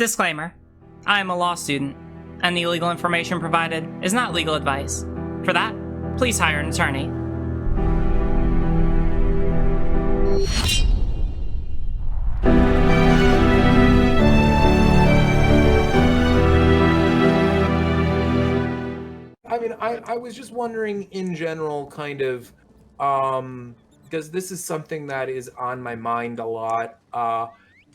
Disclaimer. I am a law student, and the legal information provided is not legal advice. For that, please hire an attorney. I mean, I was just wondering in general, kind of, because this is something that is on my mind a lot.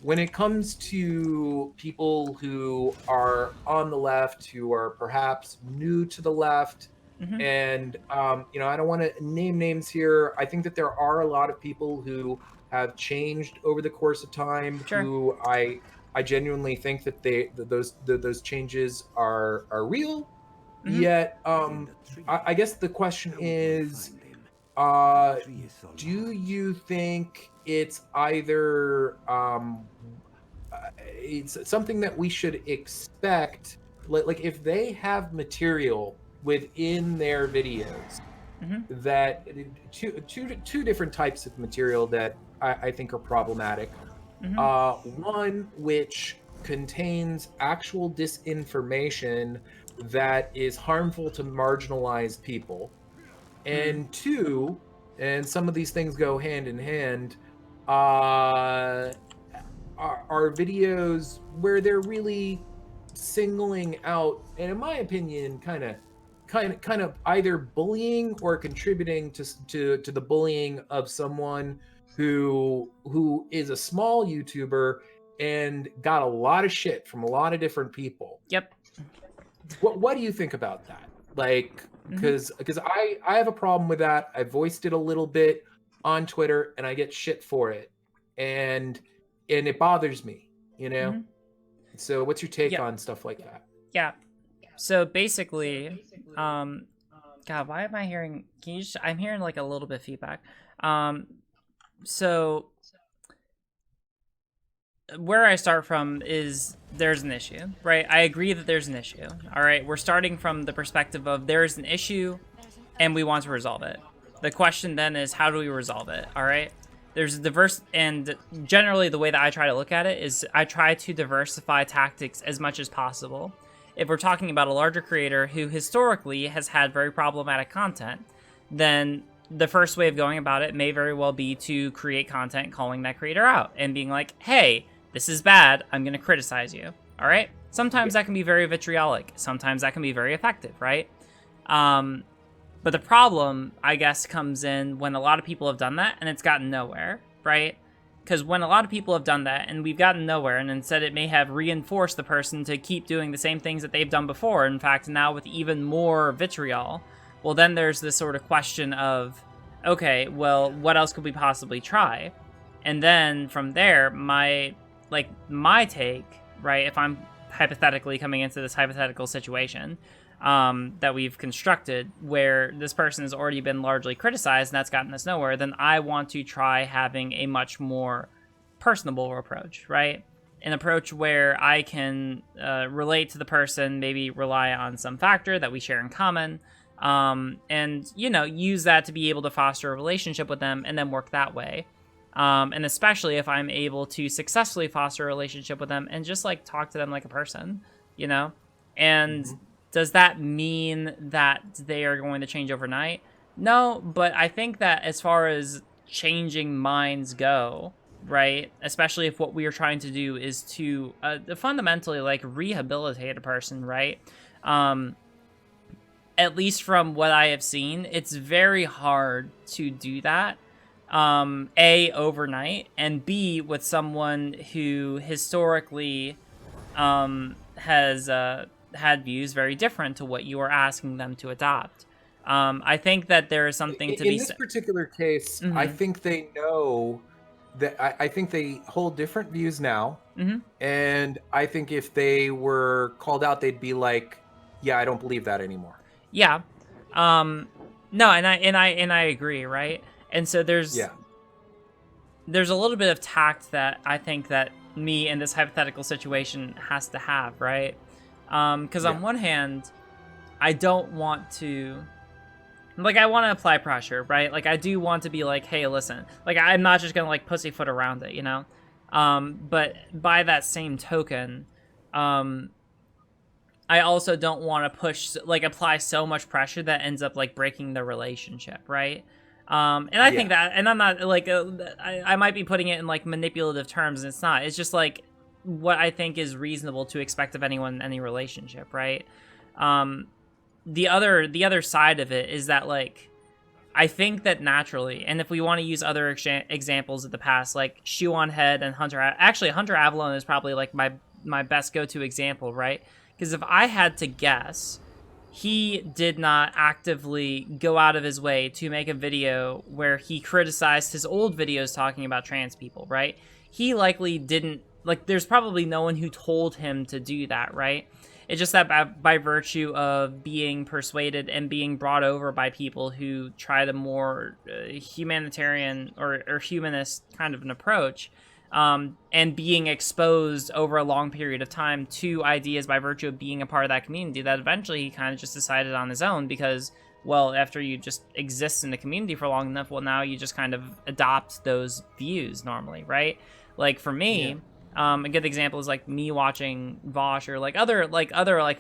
When it comes to people who are on the left, who are perhaps new to the left, and, you know, I don't want to name names here. I think that there are a lot of people who have changed over the course of time, Sure. who I genuinely think that those changes are real. Yet, I guess the question is, do you think it's either it's something that we should expect, like if they have material within their videos that two different types of material that I think are problematic. One which contains actual disinformation that is harmful to marginalized people, and two, and some of these things go hand in hand, are videos where they're really singling out, and in my opinion, kind of either bullying or contributing to the bullying of someone who is a small YouTuber and got a lot of shit from a lot of different people. Yep. What do you think about that? Like, because I have a problem with that. I voiced it a little bit on Twitter, and I get shit for it, and it bothers me, you know. So, what's your take on stuff like that? Yeah. So basically, God, why am I hearing? Can you? I'm hearing like a little bit of feedback. So where I start from is there's an issue, right? I agree that there's an issue. All right, we're starting from the perspective of there's an issue and we want to resolve it. The question then is, how do we resolve it? All right, there's a diverse, and generally the way that I try to look at it is I try to diversify tactics as much as possible. If we're talking about a larger creator who historically has had very problematic content, then the first way of going about it may very well be to create content calling that creator out and being like, hey, this is bad, I'm going to criticize you, all right? Sometimes that can be very vitriolic. Sometimes that can be very effective, right? But the problem, I guess, comes in when a lot of people have done that and it's gotten nowhere, right? Because when a lot of people have done that and we've gotten nowhere, and instead it may have reinforced the person to keep doing the same things that they've done before, in fact, now with even more vitriol, well, then there's this sort of question of, okay, well, what else could we possibly try? And then from there, my take, right, if I'm hypothetically coming into this hypothetical situation that we've constructed where this person has already been largely criticized and that's gotten us nowhere, then I want to try having a much more personable approach, right? An approach where I can relate to the person, maybe rely on some factor that we share in common, and, you know, use that to be able to foster a relationship with them and then work that way. And especially if I'm able to successfully foster a relationship with them and just like talk to them like a person, you know? And does that mean that they are going to change overnight? No, but I think that as far as changing minds go, right, especially if what we are trying to do is to fundamentally like rehabilitate a person, right? At least from what I have seen, it's very hard to do that. A, overnight, and B, with someone who historically has had views very different to what you are asking them to adopt. I think that there is something to be in this particular case. I think they know that I think they hold different views now, and I think if they were called out, they'd be like, "Yeah, I don't believe that anymore." Yeah. No, and I agree, right? And so there's a little bit of tact that I think that me in this hypothetical situation has to have, right? Because on one hand, I don't want to, like, I want to apply pressure, right? Like, I do want to be like, hey, listen, like, I'm not just gonna like pussyfoot around it, you know? But by that same token, I also don't want to push, like, apply so much pressure that ends up, like, breaking the relationship, right? And I think that, and I'm not, like, I might be putting it in, like, manipulative terms, and it's not. It's just, like, what I think is reasonable to expect of anyone in any relationship, right? The other side of it is that, like, I think that naturally, and if we want to use other examples of the past, like Shoe on Head and Hunter Avalon is probably, like, my best go-to example, right? Because if I had to guess, he did not actively go out of his way to make a video where he criticized his old videos talking about trans people, right? He likely didn't, like, there's probably no one who told him to do that, right? It's just that by virtue of being persuaded and being brought over by people who tried a more humanitarian or humanist kind of an approach, and being exposed over a long period of time to ideas by virtue of being a part of that community, that eventually he kind of just decided on his own because, well, after you just exist in the community for long enough, well, now you just kind of adopt those views normally, right? Like, for me... a good example is, like, me watching Vosh or, like, other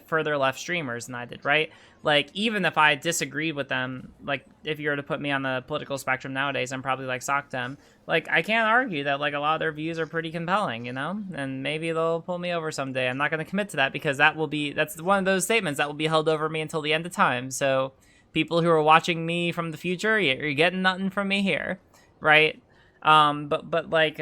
further left streamers than I did, right? Like, even if I disagreed with them, like, if you were to put me on the political spectrum nowadays, I'm probably, like, sock them. Like, I can't argue that, like, a lot of their views are pretty compelling, you know? And maybe they'll pull me over someday. I'm not going to commit to that because that's one of those statements that will be held over me until the end of time. So people who are watching me from the future, you're getting nothing from me here, right? But like,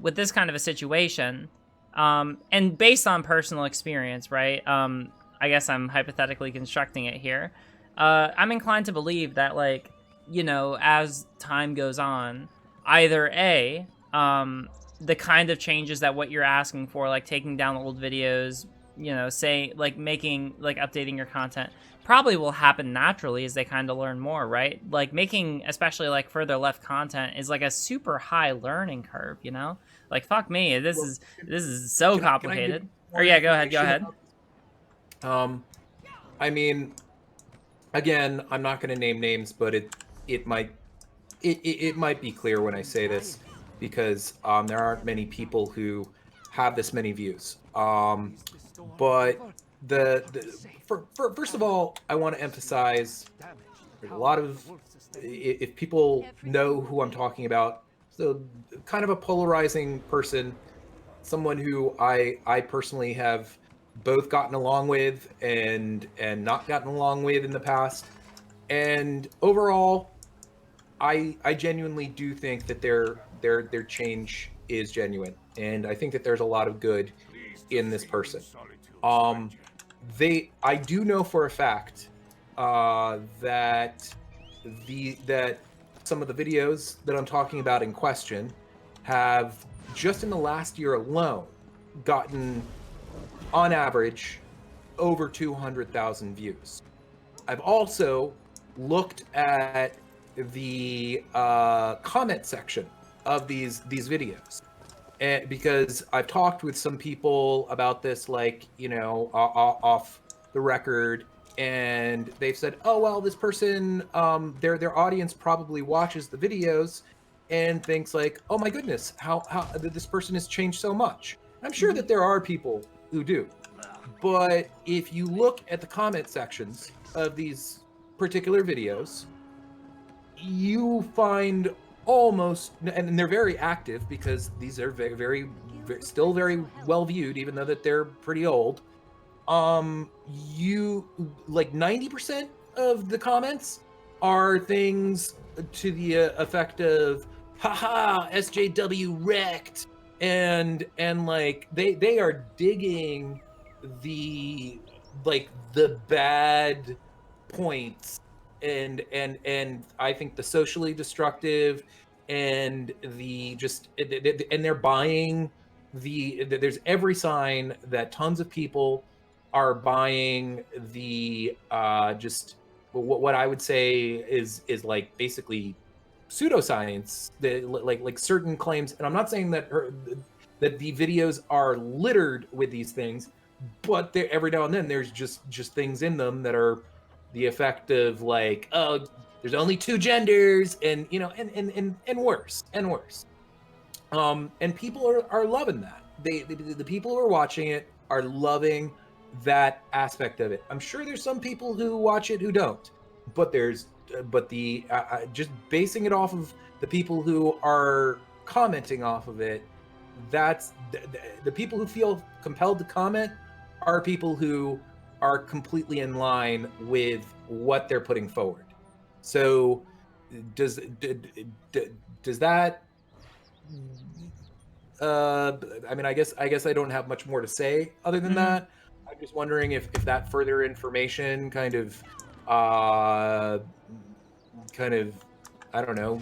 with this kind of a situation, and based on personal experience, right? I guess I'm hypothetically constructing it here. I'm inclined to believe that, like, you know, as time goes on, either A, the kind of changes that what you're asking for, like taking down old videos, you know, say, like, making, like, updating your content, probably will happen naturally as they kind of learn more, right? Like, making, especially, like, further left content is, like, a super high learning curve, you know? Like, fuck me, this is so complicated. Or yeah, go ahead. I mean, again, I'm not going to name names, but it might be clear when I say this, because there aren't many people who have this many views. But first of all, I want to emphasize there's a lot of, if people know who I'm talking about, so kind of a polarizing person, someone who I personally have both gotten along with and not gotten along with in the past. And overall, I genuinely do think that their change is genuine, and I think that there's a lot of good in this person. I do know for a fact that some of the videos that I'm talking about in question have, just in the last year alone, gotten, on average, over 200,000 views. I've also looked at the comment section of these videos, and because I've talked with some people about this, like, you know, off the record, and they've said, oh, well, this person, their audience probably watches the videos and thinks, like, oh my goodness, how this person has changed so much. I'm sure that there are people who do, but if you look at the comment sections of these particular videos, you find almost, and they're very active because these are very still very well viewed, even though that they're pretty old. You, like, 90% of the comments are things to the effect of, haha, SJW wrecked, and like they are digging the, like, the bad points, and I think the socially destructive, and the just, and they're buying there's every sign that tons of people are buying the just what I would say is like basically pseudoscience, like certain claims. And I'm not saying that that the videos are littered with these things, but there, every now and then, there's just things in them that are the effect of, like, oh, there's only two genders, and worse and worse. And people are loving that, the people who are watching it are loving that aspect of it. I'm sure there's some people who watch it who don't, but the just basing it off of the people who are commenting off of it, that's the people who feel compelled to comment are people who are completely in line with what they're putting forward. So does that I mean, I guess I don't have much more to say other than that. I'm just wondering if that further information kind of I don't know,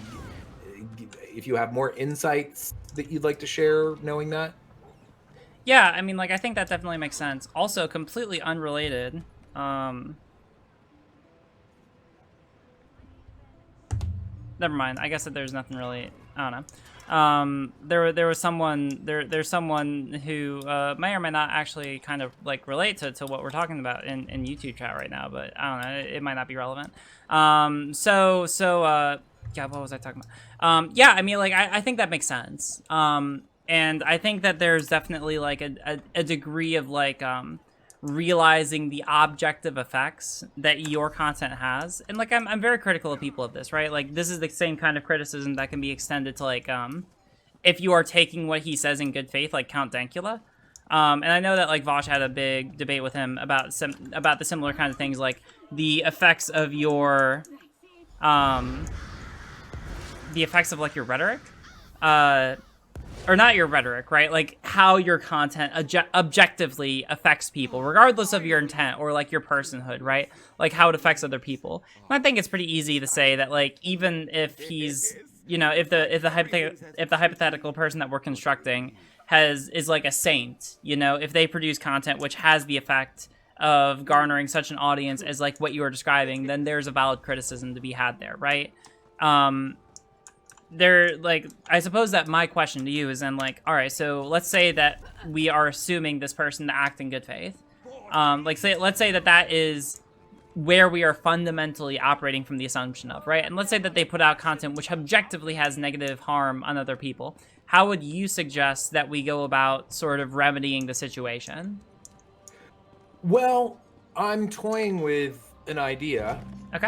if you have more insights that you'd like to share knowing that. Yeah, I mean, like, I think that definitely makes sense. Also, completely unrelated. Never mind. I guess that there's nothing really. I don't know. There's someone who may or may not actually kind of like relate to what we're talking about in YouTube chat right now, but I don't know. It might not be relevant. Yeah, what was I talking about? Yeah, I mean, like, I think that makes sense. And I think that there's definitely like a degree of like realizing the objective effects that your content has. And like I'm very critical of people of this, right? Like, this is the same kind of criticism that can be extended to like if you are taking what he says in good faith, like Count Dankula. And I know that like Vosh had a big debate with him about the similar kind of things, like the effects of your like your rhetoric, or not your rhetoric, right? Like how your content objectively affects people, regardless of your intent or like your personhood, right? Like how it affects other people. And I think it's pretty easy to say that, like, even if he's, you know, if the hypothetical person that we're constructing is like a saint, you know, if they produce content which has the effect of garnering such an audience as like what you are describing, then there's a valid criticism to be had there, right? I suppose that my question to you is then like, all right, so let's say that we are assuming this person to act in good faith. Let's say that is where we are fundamentally operating from the assumption of, right? And let's say that they put out content which objectively has negative harm on other people. How would you suggest that we go about sort of remedying the situation? Well, I'm toying with an idea. Okay.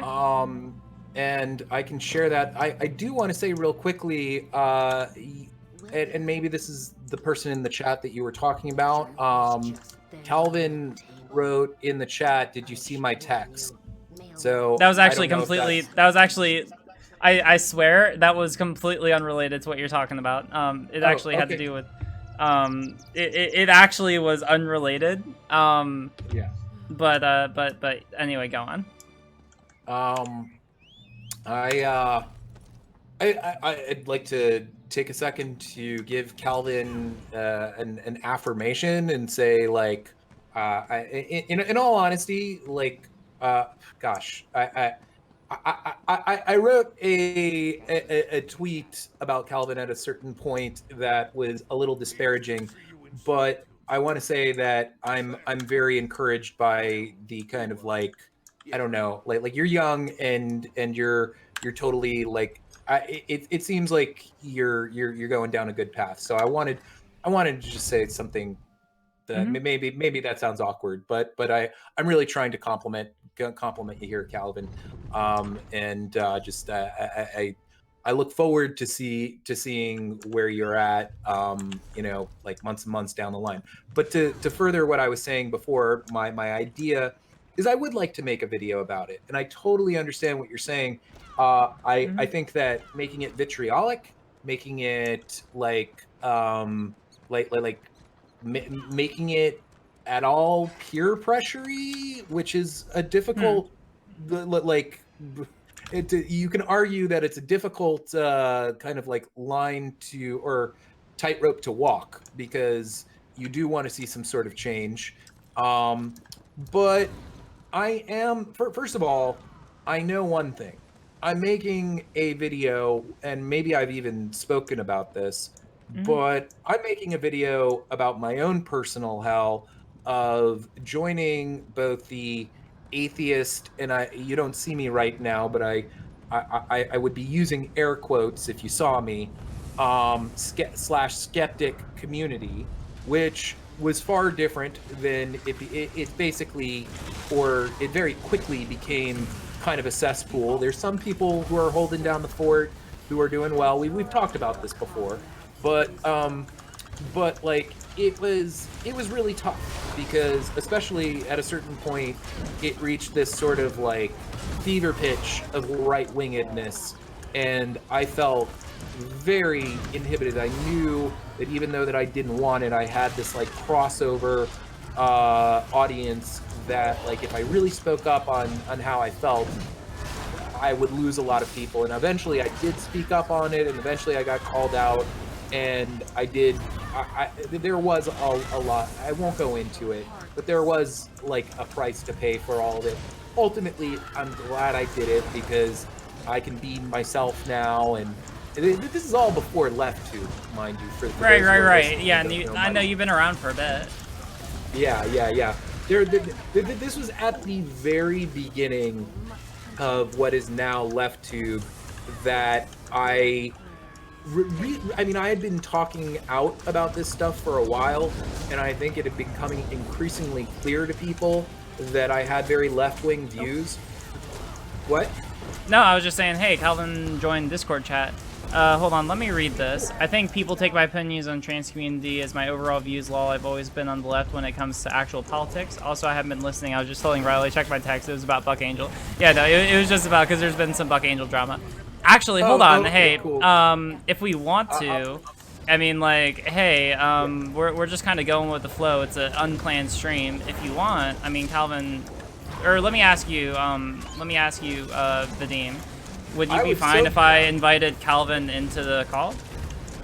And I can share that. I do want to say real quickly, and maybe this is the person in the chat that you were talking about. Calvin wrote in the chat, "Did you see my text?" So that was actually I swear that was completely unrelated to what you're talking about. It actually had to do with, it actually was unrelated. Yeah. But anyway, go on. I'd like to take a second to give Calvin an affirmation and say, like, in all honesty, like, gosh, I wrote a tweet about Calvin at a certain point that was a little disparaging, but I want to say that I'm very encouraged by the kind of like, I don't know, like you're young and you're totally like, it seems like you're going down a good path. So I wanted to just say something that maybe that sounds awkward, but I'm really trying to compliment you here, Calvin. I look forward to seeing where you're at, you know, like months and months down the line. But to further what I was saying before, my idea is I would like to make a video about it, and I totally understand what you're saying. I think that making it vitriolic, making it making it at all peer pressure-y, which is a difficult you can argue that it's a difficult kind of like line to, or tightrope to walk, because you do want to see some sort of change. But I am, first of all, I know one thing. I'm making a video, and maybe I've even spoken about this, but I'm making a video about my own personal hell of joining both the atheist, and you don't see me right now, but I would be using air quotes if you saw me, /skeptic community, which was far different than it basically, or it very quickly became kind of a cesspool. There's some people who are holding down the fort, who are doing well. We've talked about this before, but like it was really tough, because especially at a certain point it reached this sort of like fever pitch of right-wingedness, and I felt very inhibited. I knew that even though that I didn't want it, I had this like crossover audience that, like, if I really spoke up on how I felt, I would lose a lot of people. And eventually I did speak up on it, and eventually I got called out, and I did. There was a lot. I won't go into it, but there was like a price to pay for all of it. Ultimately, I'm glad I did it, because I can be myself now, and this is all before LeftTube, mind you. For Right. Yeah, and I know you've been around for a bit. Yeah. This was at the very beginning of what is now LeftTube, that I mean, I had been talking out about this stuff for a while, and I think it had been becoming increasingly clear to people that I had very left-wing views. What? No, I was just saying, hey, Kalvin joined Discord chat. Hold on, let me read this. I think people take my opinions on trans community as my overall views. Lol, I've always been on the left when it comes to actual politics. Also, I haven't been listening. I was just telling Riley, check my text. It was about Buck Angel. Yeah, no, it was just about, because there's been some Buck Angel drama. Actually, hold on. Okay, Hey, cool. if we want to, I mean, like, hey, we're just kind of going with the flow. It's an unplanned stream. If you want, I mean, Kalvin, or let me ask you, Vadim, would you be fine if I invited Kalvin into the call?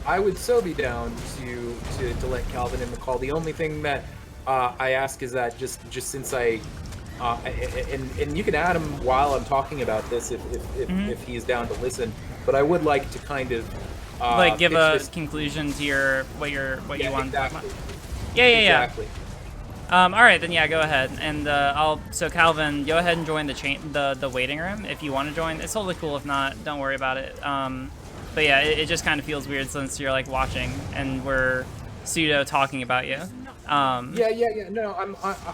I would so be down to let Kalvin in the call. The only thing that I ask is that just since and you can add him while I'm talking about this if he's down to listen. But I would like to kind of like give a conclusion to what you want to talk about. Yeah. Exactly. All right, then yeah, go ahead, and so Kalvin, go ahead and join the waiting room if you want to join. It's totally cool. If not, don't worry about it. But yeah, it just kind of feels weird since you're like watching and we're pseudo talking about you. Yeah. No,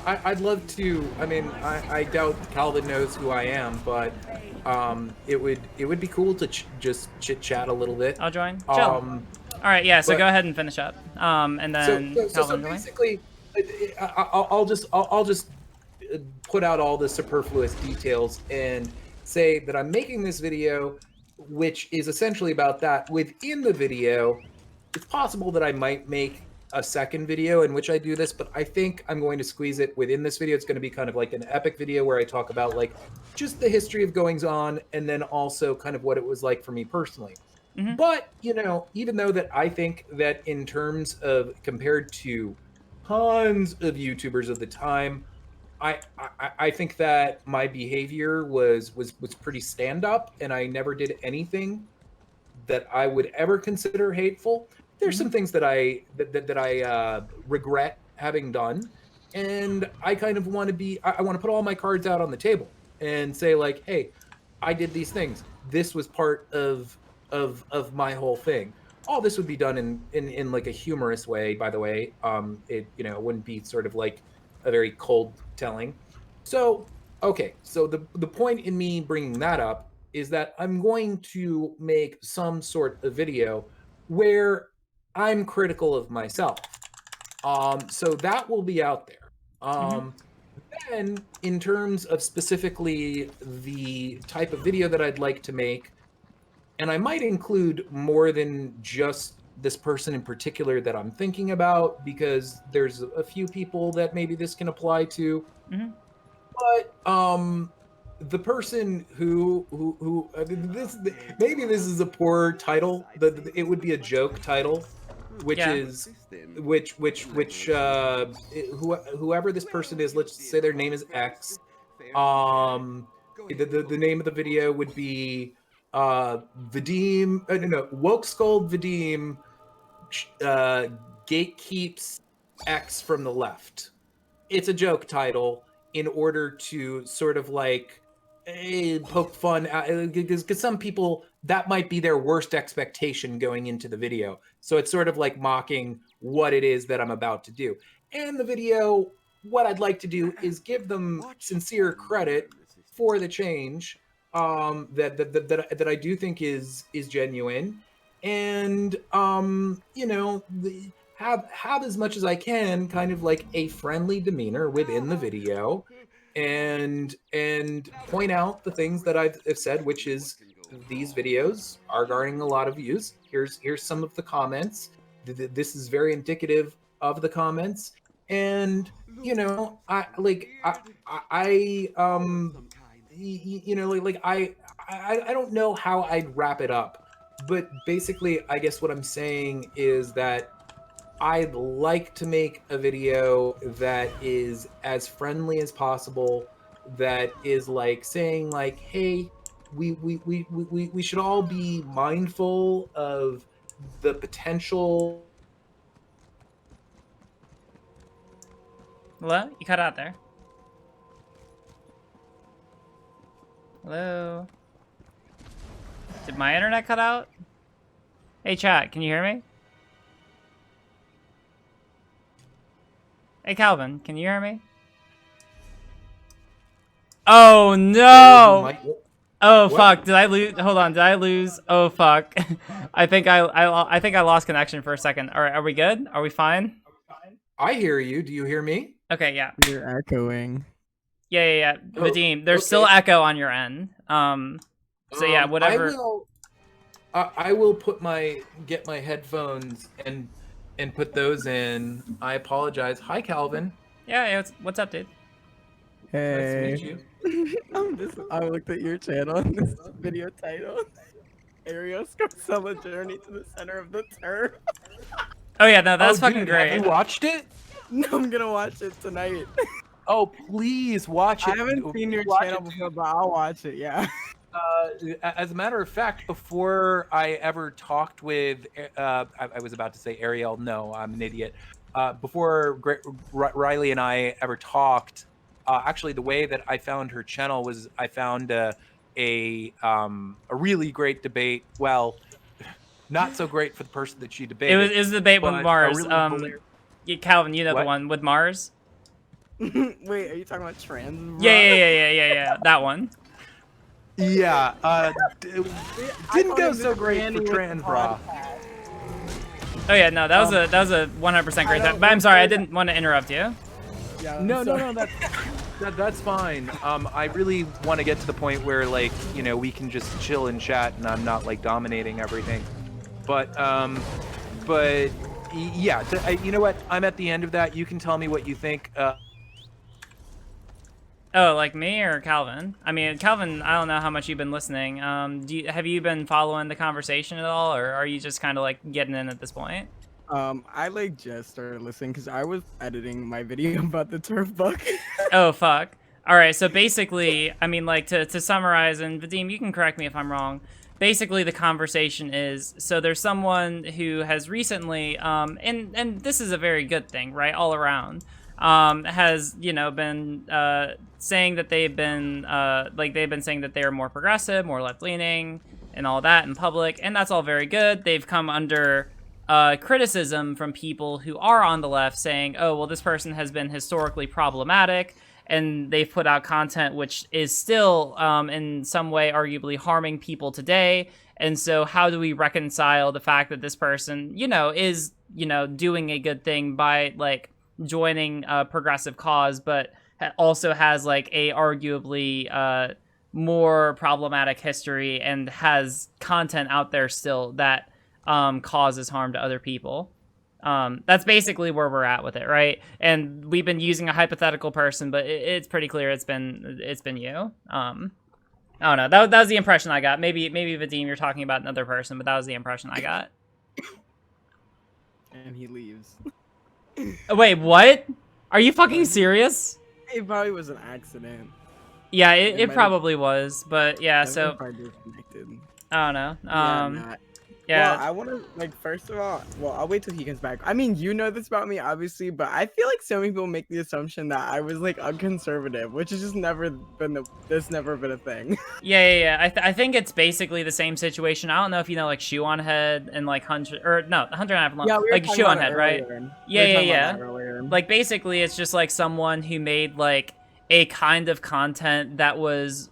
I'd love to. I mean, I doubt Kalvin knows who I am, but it would be cool to just chit chat a little bit. I'll join. Chill. All right, yeah. So go ahead and finish up, and then so basically, I'll just put out all the superfluous details and say that I'm making this video, which is essentially about that. Within the video, it's possible that I might make a second video in which I do this, but I think I'm going to squeeze it within this video. It's going to be kind of like an epic video where I talk about like just the history of goings on, and then also kind of what it was like for me personally. But, you know, even though that I think that in terms of compared to tons of YouTubers of the time, I think that my behavior was pretty stand up, and I never did anything that I would ever consider hateful. There's some things that I regret having done, and I kind of want to I want to put all my cards out on the table and say like, hey, I did these things. This was part of my whole thing. All this would be done in like a humorous way, by the way. It wouldn't be sort of like a very cold telling. So okay, so the point in me bringing that up is that I'm going to make some sort of video where I'm critical of myself. So that will be out there. Then in terms of specifically the type of video that I'd like to make, and I might include more than just this person in particular that I'm thinking about, because there's a few people that maybe this can apply to. But the person who this, maybe this is a poor title. It would be a joke title, which is whoever this person is. Let's say their name is X. The name of the video would be Vadim. Woke Skull Vadim gatekeeps X from the left. It's a joke title in order to sort of like poke fun, because some people that might be their worst expectation going into the video. So it's sort of like mocking what it is that I'm about to do. And the video, what I'd like to do is give them sincere credit for the change that I do think is genuine, and you know, have as much as I can kind of like a friendly demeanor within the video, and point out the things that I've said, which is these videos are garnering a lot of views. Here's some of the comments. This is very indicative of the comments, and you know, I don't know how I'd wrap it up, but basically, I guess what I'm saying is that I'd like to make a video that is as friendly as possible, that is like saying like, hey, we should all be mindful of the potential. Hello? You cut out there. Hello? Did my internet cut out? Hey chat, can you hear me? Hey Calvin, can you hear me? Oh no! Oh fuck! Did I lose? Hold on, did I lose? Oh fuck! I think I lost connection for a second. All right, are we good? Are we fine? I hear you. Do you hear me? Okay, yeah. You're echoing. Yeah. Vadim, there's still echo on your end. So yeah, whatever. I will get my headphones and put those in. I apologize. Hi, Calvin. Yeah, what's up, dude? Hey. Nice to meet you. I looked at your channel and this video title. Arios sell a journey to the center of the turf. Oh yeah, no, that's fucking dude, great. Have you watched it? No, I'm gonna watch it tonight. Oh, please watch it. I haven't seen your channel before, but I'll watch it, yeah. As a matter of fact, before I ever talked with, I was about to say Ariel. No, I'm an idiot. Before Riley and I ever talked, actually, the way that I found her channel was I found a really great debate. Well, not so great for the person that she debated. It was a debate with Mars. Really Yeah, Calvin, you know What? the one with Mars? Wait, are you talking about trans? Yeah, that one. Yeah, didn't go so great for trans bra. Oh yeah, no, that was a 100% great time. But I'm sorry, I didn't want to interrupt you. Yeah, No, that's fine. I really want to get to the point where, like, you know, we can just chill and chat, and I'm not like dominating everything. But yeah, you know what? I'm at the end of that. You can tell me what you think. Oh, like me or Calvin? I mean, Calvin, I don't know how much you've been listening. Have you been following the conversation at all, or are you just kind of like getting in at this point? I like just started listening because I was editing my video about the turf buck. Oh fuck! All right, so basically, I mean, like to summarize, and Vadim, you can correct me if I'm wrong. Basically, the conversation is, so there's someone who has recently, and this is a very good thing, right, all around, has, you know, been saying that they've been saying that they are more progressive, more left-leaning, and all that in public, and that's all very good. They've come under criticism from people who are on the left saying, oh, well, this person has been historically problematic, and they've put out content which is still in some way arguably harming people today. And so how do we reconcile the fact that this person, you know, is, you know, doing a good thing by like joining a progressive cause, but also has like a arguably more problematic history and has content out there still that causes harm to other people. That's basically where we're at with it, right? And we've been using a hypothetical person, but it's pretty clear it's been you. I don't know. That was the impression I got. Maybe Vadim, you're talking about another person, but that was the impression I got. And he leaves. Wait, what? Are you fucking serious? It probably was an accident. Yeah, it probably was, but yeah. So Probably disconnected. I don't know. Yeah, Yeah. Well, I want to, like, first of all, well, I'll wait till he comes back. I mean, you know this about me, obviously, but I feel like so many people make the assumption that I was, like, unconservative, which has just never been that's never been a thing. Yeah. I think it's basically the same situation. I don't know if you know, like, Shoe on Head and, like, Hunter, or no, Hunter and Apple, Yeah, we were like, talking Shoe on about it Head, right? earlier. Yeah. We were talking about that earlier. Like, basically, it's just, like, someone who made, like, a kind of content that was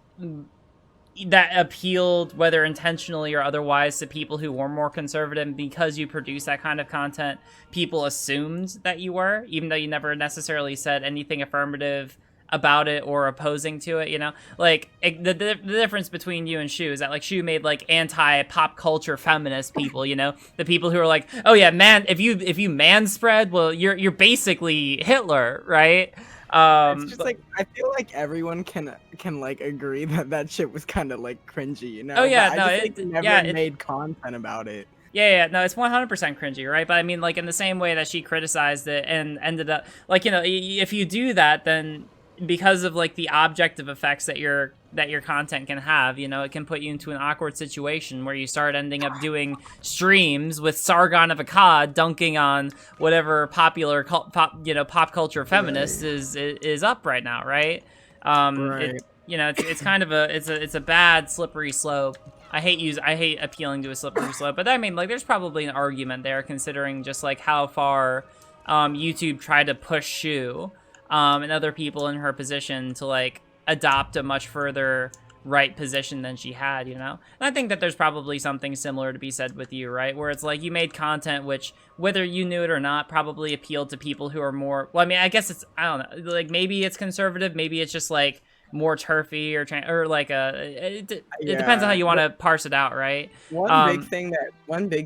that appealed, whether intentionally or otherwise, to people who were more conservative. And because you produce that kind of content, people assumed that you were, even though you never necessarily said anything affirmative about it or opposing to it, you know? Like, the difference between you and Shu is that, like, Shu made, like, anti-pop culture feminist people, you know? The people who are like, oh yeah, man, if you man-spread, well, you're basically Hitler, right? It's just like, I feel like everyone can like agree that that shit was kind of like cringy, you know? Oh yeah, but no, I just, it never made content about it. Yeah, no, it's 100% cringy, right? But I mean, like, in the same way that she criticized it and ended up, like, you know, if you do that, then because of, like, the objective effects that your content can have, you know, it can put you into an awkward situation where you start ending up doing streams with Sargon of Akkad dunking on whatever popular pop culture feminist is up right now, right? Right. You know, it's kind of a bad slippery slope. I hate appealing to a slippery slope, but I mean, like, there's probably an argument there, considering just, like, how far YouTube tried to push Shu and other people in her position to, like, adopt a much further right position than she had, you know? And I think that there's probably something similar to be said with you, right? Where it's like you made content which, whether you knew it or not, probably appealed to people who are more, well, I mean, I guess it's, I don't know, like, maybe it's conservative, maybe it's just, like, more turfy or like it depends on how you want to parse it out, right? One big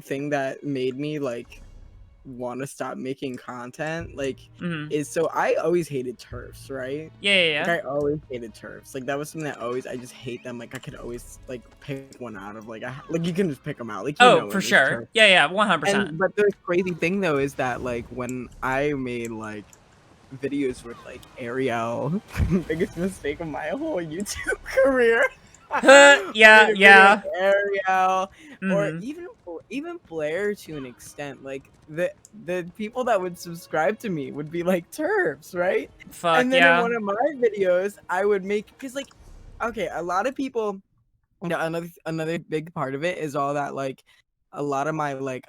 thing that made me, like, want to stop making content, like, is, so I always hated TERFs, right? Yeah. Like, I always hated TERFs. Like, that was something that I just hate them. Like, I could always, like, pick one out of, like, like, you can just pick them out. Like, you know, for sure. Yeah, 100%. But the crazy thing though is that, like, when I made, like, videos with, like, Ariel, biggest mistake of my whole YouTube career. Yeah. Ariel, or even Blair, to an extent. Like, the people that would subscribe to me would be like TERFs, right? Fuck, and then in one of my videos, I would make, because, like, okay, a lot of people, you know, another big part of it is all that, like, a lot of my, like,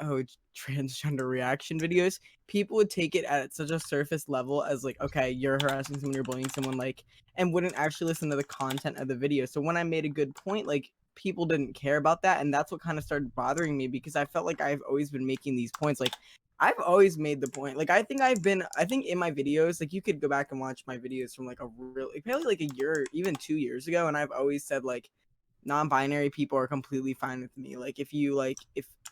transgender reaction videos, people would take it at such a surface level as, like, okay, you're harassing someone, you're bullying someone, like, and wouldn't actually listen to the content of the video. So when I made a good point, like, people didn't care about that, and that's what kind of started bothering me, because I felt like I've always been making these points. Like, I've always made the point. Like, I think in my videos, like, you could go back and watch my videos from, like, probably like a year, even 2 years ago, and I've always said, like, non-binary people are completely fine with me. Like,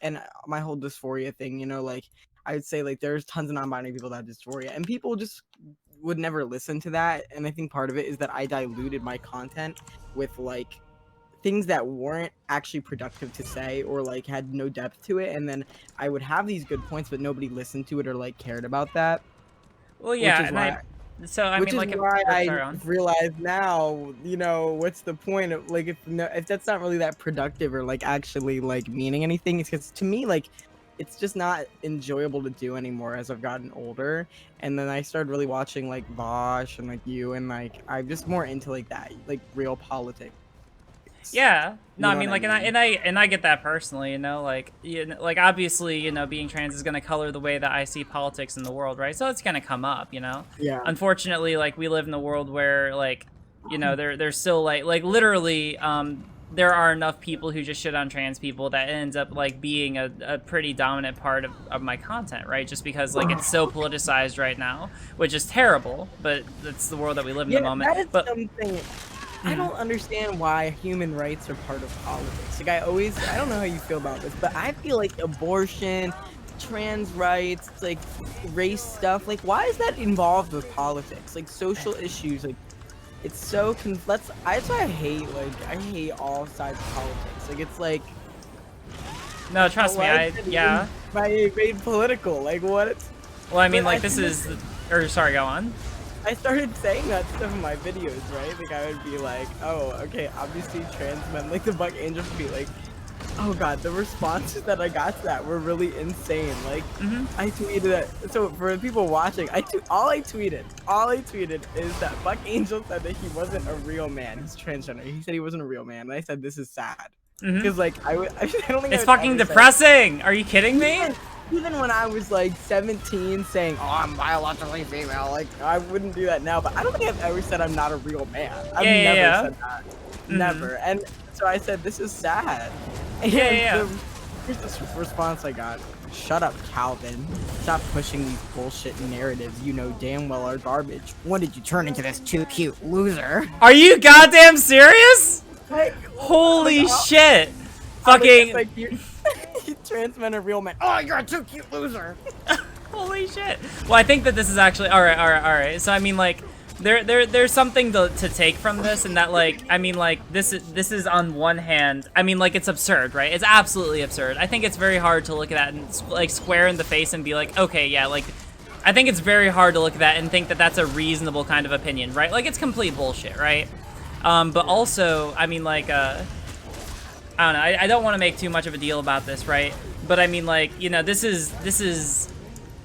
and my whole dysphoria thing, you know, like, I would say, like, there's tons of non-binary people that have dysphoria, and people just would never listen to that. And I think part of it is that I diluted my content with, like, things that weren't actually productive to say, or, like, had no depth to it, and then I would have these good points, but nobody listened to it or, like, cared about that. Well, yeah, why I realize now, you know, what's the point of, like, if that's not really that productive or, like, actually, like, meaning anything. It's because, to me, like, it's just not enjoyable to do anymore as I've gotten older. And then I started really watching, like, Vosh and, like, you, and, like, I'm just more into, like, that, like, real politics. Yeah, no, I mean, like, and I get that personally, you know, like, like, obviously, you know, being trans is gonna color the way that I see politics in the world, right? So it's gonna come up, you know. Yeah. Unfortunately, like, we live in a world where, like, you know, there's still, like literally, there are enough people who just shit on trans people that ends up, like, being a pretty dominant part of my content, right? Just because, like, it's so politicized right now, which is terrible, but that's the world that we live in the moment. That is something. I don't understand why human rights are part of politics. Like, I don't know how you feel about this, but I feel like abortion, trans rights, like, race stuff, like, why is that involved with politics? Like, social issues, like, it's so that's why I hate all sides of politics. Like, it's like, no, trust me, made political, like, what? Well, I mean, like, this is, or sorry, go on. I started saying that stuff in my videos, right? Like, I would be like, oh, okay, obviously trans men, like, the Buck Angels would be like, Oh god, the responses that I got to that were really insane. Like, I tweeted that. So for people watching, all I tweeted is that Buck Angel said that he wasn't a real man. He's transgender. He said he wasn't a real man, and I said this is sad. Because like I don't think it's fucking depressing. Are you kidding me? Even when I was like 17, saying, "Oh, I'm biologically female," like I wouldn't do that now. But I don't think I've ever said I'm not a real man. I've never said that. Never. And so I said, "This is sad." And here's the response I got: "Shut up, Kalvin. Stop pushing these bullshit narratives you know damn well are garbage. When did you turn into this too cute loser?" Are you goddamn serious? Like, holy shit! Fucking. Like, trans men are real men. Oh, you're a too cute loser. Holy shit. Well, I think that this is actually all right. So I mean, like, there's something to take from this, and that, like, I mean, like, this is on one hand, I mean, like, it's absurd, right? It's absolutely absurd. I think it's very hard to look at that and like square in the face and be like, okay, yeah, like, I think it's very hard to look at that and think that that's a reasonable kind of opinion, right? Like, it's complete bullshit, right? But also, I mean, like, I don't know, I don't want to make too much of a deal about this, right? But I mean, like, you know, this is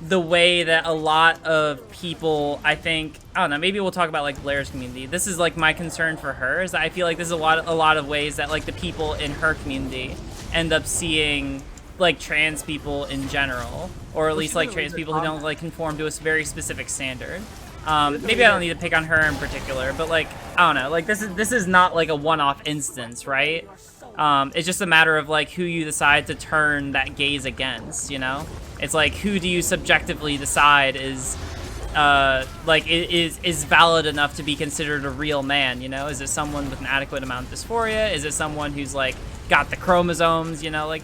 the way that a lot of people, I think, I don't know, maybe we'll talk about like Blair's community. This is like my concern for her, is that I feel like there's a lot of ways that like the people in her community end up seeing like trans people in general, or at least like trans people who don't like conform to a very specific standard. Maybe I don't need to pick on her in particular, but like, I don't know, like this is not like a one-off instance, right? It's just a matter of like who you decide to turn that gaze against, you know? It's like, who do you subjectively decide is valid enough to be considered a real man, you know? Is it someone with an adequate amount of dysphoria? Is it someone who's like got the chromosomes, you know? Like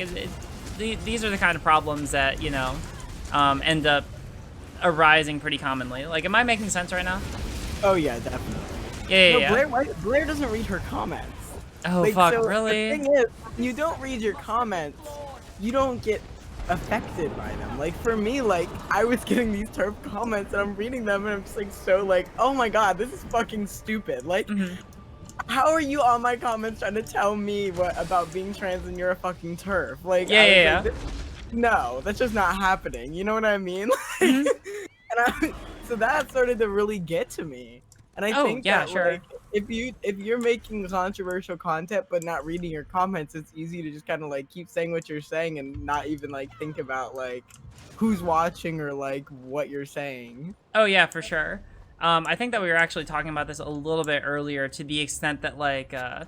these are the kind of problems that, you know, end up arising pretty commonly. Like, am I making sense right now? Oh yeah, definitely. Yeah. Blair doesn't read her comments. Oh, like, fuck, so really? The thing is, when you don't read your comments, you don't get affected by them. Like, for me, like, I was getting these TERF comments and I'm reading them and I'm just like, so like, oh my god, this is fucking stupid. Like, how are you on my comments trying to tell me what about being trans and you're a fucking TERF? Like, yeah. No, that's just not happening. You know what I mean? So that started to really get to me. And I think that, like, if you're making controversial content but not reading your comments, it's easy to just kind of like keep saying what you're saying and not even like think about like who's watching or like what you're saying. Oh yeah, for sure. I think that we were actually talking about this a little bit earlier, to the extent that like yeah,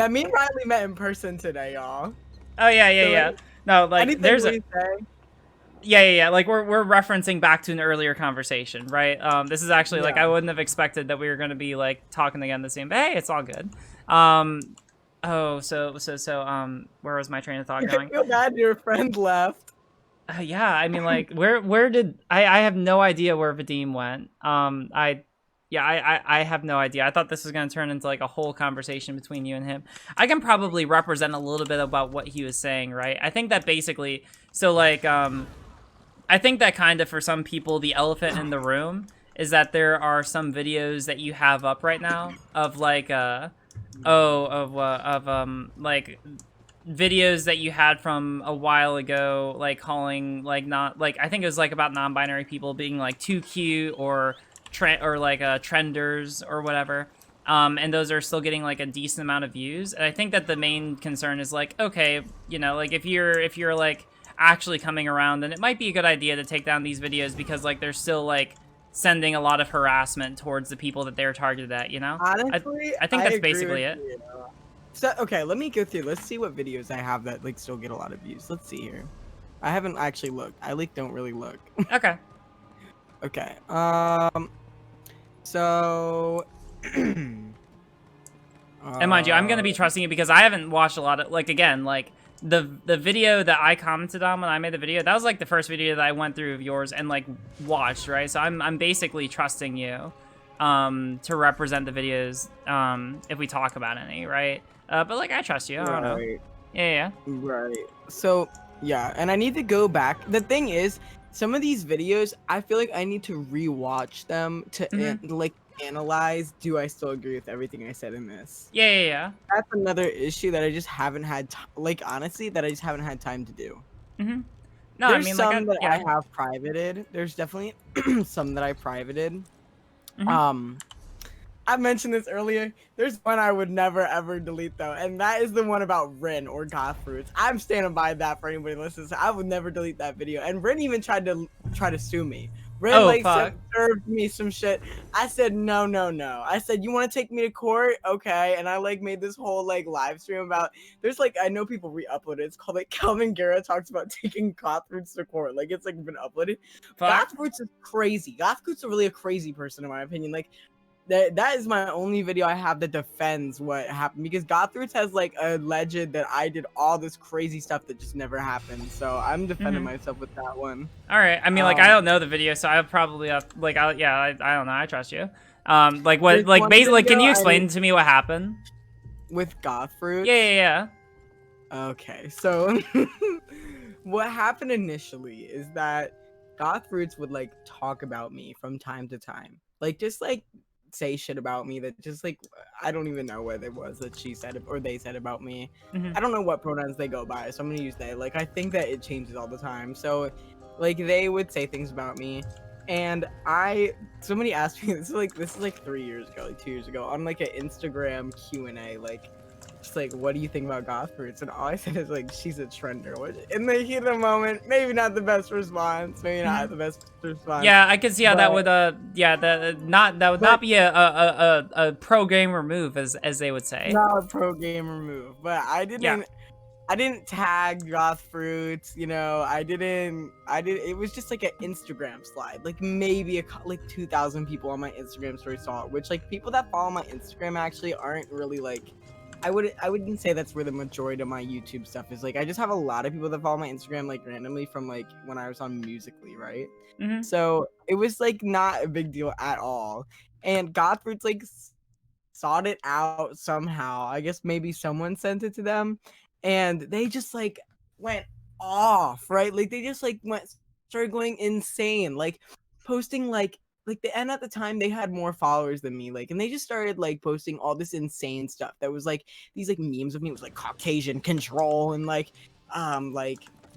me and Riley met in person today, y'all. Oh yeah. Like, no, like there's a say? Yeah. Like we're referencing back to an earlier conversation, right? This is actually like, I wouldn't have expected that we were going to be like talking again the same. But hey, it's all good. So where was my train of thought going? I feel bad your friend left. Yeah, I mean, like, where did I have no idea where Vadim went. I have no idea. I thought this was going to turn into like a whole conversation between you and him. I can probably represent a little bit about what he was saying, right? I think that basically, so like, I think that kind of for some people, the elephant in the room is that there are some videos that you have up right now of like, like videos that you had from a while ago, like calling like not like, I think it was like about non-binary people being like too cute or trenders or whatever, and those are still getting like a decent amount of views. And I think that the main concern is like, okay, you know, like if you're like actually coming around, then it might be a good idea to take down these videos, because like they're still like sending a lot of harassment towards the people that they're targeted at, you know? Honestly, I think that's basically it. So, okay, let me go through. Let's see what videos I have that like still get a lot of views. Let's see here. I haven't actually looked. I like don't really look. Okay. Okay. So. And mind you, I'm gonna be trusting you because I haven't watched a lot of, like, again, like the video that I commented on when I made the video, that was like the first video that I went through of yours and like watched, right? So I'm basically trusting you to represent the videos if we talk about any, right? But like, I trust you. I don't know. Yeah. Right. So yeah, and I need to go back. The thing is, some of these videos, I feel like I need to rewatch them to like analyze. Do I still agree with everything I said in this? Yeah. That's another issue that I just haven't had like honestly that I just haven't had time to do. No, There's I mean, some like, that I have privated. There's definitely some that I privated. I mentioned this earlier. There's one I would never ever delete though, and that is the one about Rin or Goth Fruits. I'm standing by that for anybody listening. I would never delete that video. And Rin even tried to sue me. Rin like served me some shit. I said no. I said, you want to take me to court? Okay. And I like made this whole like live stream about. There's like I know people re-upload it. It's called like Kalvin Garrah talks about taking Goth Fruits to court. Like it's like been uploaded. Goth Fruits is crazy. Goth Fruits are really a crazy person in my opinion. Like. That is my only video I have that defends what happened because Goth Fruits has like alleged that I did all this crazy stuff that just never happened. So I'm defending myself with that one. All right. I mean, like I don't know the video, so I probably like I don't know. I trust you. Like what? Like basically, can you explain to me what happened with Goth Fruits? Yeah. Okay, so what happened initially is that Goth Fruits would like talk about me from time to time, like just like. Say shit about me that just like I don't even know what it was that she said or they said about me. I don't know what pronouns they go by, so I'm gonna use they. Like I think that it changes all the time, so like they would say things about me, and somebody asked me this is like 3 years ago, like 2 years ago, on like an Instagram Q&A, like just like what do you think about Goth Fruits, and all I said is like she's a trender, which in the heat of the moment maybe not the best response, maybe not the best response. Yeah, I can see how that would that would not be a pro gamer move as they would say. Not a pro gamer move, but I didn't tag Goth Fruits, you know. It was just like an Instagram slide, like maybe like 2,000 people on my Instagram story saw it, which like people that follow my Instagram actually aren't really like. I wouldn't say that's where the majority of my YouTube stuff is. Like I just have a lot of people that follow my Instagram like randomly from like when I was on Musical.ly, right? So it was like not a big deal at all. And Goth Fruits like sought it out somehow. I guess maybe someone sent it to them, and they just like went off, right? Like they just like started going insane, like posting like and at the time they had more followers than me, like, and they just started like posting all this insane stuff that was like these like memes of me. It was like Caucasian control and like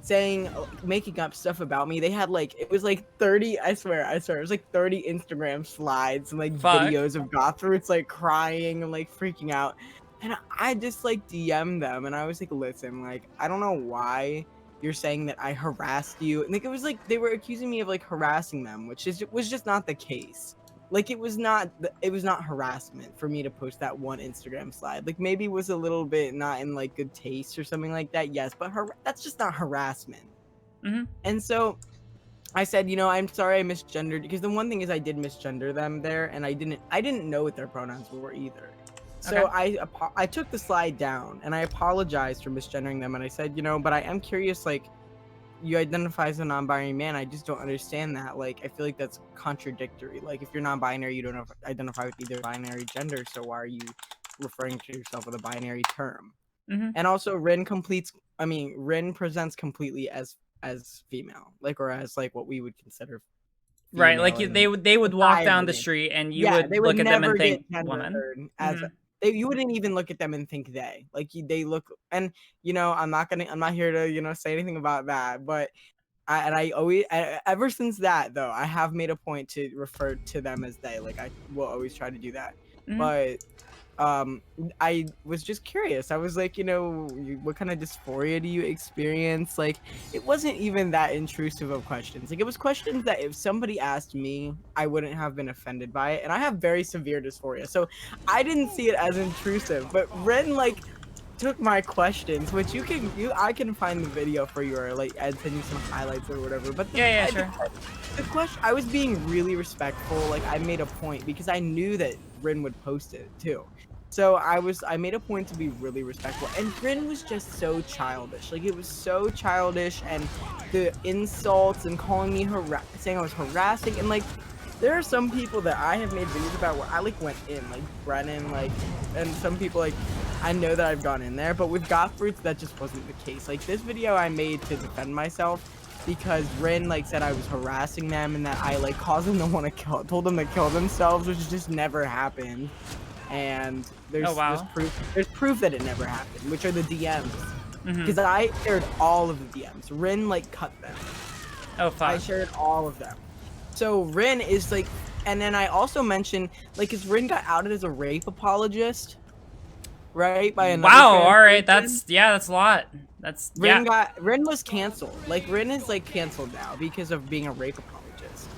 saying making up stuff about me. They had like it was like 30 I swear it was like 30 Instagram slides and like videos of Goth Fruits like crying and like freaking out, and I just like DM'd them and I was like, listen, like I don't know why you're saying that I harassed you. And like it was like they were accusing me of like harassing them, which was just not the case. Like it was not harassment for me to post that one Instagram slide. Like maybe it was a little bit not in like good taste or something like that, yes, but that's just not harassment. And so I said, you know, I'm sorry I misgendered, because the one thing is I did misgender them there, and I didn't know what their pronouns were either. So I took the slide down and I apologized for misgendering them, and I said, you know, but I am curious, like, you identify as a non-binary man. I just don't understand that. Like, I feel like that's contradictory. Like, if you're non-binary, you don't identify with either binary gender, so why are you referring to yourself with a binary term? And also, Rin presents completely as female, like, or as like what we would consider right. Like they would walk down the street and you would look at them and think woman. You wouldn't even look at them and think they. Like they look, and you know, I'm not here to, you know, say anything about that, but ever since that though, I have made a point to refer to them as they. Like I will always try to do that. But I was just curious. I was like, you know, what kind of dysphoria do you experience? Like, it wasn't even that intrusive of questions. Like, it was questions that if somebody asked me, I wouldn't have been offended by it. And I have very severe dysphoria, so I didn't see it as intrusive. But Ren, like, took my questions, which I can find the video for you, or like I'd send you some highlights or whatever. But sure. The question, I was being really respectful. Like, I made a point because I knew that Rin would post it too. So I made a point to be really respectful, and Rin was just so childish. Like, it was so childish, and the insults and calling me saying I was harassing, and like, there are some people that I have made videos about where I like went in, like Brennan, like, and some people, like, I know that I've gone in there, but with Goth Fruits, that just wasn't the case. Like, this video I made to defend myself, because Rin like said I was harassing them and that I like caused them to want to kill, told them to kill themselves, which just never happened. And there's proof that it never happened, which are the DMs. Because I shared all of the DMs. Rin like cut them. Oh fuck. I shared all of them. So Rin is like, and then I also mentioned like, cause Rin got outed as a rape apologist, right? By another all right, that's a lot. That's Rin was canceled. Like Rin is like canceled now because of being a rape apologist.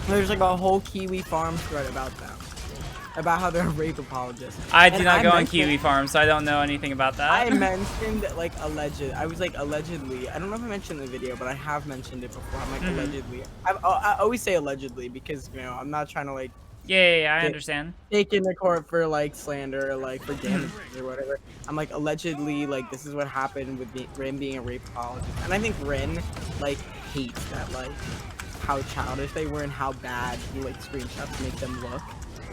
There's like a whole Kiwi Farm thread about them. About how they're a rape apologist. I do not go on Kiwi Farm, so I don't know anything about that. I mentioned like I was like allegedly. I don't know if I mentioned in the video, but I have mentioned it before. I'm like allegedly. I always say allegedly because you know I'm not trying to like. Yeah, I understand. Take into court for like slander, or, like for damages or whatever. I'm like allegedly like this is what happened with Rin being a rape apologist, and I think Rin like hates that like how childish they were and how bad like screenshots make them look.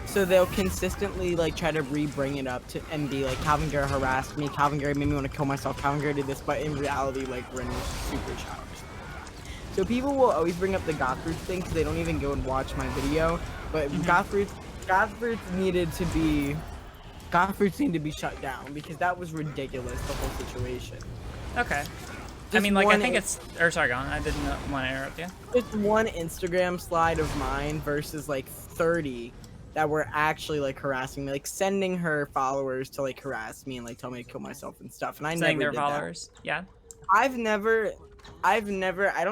So they'll consistently like try to bring it up to and be like Kalvin Garrah harassed me, Kalvin Garrah made me want to kill myself, Kalvin Garrah did this, but in reality like Rin was super childish. So people will always bring up the Gothfruits thing because they don't even go and watch my video. But Gothfruits needed to be shut down because that was ridiculous, the whole situation. Okay. I mean, like, I think it's... Or, sorry, go on. I didn't want to interrupt you. Just one Instagram slide of mine versus, like, 30 that were actually, like, harassing me. Like, sending her followers to, like, harass me and, like, tell me to kill myself and stuff. And I never did their followers? That. Yeah. I don't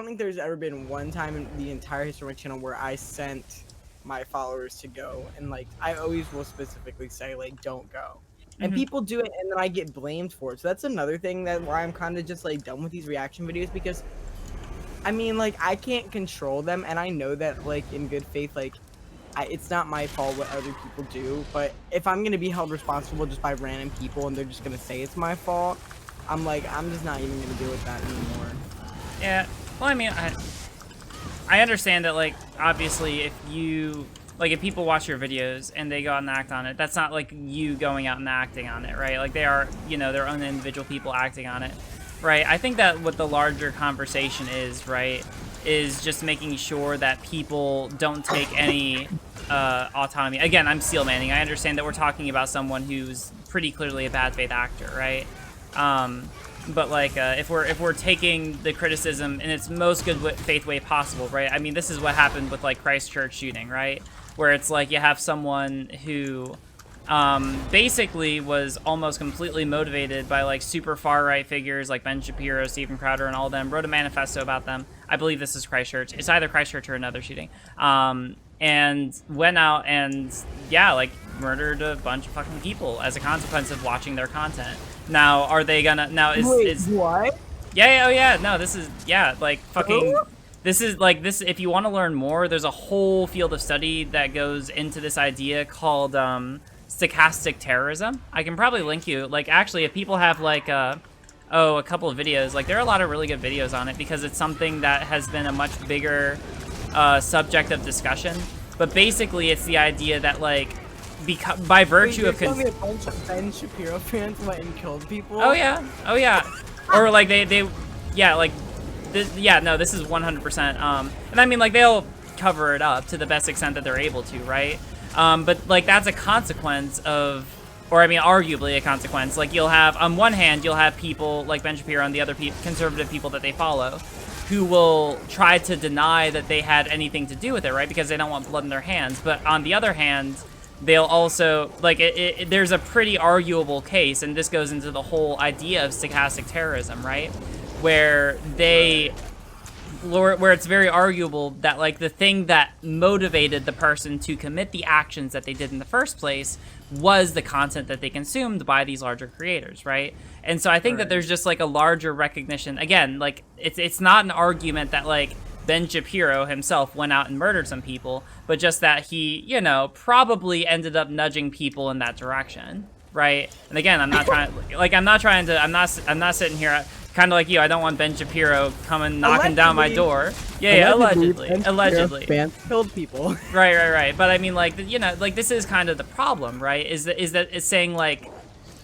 think there's ever been one time in the entire history of my channel where I sent my followers to go. And, like, I always will specifically say, like, don't go. And people do it, and then I get blamed for it. So that's another thing that why I'm kind of just like done with these reaction videos because, I mean, like I can't control them, and I know that like in good faith, like it's not my fault what other people do. But if I'm gonna be held responsible just by random people, and they're just gonna say it's my fault, I'm just not even gonna deal with that anymore. Yeah. Well, I mean, I understand that like obviously if you. Like, if people watch your videos and they go out and act on it, that's not, like, you going out and acting on it, right? Like, they are, you know, their own individual people acting on it, right? I think that what the larger conversation is, right, is just making sure that people don't take any autonomy. Again, I'm steel manning. I understand that we're talking about someone who's pretty clearly a bad faith actor, right? But, like, if we're taking the criticism in its most good faith way possible, right? I mean, this is what happened with, like, Christchurch shooting, right? Where it's like you have someone who basically was almost completely motivated by like super far right figures like Ben Shapiro, Steven Crowder, and all of them, wrote a manifesto about them. I believe this is Christchurch. It's either Christchurch or another shooting. And went out and, yeah, like murdered a bunch of fucking people as a consequence of watching their content. Now, are they gonna... Now, is what? Yeah, oh yeah, no, this is... Yeah, like fucking... This is like this. If you want to learn more, there's a whole field of study that goes into this idea called stochastic terrorism. I can probably link you. Like, actually, if people have like a couple of videos, like there are a lot of really good videos on it because it's something that has been a much bigger subject of discussion. But basically, it's the idea that like by virtue of a bunch of Ben Shapiro fans went and killed people. Oh yeah, or like they yeah like. Yeah, no, this is 100%. And I mean, like, they'll cover it up to the best extent that they're able to, right? But, like, that's a consequence of, or I mean, arguably a consequence. Like, you'll have, on one hand, you'll have people like Ben Shapiro and the other conservative people that they follow who will try to deny that they had anything to do with it, right? Because they don't want blood in their hands. But on the other hand, they'll also, like, there's a pretty arguable case, and this goes into the whole idea of stochastic terrorism, right? Where it's very arguable that like the thing that motivated the person to commit the actions that they did in the first place was the content that they consumed by these larger creators, right? And so I think that there's just like a larger recognition. Again, like it's not an argument that like Ben Shapiro himself went out and murdered some people, but just that he, you know, probably ended up nudging people in that direction, right? And again, I'm not sitting here kind of like you. I don't want Ben Shapiro coming knocking down my door. Yeah, allegedly. Fans killed people. Right. But I mean, like, you know, like this is kind of the problem, right? Is that it's saying like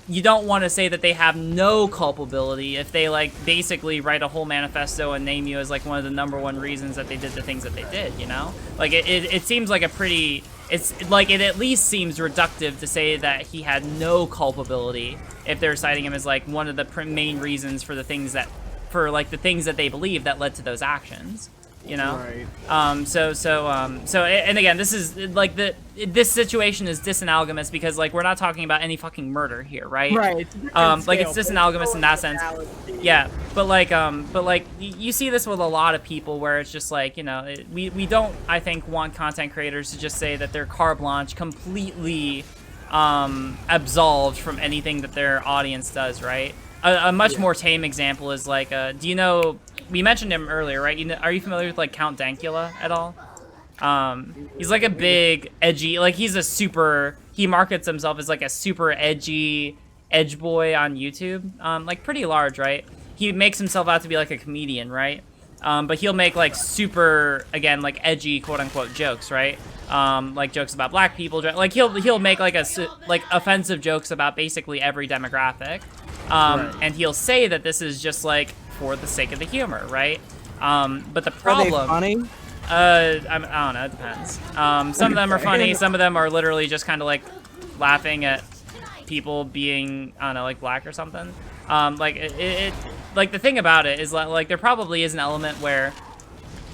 you don't want to say that they have no culpability if they like basically write a whole manifesto and name you as like one of the #1 reasons that they did the things that they did, you know? Like it seems like a pretty, it's like it at least seems reductive to say that he had no culpability if they're citing him as like one of the main reasons for the things that, for like the things that they believe that led to those actions. You know, Right. And again, this is like this situation is disanalogous because like we're not talking about any fucking murder here, right? Right. Like it's disanalogous in that sense. Yeah, but like you see this with a lot of people where it's just like, you know, we don't, I think, want content creators to just say that they're carte blanche, completely absolved from anything that their audience does, right? A much more tame example is like, do you know? We mentioned him earlier, right? You know, are you familiar with like Count Dankula at all? He's like a big edgy, like he's a super. He markets himself as like a super edgy edge boy on YouTube, like pretty large, right? He makes himself out to be like a comedian, right? But he'll make like super, again, like edgy quote unquote jokes, right? Like jokes about black people, like he'll make like offensive jokes about basically every demographic, and he'll say that this is just like for the sake of the humor, right? But the problem, Are they funny? I don't know, it depends. Some of them are funny, some of them are literally just kind of like laughing at people being, I don't know, like black or something. Like it like the thing about it is like there probably is an element where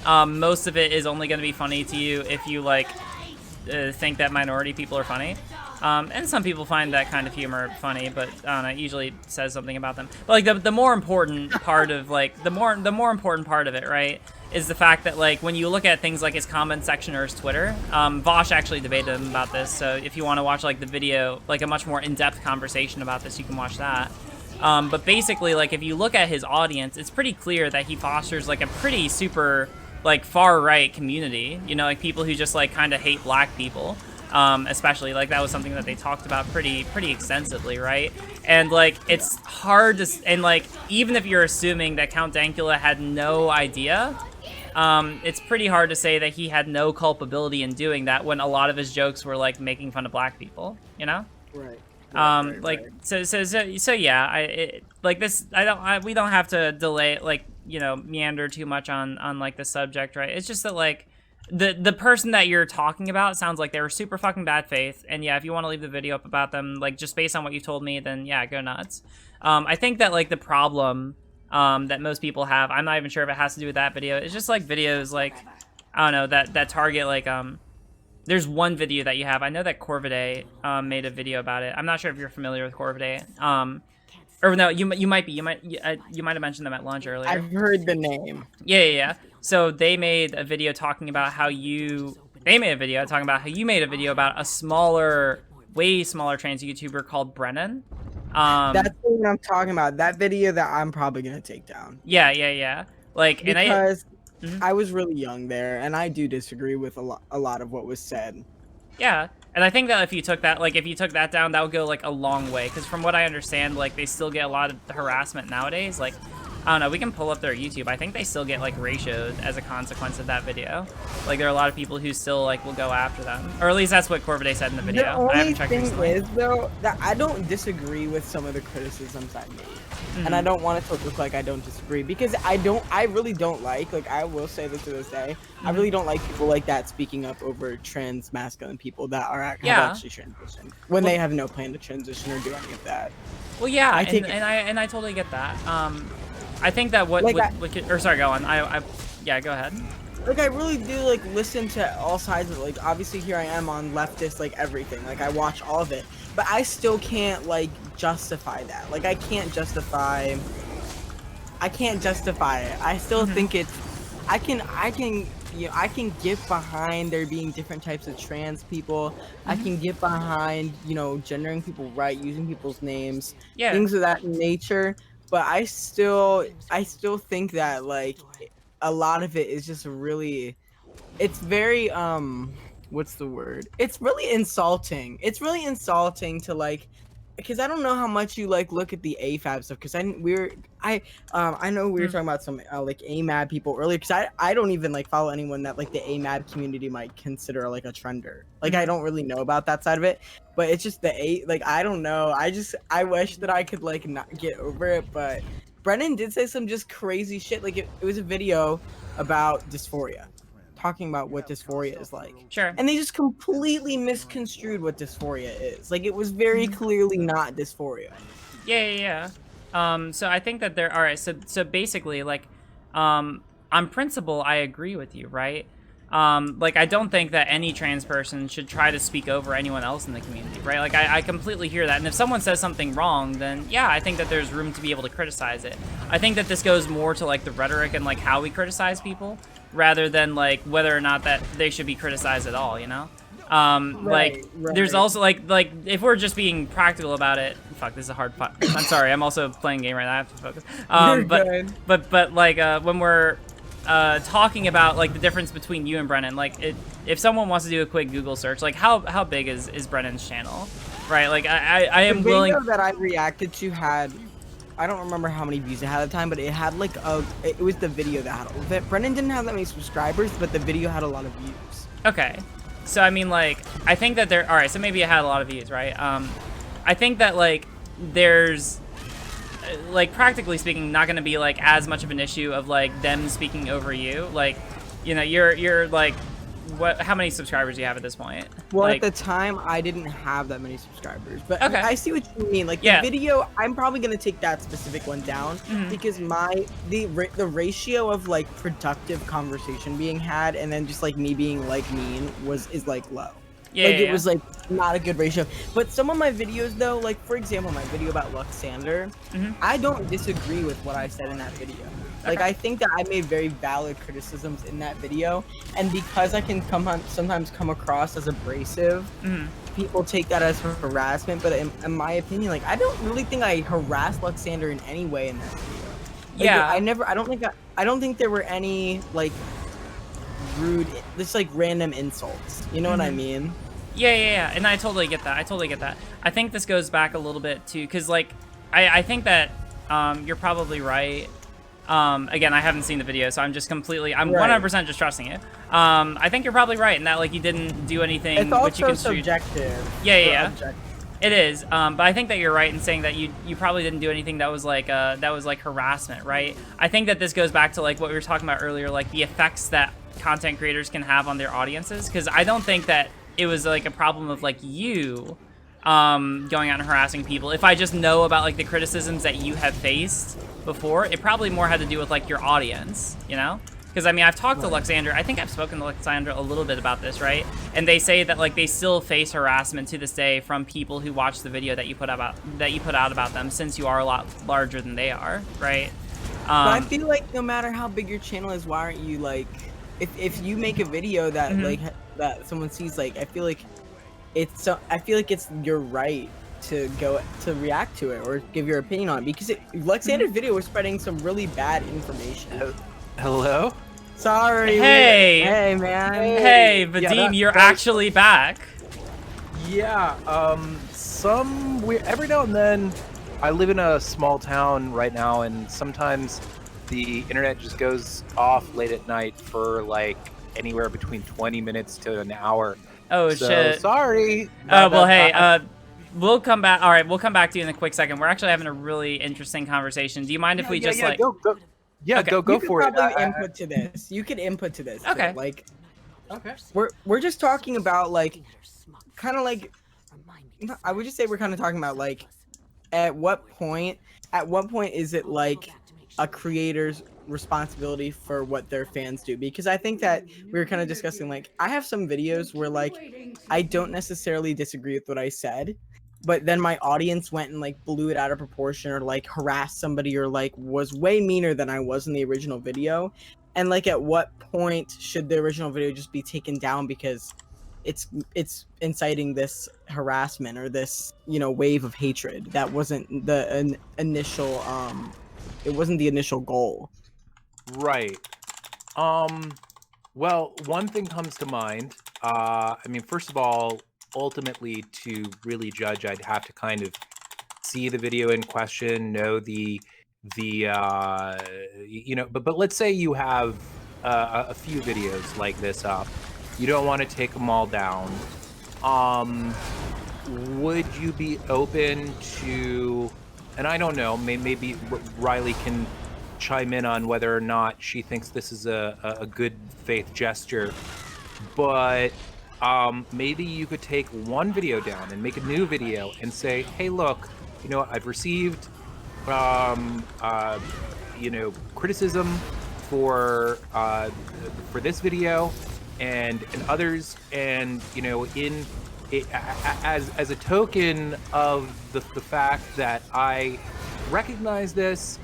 most of it is only going to be funny to you if you like think that minority people are funny. And some people find that kind of humor funny, but I don't know, it usually says something about them. But like the more important part of like the more important part of it, right, is the fact that like when you look at things like his comment section or his Twitter, Vosh actually debated him about this. So if you want to watch like the video, like a much more in-depth conversation about this, you can watch that. But basically, like if you look at his audience, it's pretty clear that he fosters like a pretty super like far-right community. You know, like people who just like kind of hate black people. Especially like that was something that they talked about pretty extensively, right? And like it's hard to, and like even if you're assuming that Count Dankula had no idea, it's pretty hard to say that he had no culpability in doing that when a lot of his jokes were like making fun of black people, you know? Right. Like so yeah, we don't have to delay, like, you know, meander too much on like the subject, right? It's just that like the person that you're talking about sounds like they were super fucking bad faith, and yeah, if you want to leave the video up about them, like just based on what you told me, then yeah, go nuts. I think that like the problem that most people have, I'm not even sure if it has to do with that video, it's just like videos like, I don't know, that target like there's one video that you have, I know that Corvidae made a video about it. I'm not sure if you're familiar with Corvidae. Or no, you might be. You might have mentioned them at lunch earlier. I've heard the name. Yeah. So they made a video talking about how you made a video about a smaller, way smaller trans YouTuber called Brennan. That's what I'm talking about. That video that I'm probably gonna take down. Yeah. Like, because and I was really young there, and I do disagree with a lot of what was said. Yeah, and I think that if you took that down, that would go like a long way. Because from what I understand, like they still get a lot of harassment nowadays. Like, I don't know, we can pull up their YouTube. I think they still get like ratioed as a consequence of that video. Like there are a lot of people who still like will go after them, or at least that's what Corvidae said in the video. The only I haven't checked thing recently. is though that I don't disagree with some of the criticisms I made. And I don't want it to look like I don't disagree, because I really don't like I will say this to this day, I really don't like people like that speaking up over trans masculine people that are have actually transitioned when they have no plan to transition or do any of that. Well, yeah, and I totally get that. I think that sorry, go on. Yeah, go ahead. Like I really do listen to all sides of it. Obviously here I am on leftist everything. I watch all of it, but I still can't justify that. I can't justify it. I still think it's I can get behind there being different types of trans people. I can get behind, gendering people right, using people's names, things of that nature. But I still think that a lot of it is just really, it's very what's the word? It's really insulting. It's really insulting to because I don't know how much you like look at the AFAB stuff, because I know we were talking about some like AMAB people earlier, because I don't even like follow anyone that like the AMAB community might consider like a trender. Like I don't really know about that side of it, but it's just like I don't know. I wish that I could like not get over it, but Brennan did say some just crazy shit. Like it was a video about dysphoria, talking about what dysphoria is like. Sure. And they just completely misconstrued what dysphoria is. Like, it was very clearly not dysphoria. Yeah. So I think that all right, so basically, like, on principle, I agree with you, right? Like, I don't think that any trans person should try to speak over anyone else in the community, right? Like, I completely hear that. And if someone says something wrong, then yeah, I think that there's room to be able to criticize it. I think that this goes more to, like, the rhetoric and, like, how we criticize people, rather than, like, whether or not that they should be criticized at all, you know? Right. There's also, like, if we're just being practical about it, fuck, this is a hard I'm sorry, I'm also playing a game right now, I have to focus. But like, when we're talking about like the difference between you and Brennan, like if someone wants to do a quick Google search, like how big is Brennan's channel, right? Like I am willing. The video that I reacted to had, I don't remember how many views it had at the time, but it had like it was the video that had Brennan didn't have that many subscribers, but the video had a lot of views. Okay, so I mean, like, I think that all right, so maybe it had a lot of views, right? I think that like there's like, practically speaking, not going to be like as much of an issue of like them speaking over you. Like, you know, you're like, how many subscribers do you have at this point? Well, like, at the time I didn't have that many subscribers, but okay. I see what you mean. Like, the video, I'm probably going to take that specific one down because the ratio of like productive conversation being had and then just like me being like mean is like low. It was like not a good ratio. But some of my videos though, like for example, my video about Luxander, I don't disagree with what I said in that video. Like, I think that I made very valid criticisms in that video, and because I can sometimes come across as abrasive, people take that as harassment. But in my opinion, like, I don't really think I harassed Luxander in any way in that video. Like, I don't think there were any like rude, just like random insults. You know what I mean? Yeah, and I totally get that. I think this goes back a little bit too, because like I think that you're probably right. Again, I haven't seen the video, so I'm 100% just trusting it. I think you're probably right in that, like, you didn't do anything. It's also which you can subjective. Yeah. It is. But I think that you're right in saying that you probably didn't do anything that was like harassment, right? I think that this goes back to like what we were talking about earlier, like the effects that content creators can have on their audiences. Because I don't think that it was like a problem of like you going out and harassing people. If I just know about like the criticisms that you have faced before, it probably more had to do with like your audience, you know? Because I mean, I've talked to Luxander. I think I've spoken to Luxander a little bit about this, right? And they say that like they still face harassment to this day from people who watch the video that you put out about them, since you are a lot larger than they are, right? But I feel like no matter how big your channel is, why aren't you like, if you make a video that like that someone sees, like, I feel like it's your right to go to react to it or give your opinion on it, because Luxander's video was spreading some really bad information. Hello? Sorry. Hey, man. Hey, Vadim, you're actually back. Yeah. Every now and then, I live in a small town right now, and sometimes the internet just goes off late at night for like anywhere between 20 minutes to an hour. Oh, so, shit. Sorry. Well, hey, we'll come back. All right, we'll come back to you in a quick second. We're actually having a really interesting conversation. Do you mind if we just like... Go. Yeah, okay. go for it. Input to this. You could input to this. Okay. Too. Like, we're just talking about like, kind of like, I would just say we're kind of talking about like, at what point is it like a creator's responsibility for what their fans do? Because I think that we were kind of discussing, like, I have some videos where like I don't necessarily disagree with what I said, but then my audience went and like blew it out of proportion or like harassed somebody or like was way meaner than I was in the original video. And like, at what point should the original video just be taken down because it's inciting this harassment or this, you know, wave of hatred that wasn't the initial it wasn't the initial goal. Right. Well, one thing comes to mind. I mean, first of all, ultimately, to really judge, I'd have to kind of see the video in question, know the you know, but let's say you have a few videos like this up. You don't want to take them all down. Would you be open to, and I don't know, maybe Riley can chime in on whether or not she thinks this is a good faith gesture, but maybe you could take one video down and make a new video and say, hey, look, you know, I've received you know, criticism for this video and others, and you know, in it, as a token of the fact that I recognize this,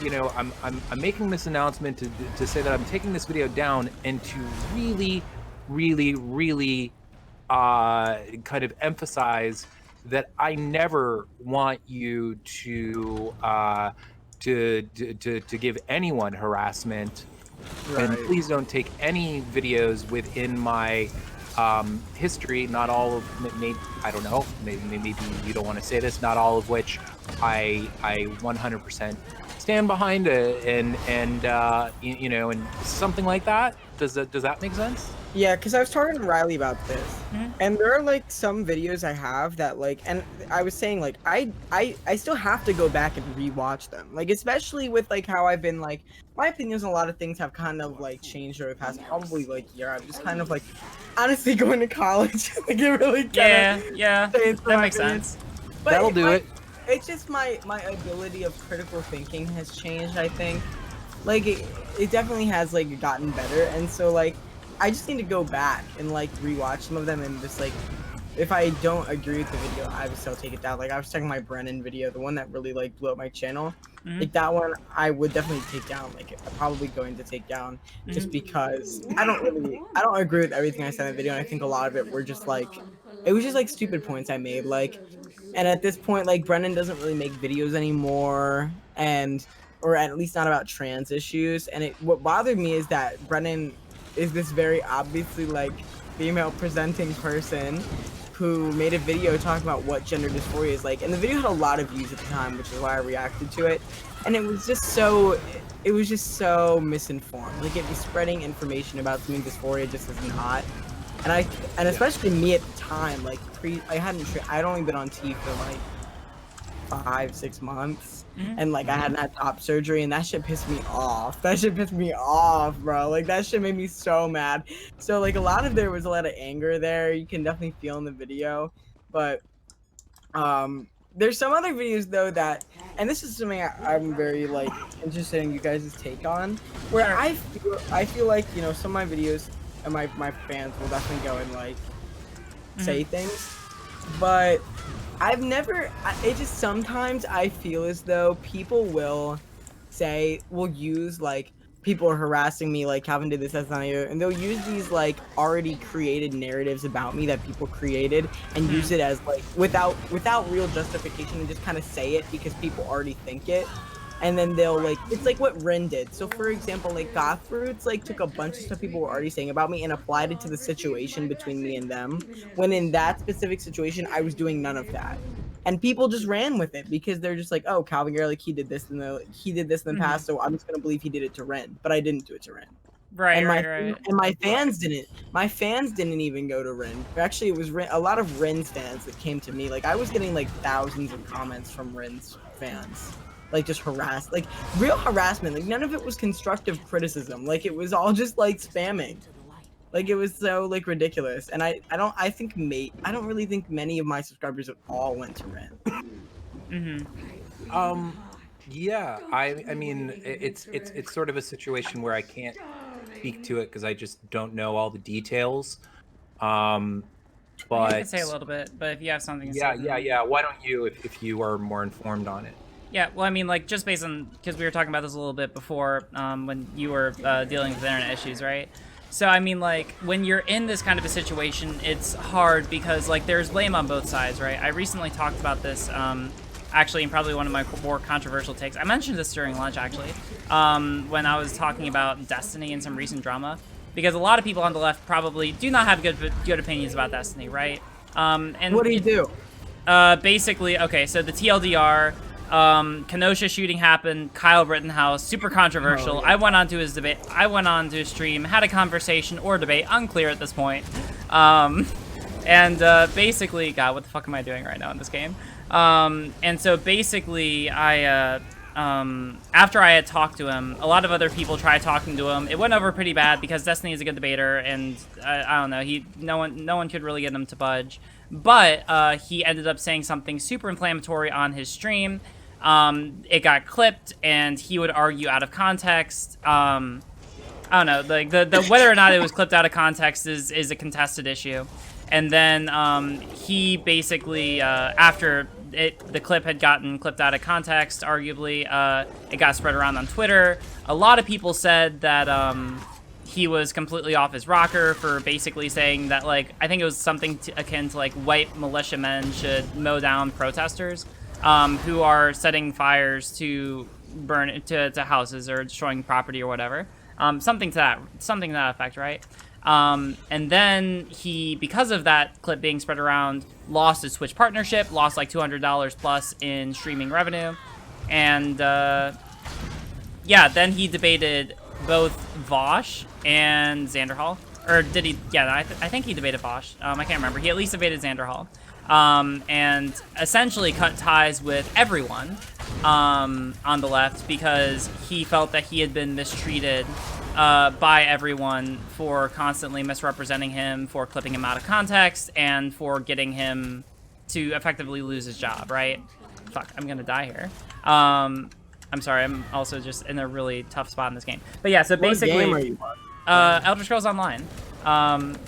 you know, I'm making this announcement to say that I'm taking this video down and to really kind of emphasize that I never want you to give anyone harassment, Right. and please don't take any videos within my history, not all of, maybe, I don't know, maybe you don't want to say this, not all of which I 100% stand behind, and you know, and something like that. Does that make sense? Yeah, because I was talking to Riley about this, and there are like some videos I have that like, and I was saying like I still have to go back and rewatch them, like especially with like how I've been like, my opinions on a lot of things have kind of like changed over the past probably like year. I'm just kind of like honestly going to college, like it really yeah, that makes sense. But That'll do it. It's just my ability of critical thinking has changed. I think, like it definitely has like gotten better, and so like I just need to go back and like rewatch some of them, and just like if I don't agree with the video, I would still take it down. Like I was checking my Brennan video, the one that really like blew up my channel. Like that one, I would definitely take down. Like I'm probably going to take down just because I don't agree with everything I said in the video. And I think a lot of it were just like, it was just like stupid points I made. Like, and at this point, like Brennan doesn't really make videos anymore, or at least not about trans issues. And what bothered me is that Brennan is this very obviously like female presenting person who made a video talking about what gender dysphoria is like, and the video had a lot of views at the time, which is why I reacted to it. And it was just so misinformed. Like it was spreading information about something dysphoria just is not. And especially me at the time, like I'd only been on T for like 5-6 months, and like I hadn't had top surgery, and that shit pissed me off. That shit pissed me off, bro. Like that shit made me so mad. So like there was a lot of anger there. You can definitely feel in the video, but there's some other videos though that, and this is something I'm very like interested in you guys' take on, where I feel like, you know, some of my videos and my fans will definitely go and like say things, but it just sometimes I feel as though people will use like, people are harassing me, like Calvin did this, that's not you, and they'll use these like already created narratives about me that people created and use it as like without real justification, and just kind of say it because people already think it. And then they'll like, it's like what Ren did. So for example, like Goth Fruits like took a bunch of stuff people were already saying about me and applied it to the situation between me and them, when in that specific situation I was doing none of that. And people just ran with it because they're just like, oh, Kalvin Garrah, like he did this in the past, so I'm just gonna believe he did it to Ren. But I didn't do it to Ren. Right. And my fans didn't. My fans didn't even go to Ren. Actually, it was a lot of Ren's fans that came to me. Like I was getting like thousands of comments from Ren's fans. Like just like real harassment. Like none of it was constructive criticism. Like it was all just like spamming. Like it was so like ridiculous. And I don't really think many of my subscribers at all went to Ren. Yeah, I mean it's sort of a situation where I can't speak to it because I just don't know all the details. But I can say a little bit, but if you have something to say, yeah. Why don't you, if you are more informed on it? Yeah, well, I mean, like, just based on, because we were talking about this a little bit before, when you were dealing with internet issues, right? So, I mean, like, when you're in this kind of a situation, it's hard because, like, there's blame on both sides, right? I recently talked about this, actually, in probably one of my more controversial takes. I mentioned this during lunch, actually, when I was talking about Destiny and some recent drama, because a lot of people on the left probably do not have good opinions about Destiny, right? And What do you do? basically, okay, so the TLDR, Kenosha shooting happened, Kyle Rittenhouse, super controversial. Oh, yeah. I went on to his debate, I went on to his stream, had a conversation or debate, unclear at this point. And basically, God, what the fuck am I doing right now in this game? And so basically, after I had talked to him, a lot of other people tried talking to him. It went over pretty bad because Destiny is a good debater, and I don't know, no one could really get him to budge. But he ended up saying something super inflammatory on his stream. It got clipped, and he would argue out of context. I don't know, like the whether or not it was clipped out of context is a contested issue. And then he basically, after the clip had gotten clipped out of context, arguably, it got spread around on Twitter. A lot of people said that he was completely off his rocker for basically saying that, like, I think it was something akin to, like, white militiamen should mow down protesters who are setting fires to burn to houses or destroying property or whatever. Something to that effect, right? And then he, because of that clip being spread around, lost his Twitch partnership, lost like $200 plus in streaming revenue. And, yeah, then he debated both Vosh and Xanderhall. Or did he? Yeah, I think he debated Vosh. I can't remember. He at least debated Xanderhall. And essentially cut ties with everyone on the left because he felt that he had been mistreated by everyone for constantly misrepresenting him, for clipping him out of context, and for getting him to effectively lose his job, right? Fuck, I'm gonna die here. I'm sorry, I'm also just in a really tough spot in this game. But yeah, so basically... What game are you on? Elder Scrolls Online.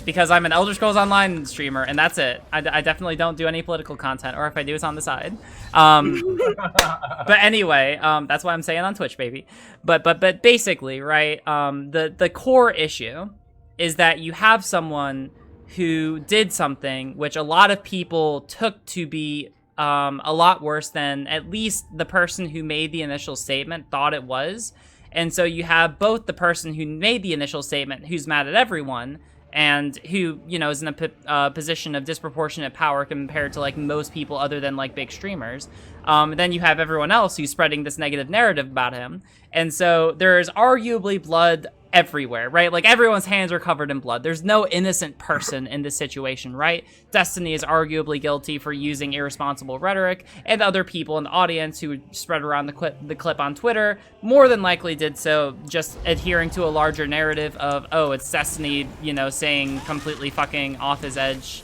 Because I'm an Elder Scrolls Online streamer, and that's it. I definitely don't do any political content, or if I do, it's on the side. But anyway, that's why I'm saying on Twitch, baby. But basically, right, the core issue is that you have someone who did something which a lot of people took to be a lot worse than at least the person who made the initial statement thought it was. And so you have both the person who made the initial statement, who's mad at everyone, and who, you know, is in a position of disproportionate power compared to, like, most people other than, like, big streamers. Then you have everyone else who's spreading this negative narrative about him. And so there's arguably blood everywhere, right? Like, everyone's hands are covered in blood. There's no innocent person in this situation, right? Destiny is arguably guilty for using irresponsible rhetoric, and other people in the audience who spread around the clip on Twitter more than likely did so just adhering to a larger narrative of, oh, it's Destiny, you know, saying completely fucking off his edge,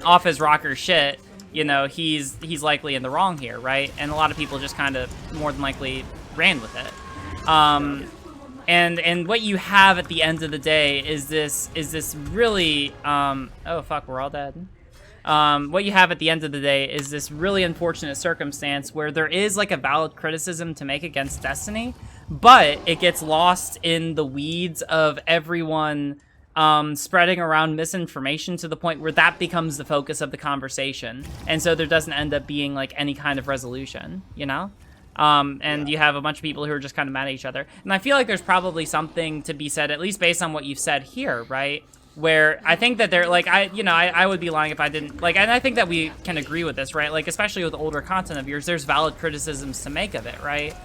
off his rocker shit. You know, he's likely in the wrong here, right? And a lot of people just kind of more than likely ran with it. And what you have at the end of the day is this really oh fuck, we're all dead. What you have at the end of the day is this really unfortunate circumstance where there is, like, a valid criticism to make against Destiny, but it gets lost in the weeds of everyone spreading around misinformation to the point where that becomes the focus of the conversation, and so there doesn't end up being, like, any kind of resolution, you know? And you have a bunch of people who are just kind of mad at each other. And I feel like there's probably something to be said, at least based on what you've said here, right? Where I think that they're, like, I would be lying if I didn't, like, and I think that we can agree with this, right? Like, especially with older content of yours, there's valid criticisms to make of it, right?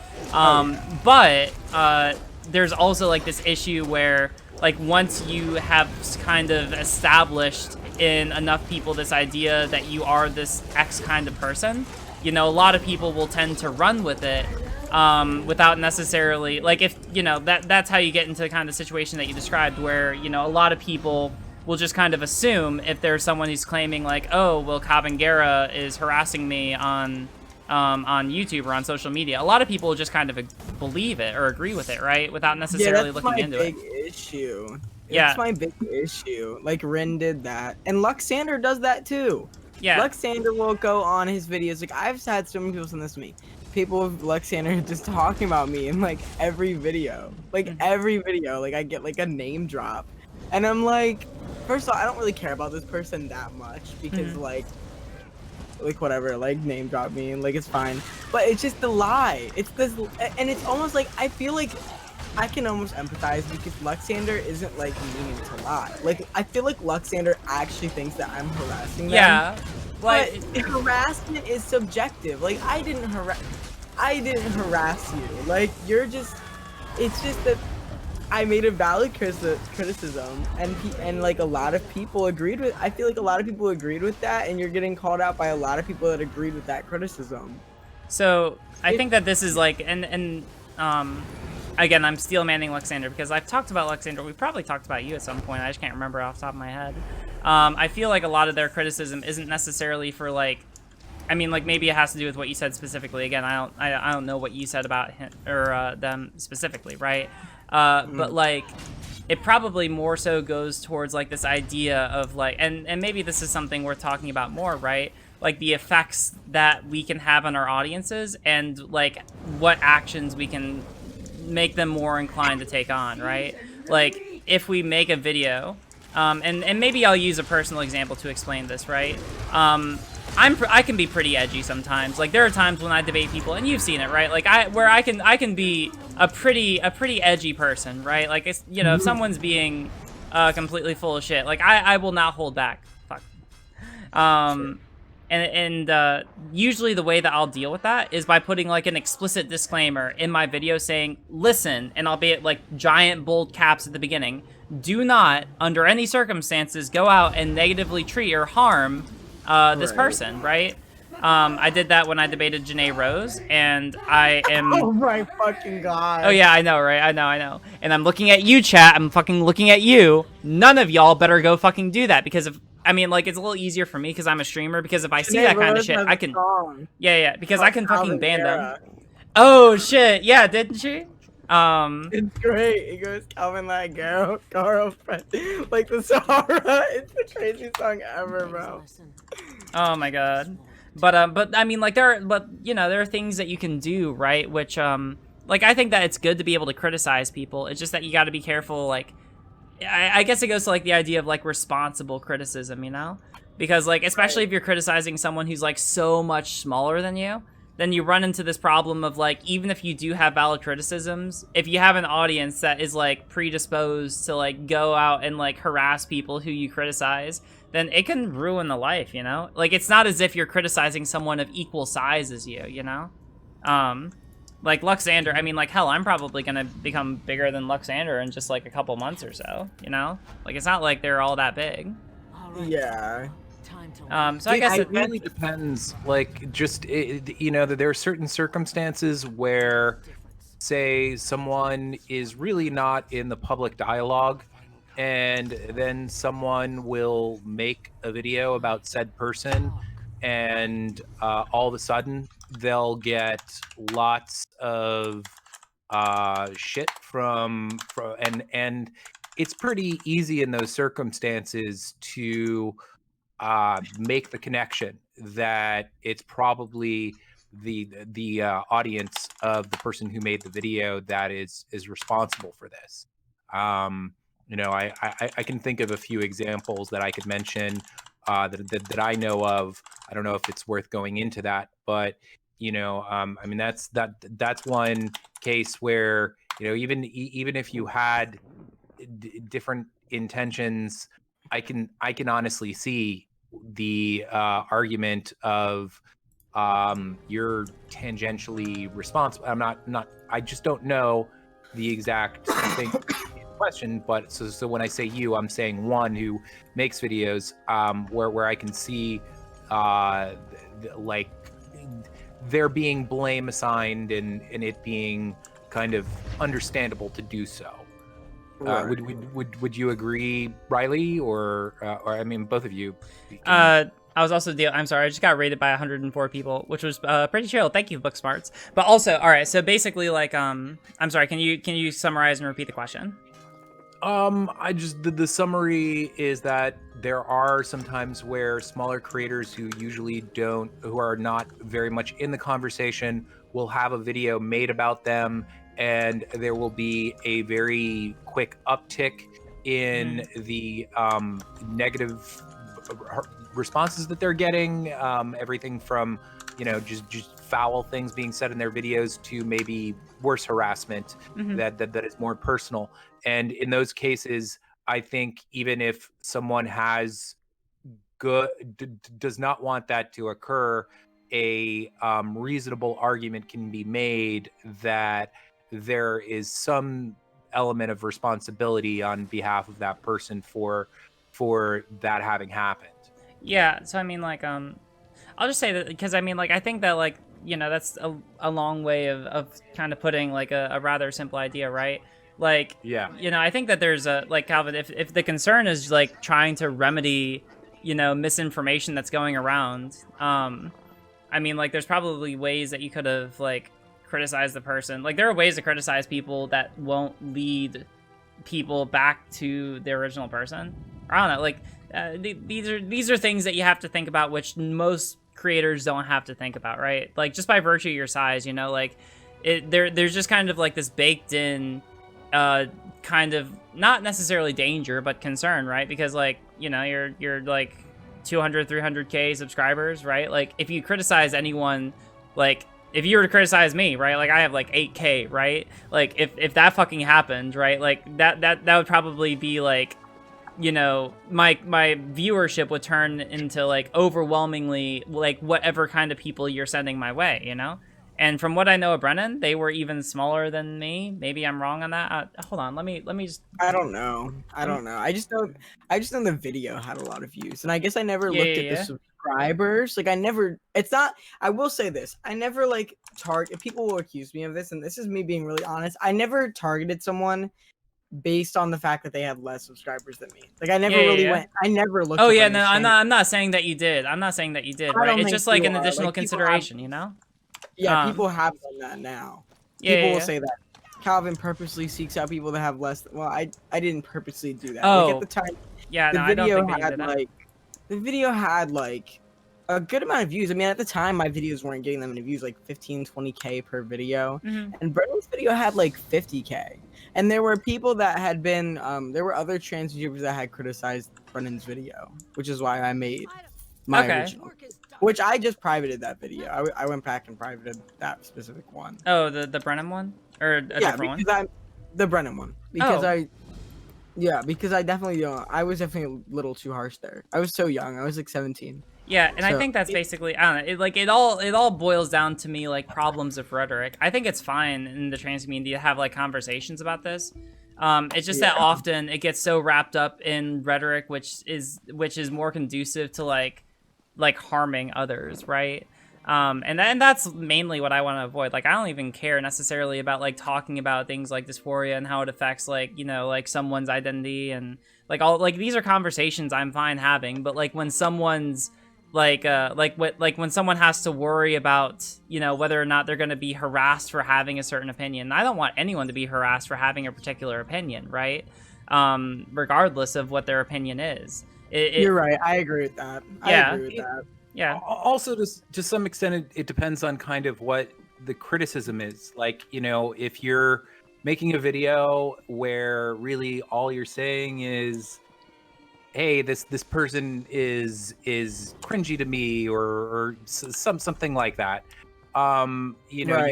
But there's also, like, this issue where, like, once you have kind of established in enough people this idea that you are this X kind of person, you know, a lot of people will tend to run with it without necessarily, like, if, you know, that's how you get into the kind of situation that you described where, you know, a lot of people will just kind of assume if there's someone who's claiming, like, oh, well, Kalvin Garrah is harassing me on YouTube or on social media. A lot of people will just kind of believe it or agree with it, right? Without necessarily looking into it. That's my big issue. Yeah. That's my big issue. Like, Rin did that. And Luxander does that too. Yeah. Luxander will go on his videos. Like, I've had so many people send this to me. People with Luxander just talking about me in, like, every video. Like, every video. Like, I get, like, a name drop. And I'm like, first of all, I don't really care about this person that much. Because, like, whatever. Like, name drop me. And, like, it's fine. But it's just the lie. It's this... And it's almost like, I feel like I can almost empathize because Luxander isn't, like, meaning to lie. Like, I feel like Luxander actually thinks that I'm harassing them. Yeah. Like, but harassment is subjective. Like, I didn't harass you. Like, it's just that I made a valid criticism, and like a lot of people agreed with. I feel like a lot of people agreed with that, and you're getting called out by a lot of people that agreed with that criticism. so I think that this is like, again, I'm steel manning Luxander because I've talked about Luxander. We probably talked about you at some point. I just can't remember off the top of my head. I feel like a lot of their criticism isn't necessarily for like, I mean, like maybe it has to do with what you said specifically. Again, I don't know what you said about him or them specifically, right? But like, it probably more so goes towards like this idea of like, and maybe this is something worth talking about more, right? Like the effects that we can have on our audiences and like what actions we can make them more inclined to take on, right? Like if we make a video, and maybe I'll use a personal example to explain this, right? I can be pretty edgy sometimes. Like there are times when I debate people, and you've seen it, right? Like I can be a pretty edgy person, right? Like it's, you know, if someone's being completely full of shit, like I will not hold back. Fuck. And usually the way that I'll deal with that is by putting like an explicit disclaimer in my video saying, listen, and I'll be at like giant bold caps at the beginning, do not under any circumstances go out and negatively treat or harm this person, right? I did that when I debated Janae Rose, and I am... Oh my fucking god. Oh yeah, I know, right? I know. And I'm looking at you, chat. I'm fucking looking at you. None of y'all better go fucking do that, because if... I mean, like, it's a little easier for me because I'm a streamer, because if I see that kind of shit, I can... Yeah, because I can fucking ban them. Oh, shit. Yeah, didn't she? It's great. It goes Kalvin Garrah Vadim, like the Sahara. It's the craziest song ever, bro. Oh my god. But I mean, like, there are things that you can do, right? Which, like, I think that it's good to be able to criticize people. It's just that you got to be careful, like, I guess it goes to, like, the idea of, like, responsible criticism, you know? Because, like, especially if you're criticizing someone who's, like, so much smaller than you, then you run into this problem of, like, even if you do have valid criticisms, if you have an audience that is, like, predisposed to, like, go out and, like, harass people who you criticize, then it can ruin the life, you know? Like, it's not as if you're criticizing someone of equal size as you know? Like, Luxander, I mean, like, hell, I'm probably gonna become bigger than Luxander in just, like, a couple months or so, you know? Like, it's not like they're all that big. Yeah. So I guess it really depends. Like, just, you know, that there are certain circumstances where, say, someone is really not in the public dialogue, and then someone will make a video about said person, and all of a sudden they'll get lots of shit from and it's pretty easy in those circumstances to make the connection that it's probably the audience of the person who made the video that is responsible for this. You know, I can think of a few examples that I could mention that I know of. I don't know if it's worth going into that, but you know, I mean, that's one case where, you know, even if you had different intentions, I can honestly see the argument of you're tangentially responsible. I'm not. I just don't know the exact thing. Question, but so when I say you, I'm saying one who makes videos where I can see like there being blame assigned and it being kind of understandable to do so. Right. Would you agree, Riley, or I mean both of you? I was also I'm sorry, I just got rated by 104 people, which was pretty chill. Thank you, Book Smarts. But also, all right, so basically, like, I'm sorry, can you summarize and repeat the question? I just the summary is that there are some times where smaller creators who are not very much in the conversation will have a video made about them, and there will be a very quick uptick in the negative responses that they're getting. Everything from, you know, just foul things being said in their videos to maybe worse harassment that is more personal. And in those cases, I think even if someone has does not want that to occur, a reasonable argument can be made that there is some element of responsibility on behalf of that person for that having happened. Yeah, so I mean, like, I'll just say that because I mean, like, I think that, like, you know, that's a long way of kind of putting like a rather simple idea, right? Like, Yeah. you know, I think that there's a, like, Calvin, if the concern is like trying to remedy, you know, misinformation that's going around, I mean, like, there's probably ways that you could have like criticized the person. Like, there are ways to criticize people that won't lead people back to the original person. Or, I don't know, like, these are things that you have to think about, which most creators don't have to think about, right? Like, just by virtue of your size, you know, like, there's just kind of like this baked in kind of not necessarily danger but concern, right? Because, like, you know, you're like 200 300k subscribers, right? Like, if you criticize anyone, like, if you were to criticize me, right, like, I have like 8k, right? Like, if that fucking happened, right, like, that would probably be like, you know, my viewership would turn into like overwhelmingly like whatever kind of people you're sending my way, you know? And from what I know of Brennan, they were even smaller than me. Maybe I'm wrong on that. Hold on, let me just. I don't know. I just know the video had a lot of views, and I guess I never looked at the subscribers. Like, I never. It's not. I will say this. I never like target. People will accuse me of this, and this is me being really honest. I never targeted someone based on the fact that they had less subscribers than me. Like, I never went. I never looked. Oh yeah, no, I'm not saying that you did. I'm not saying that you did. Right? It's just like an additional consideration, you know. Yeah, people have done that now. People will say that Calvin purposely seeks out people that have less. Well, I didn't purposely do that. Oh, like, at the time, yeah, the no, video I don't think had like the video had like a good amount of views. I mean, at the time, my videos weren't getting that many views, like 15, 20k per video, and Brennan's video had like 50k. And there were people that had been, there were other trans YouTubers that had criticized Brennan's video, which is why I made my original. Which I just privated that video. I went back and privated that specific one. Oh, the Brennan one? Or a different one? The Brennan one. Because because I definitely I was definitely a little too harsh there. I was so young. I was like 17. Yeah, and I think that's basically, I don't know, it all boils down to me like problems of rhetoric. I think it's fine in the trans community to have like conversations about this. It's just that often it gets so wrapped up in rhetoric, which is more conducive to like harming others, right? And that's mainly what I want to avoid. Like, I don't even care necessarily about like talking about things like dysphoria and how it affects like, you know, like someone's identity and like all, like, these are conversations I'm fine having, but like when someone's like when someone has to worry about, you know, whether or not they're going to be harassed for having a certain opinion. I don't want anyone to be harassed for having a particular opinion, right? Regardless of what their opinion is. You're right. I agree with that. Yeah. I agree with that. Yeah. Also, to some extent, it depends on kind of what the criticism is. Like, you know, if you're making a video where really all you're saying is, hey, this person is cringy to me, or something like that. You know,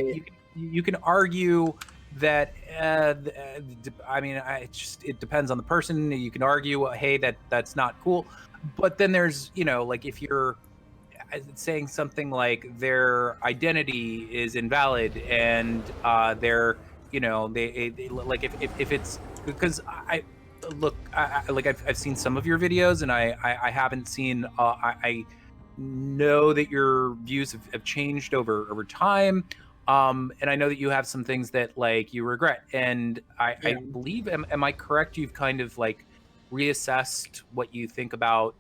you can argue that. I mean, it depends on the person. You can argue, hey, that's not cool. But then there's, you know, like, if you're saying something like their identity is invalid and they're, you know, they like, if it's because I've seen some of your videos, and I haven't seen I know that your views have changed over time, and I know that you have some things that like you regret, and I believe, am I correct, you've kind of like reassessed what you think about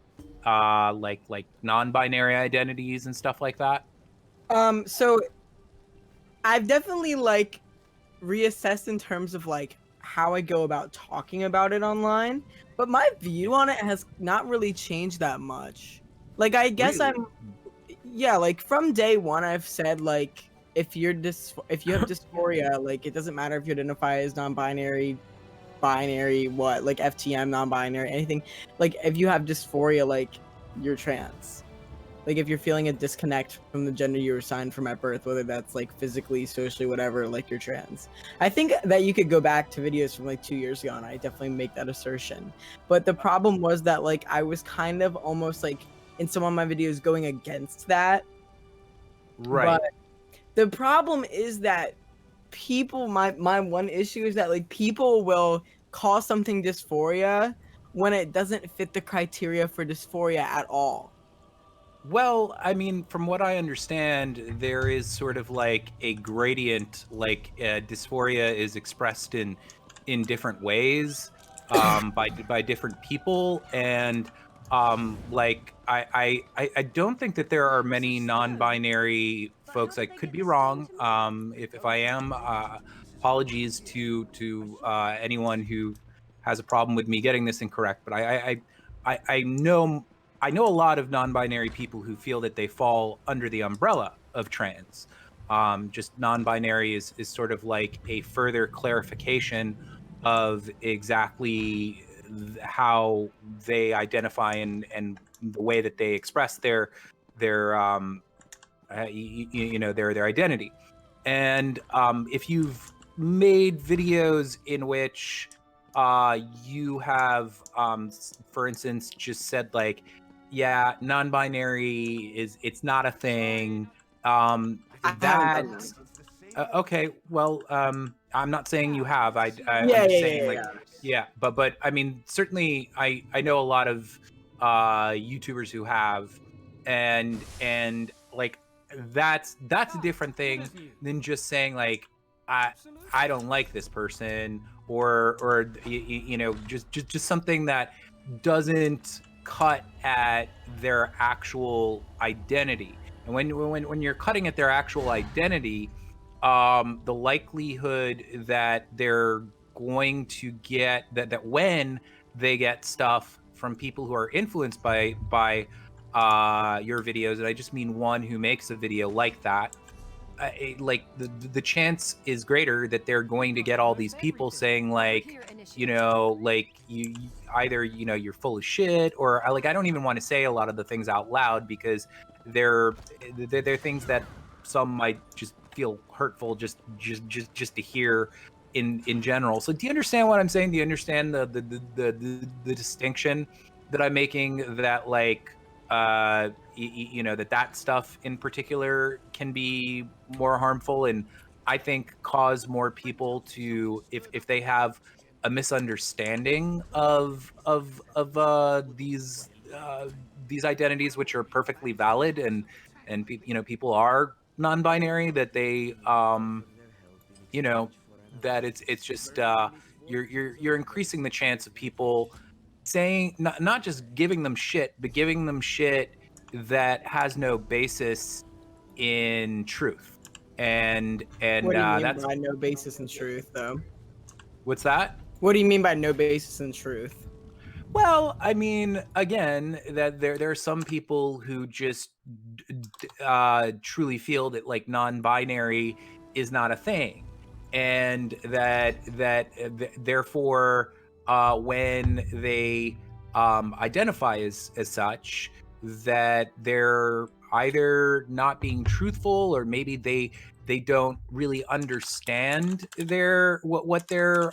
like non-binary identities and stuff like that? So I've definitely like reassessed in terms of like how I go about talking about it online, but my view on it has not really changed that much. Like, I guess really? Like, from day one I've said, like, if you have dysphoria, like, it doesn't matter if you identify as non-binary, binary, what, like FTM, non-binary, anything, like, if you have dysphoria, like, you're trans. Like, if you're feeling a disconnect from the gender you were assigned from at birth, whether that's like physically, socially, whatever, like, you're trans. I think that you could go back to videos from like 2 years ago and I definitely make that assertion. But the problem was that, like, I was kind of almost like in some of my videos going against that. Right. But the problem is that people, my one issue is that like people will call something dysphoria when it doesn't fit the criteria for dysphoria at all. Well, I mean, from what I understand, there is sort of like a gradient, like dysphoria is expressed in different ways by different people, and like I don't think that there are many non-binary folks. I could be wrong. If I am, apologies to anyone who has a problem with me getting this incorrect. But I know I know a lot of non-binary people who feel that they fall under the umbrella of trans. Just non-binary is sort of like a further clarification of exactly how they identify and the way that they express their you know their identity. And if you've made videos in which you have for instance just said like, yeah, non-binary it's not a thing, I haven't that done that. okay, well, I'm not saying you have. I'm Yeah, just yeah, saying yeah, like, yeah. yeah, but I mean, certainly I know a lot of YouTubers who have, and like that's a different thing than just saying like I don't like this person, or you know, just something that doesn't cut at their actual identity. And when you're cutting at their actual identity, the likelihood that they're going to get that when they get stuff from people who are influenced by your videos, and I just mean one who makes a video like that, like the chance is greater that they're going to get all these people saying like, you know, like you either, you know, you're full of shit, or like I don't even want to say a lot of the things out loud because they're things that some might just feel hurtful just to hear in general. So do you understand what I'm saying? Do you understand the distinction that I'm making, that like you know, that stuff in particular can be more harmful, and I think cause more people to, if they have a misunderstanding of these identities, which are perfectly valid, and you know, people are non-binary, that they you know, that it's just you're increasing the chance of people saying, not just giving them shit, but giving them shit that has no basis in truth. And What do you mean that's by no basis in truth, though? what's that? What do you mean by no basis in truth? Well, I mean, again, that there are some people who just truly feel that like non-binary is not a thing, and therefore, when they identify as such, that they're either not being truthful, or maybe they don't really understand their what their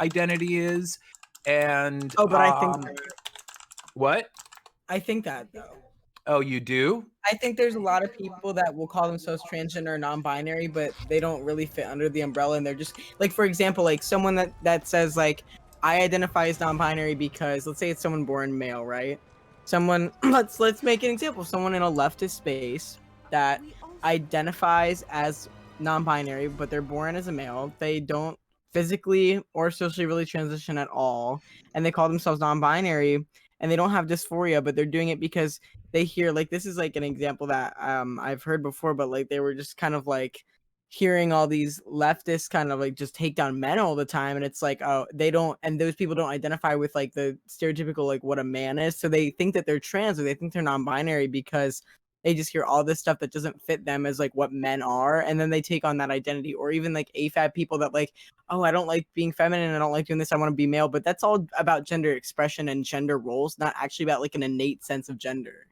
identity is. And Oh, but what? I think that though. Oh, you do? I think there's a lot of people that will call themselves transgender or non-binary, but they don't really fit under the umbrella, and they're just like, for example, like someone that says like, I identify as non-binary because, let's say it's someone born male, right? Someone let's make an example. Someone in a leftist space that identifies as non-binary, but they're born as a male. They don't physically or socially really transition at all, and they call themselves non-binary, and they don't have dysphoria, but they're doing it because they hear, like, this is like an example that I've heard before, but like they were just kind of like hearing all these leftists kind of like just take down men all the time, and it's like, oh, they don't, and those people don't identify with like the stereotypical like what a man is, so they think that they're trans or they think they're non-binary because they just hear all this stuff that doesn't fit them as like what men are, and then they take on that identity. Or even like AFAB people that like, oh, I don't like being feminine, I don't like doing this, I want to be male, but that's all about gender expression and gender roles, not actually about like an innate sense of gender.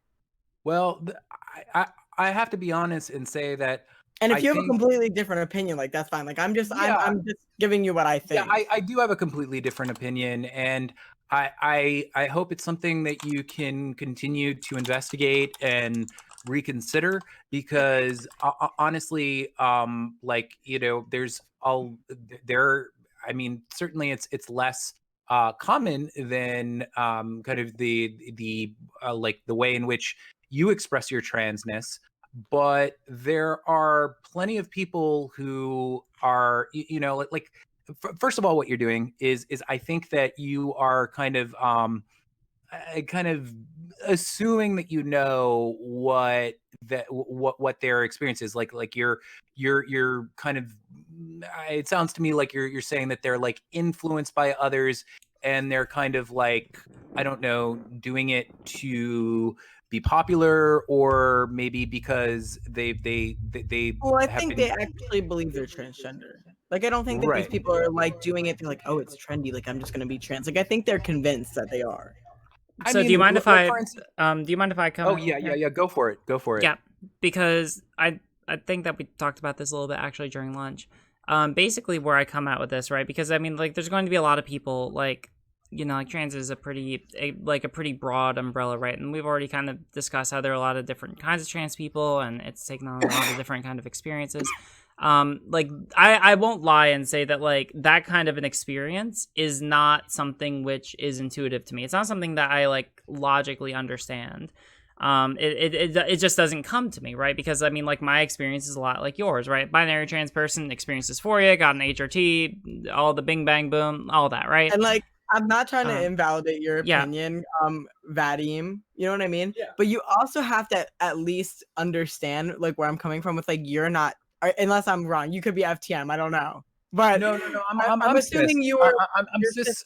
Well, I have to be honest and say that And I if you have a think, completely different opinion, like that's fine. Like I'm just yeah, I'm just giving you what I yeah, think. I do have a completely different opinion, and I hope it's something that you can continue to investigate and reconsider, because honestly, like, you know, there's all there. I mean, certainly it's less common than kind of the like the way in which you express your transness, but there are plenty of people who are, you know, like first of all, what you're doing is I think that you are kind of assuming that you know what their experience is like. You're kind of, it sounds to me like you're saying that they're like influenced by others, and they're kind of like, I don't know, doing it to be popular, or maybe because they Well, I have think been they actually believe they're transgender. Like, I don't think that these right. people are like doing it. They're like, oh, it's trendy. Like, I'm just gonna be trans. Like, I think they're convinced that they are. I So do mean, you mind if like I for instance, do you mind if I come oh in yeah, here? yeah, go for it, go for it. Yeah, because I think that we talked about this a little bit actually during lunch. Basically where I come out with this, right? Because I mean, like, there's going to be a lot of people, like, you know, like, trans is a pretty broad umbrella, right? And we've already kind of discussed how there are a lot of different kinds of trans people, and it's taken on a lot of different kind of experiences. Like, I won't lie and say that, like, that kind of an experience is not something which is intuitive to me. It's not something that I, like, logically understand. It just doesn't come to me, right? Because I mean, like, my experience is a lot like yours, right? Binary trans person, experienced dysphoria, got an HRT, all the bing bang boom, all that, right? And like, I'm not trying to Um, invalidate your yeah. opinion, Vadim. You know what I mean? Yeah. But you also have to at least understand like where I'm coming from. With like, you're not, unless I'm wrong. You could be FTM. I don't know. But No, I'm cis. assuming you were. I'm you're cis.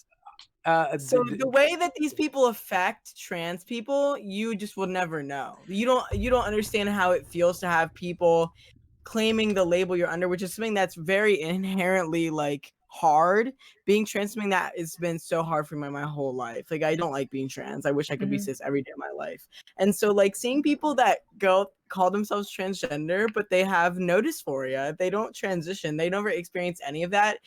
So the way that these people affect trans people, you just will never know. You don't understand how it feels to have people claiming the label you're under, which is something that's very inherently like hard. Being trans, something that has been so hard for me my whole life. Like, I don't like being trans. I wish I could be cis every day of my life. And so like seeing people that call themselves transgender, but they have no dysphoria, they don't transition, they never experience any of that.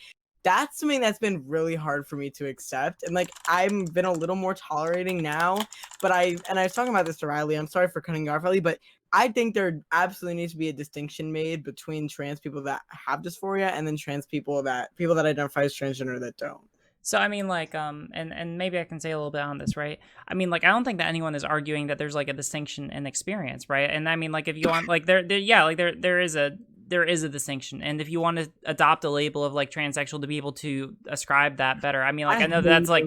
That's something that's been really hard for me to accept. And like, I've been a little more tolerating now, but I was talking about this to Riley. I'm sorry for cutting you off, Riley, but I think there absolutely needs to be a distinction made between trans people that have dysphoria and then trans people that identify as transgender that don't. So I mean, like, and maybe I can say a little bit on this, right? I mean, like, I don't think that anyone is arguing that there's like a distinction in experience, right? And I mean, like, if you want, like, there is a distinction, and if you want to adopt a label of like transsexual to be able to ascribe that better, I mean, like, I know that's like,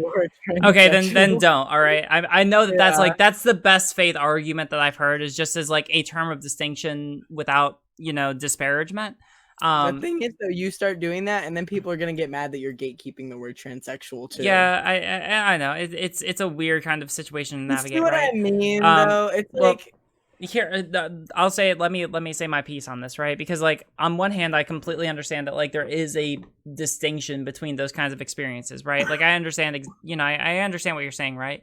okay, then don't. All right, I know that that's like, that's the best faith argument that I've heard, is just as like a term of distinction without, you know, disparagement. The thing is, though, you start doing that, and then people are gonna get mad that you're gatekeeping the word transsexual too. Yeah, I know it's a weird kind of situation to navigate. You see what right? I mean, though? It's like, here, I'll say it. Let me say my piece on this, right? Because like, on one hand, I completely understand that like there is a distinction between those kinds of experiences, right? Like, I understand, you know, I understand what you're saying, right?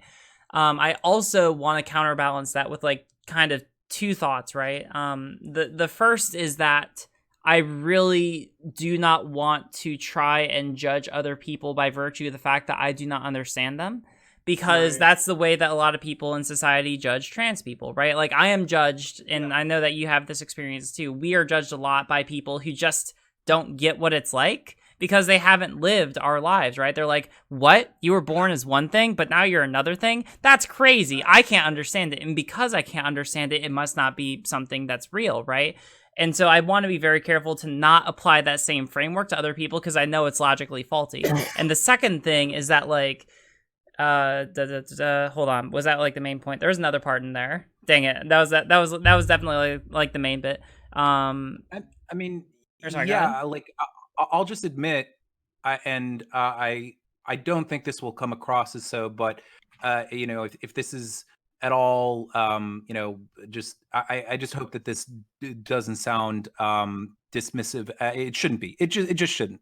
I also want to counterbalance that with like kind of two thoughts, right? The first is that I really do not want to try and judge other people by virtue of the fact that I do not understand them, because that's the way that a lot of people in society judge trans people, right? Like, I am judged, and I know that you have this experience too. We are judged a lot by people who just don't get what it's like because they haven't lived our lives, right? They're like, what? You were born as one thing, but now you're another thing? That's crazy. I can't understand it. And because I can't understand it, it must not be something that's real, right? And so I want to be very careful to not apply that same framework to other people, because I know it's logically faulty. And the second thing is that, like, hold on, was that like the main point? There was another part in there. Dang it, that was definitely like the main bit. I mean, sorry, yeah, like, I'll just admit, I don't think this will come across as so, but you know, if this is at all, you know, just I just hope that this doesn't sound dismissive. It shouldn't be. It just shouldn't.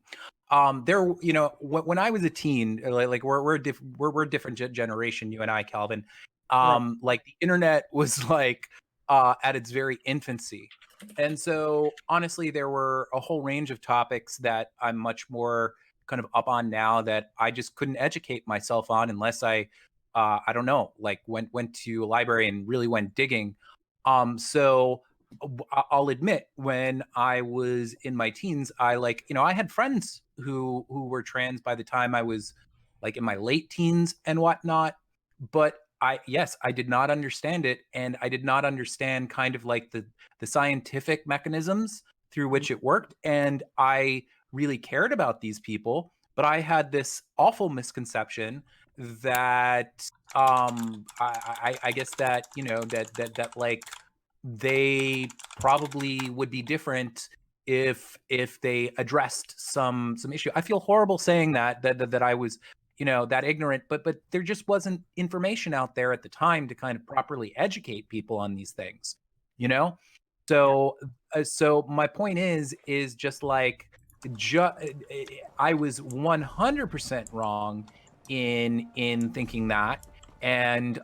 There, you know, when I was a teen, like we're a different generation, you and I, Calvin. Like, the internet was like at its very infancy, and so honestly, there were a whole range of topics that I'm much more kind of up on now that I just couldn't educate myself on unless I don't know, like went to a library and really went digging. So I'll admit, when I was in my teens, I I had friends who were trans by the time I was like in my late teens and whatnot. But I did not understand it, and I did not understand kind of like the scientific mechanisms through which it worked. And I really cared about these people, but I had this awful misconception that I guess that that like they probably would be different if they addressed some issue. I feel horrible saying that I was that ignorant, but there just wasn't information out there at the time to kind of properly educate people on these things, you know. So so my point is just like I was 100% wrong in thinking that. And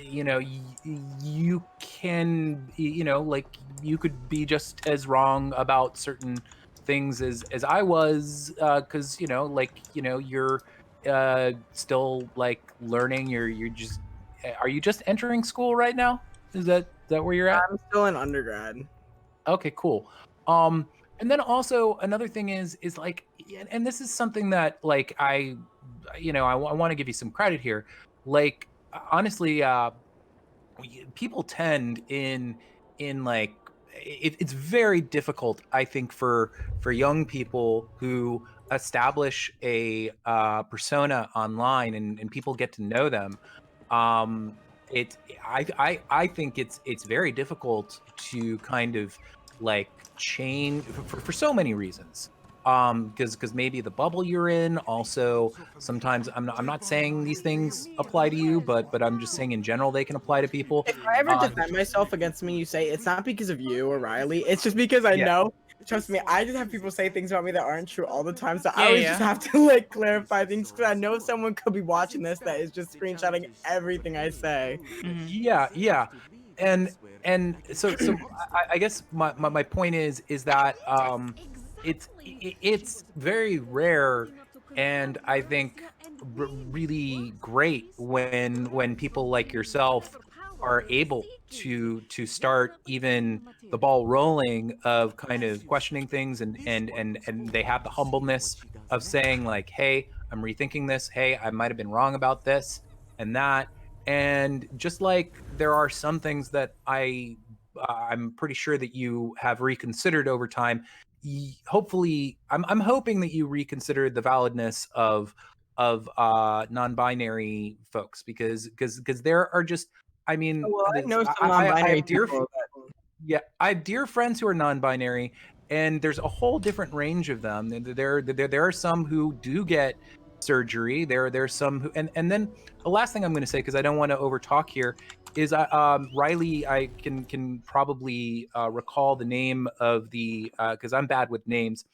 you can like you could be just as wrong about certain things as I was, because you're still like learning. You're just are you just entering school right now? Is that where you're at? I'm still in undergrad. Okay, cool. And then also another thing is like, and this is something that like I want to give you some credit here. Like honestly, people tend in like it's very difficult, I think, for young people who establish a persona online and people get to know them. It I think it's very difficult to kind of like change for so many reasons. Because maybe the bubble you're in. Also, sometimes I'm not saying these things apply to you, but I'm just saying in general they can apply to people. If I ever defend myself against me, you say it's not because of you or Riley. It's just because I know. Trust me, I just have people say things about me that aren't true all the time. So I always just have to like clarify things because I know someone could be watching this that is just screenshotting everything I say. Yeah. And so I guess my point is that it's very rare, and I think really great when people like yourself are able to start even the ball rolling of kind of questioning things, and they have the humbleness of saying like, hey, I'm rethinking this, hey, I might have been wrong about this and that. And just like there are some things that I'm pretty sure that you have reconsidered over time. Hopefully, I'm hoping that you reconsider the validness of non-binary folks, because there are just, I mean, well, I know some non-binary people. I have dear friends who are non-binary, and there's a whole different range of them. There are some who do get surgery. There's some who, and then the last thing I'm going to say, because I don't want to overtalk here, is Riley. I can probably recall the name of the because I'm bad with names,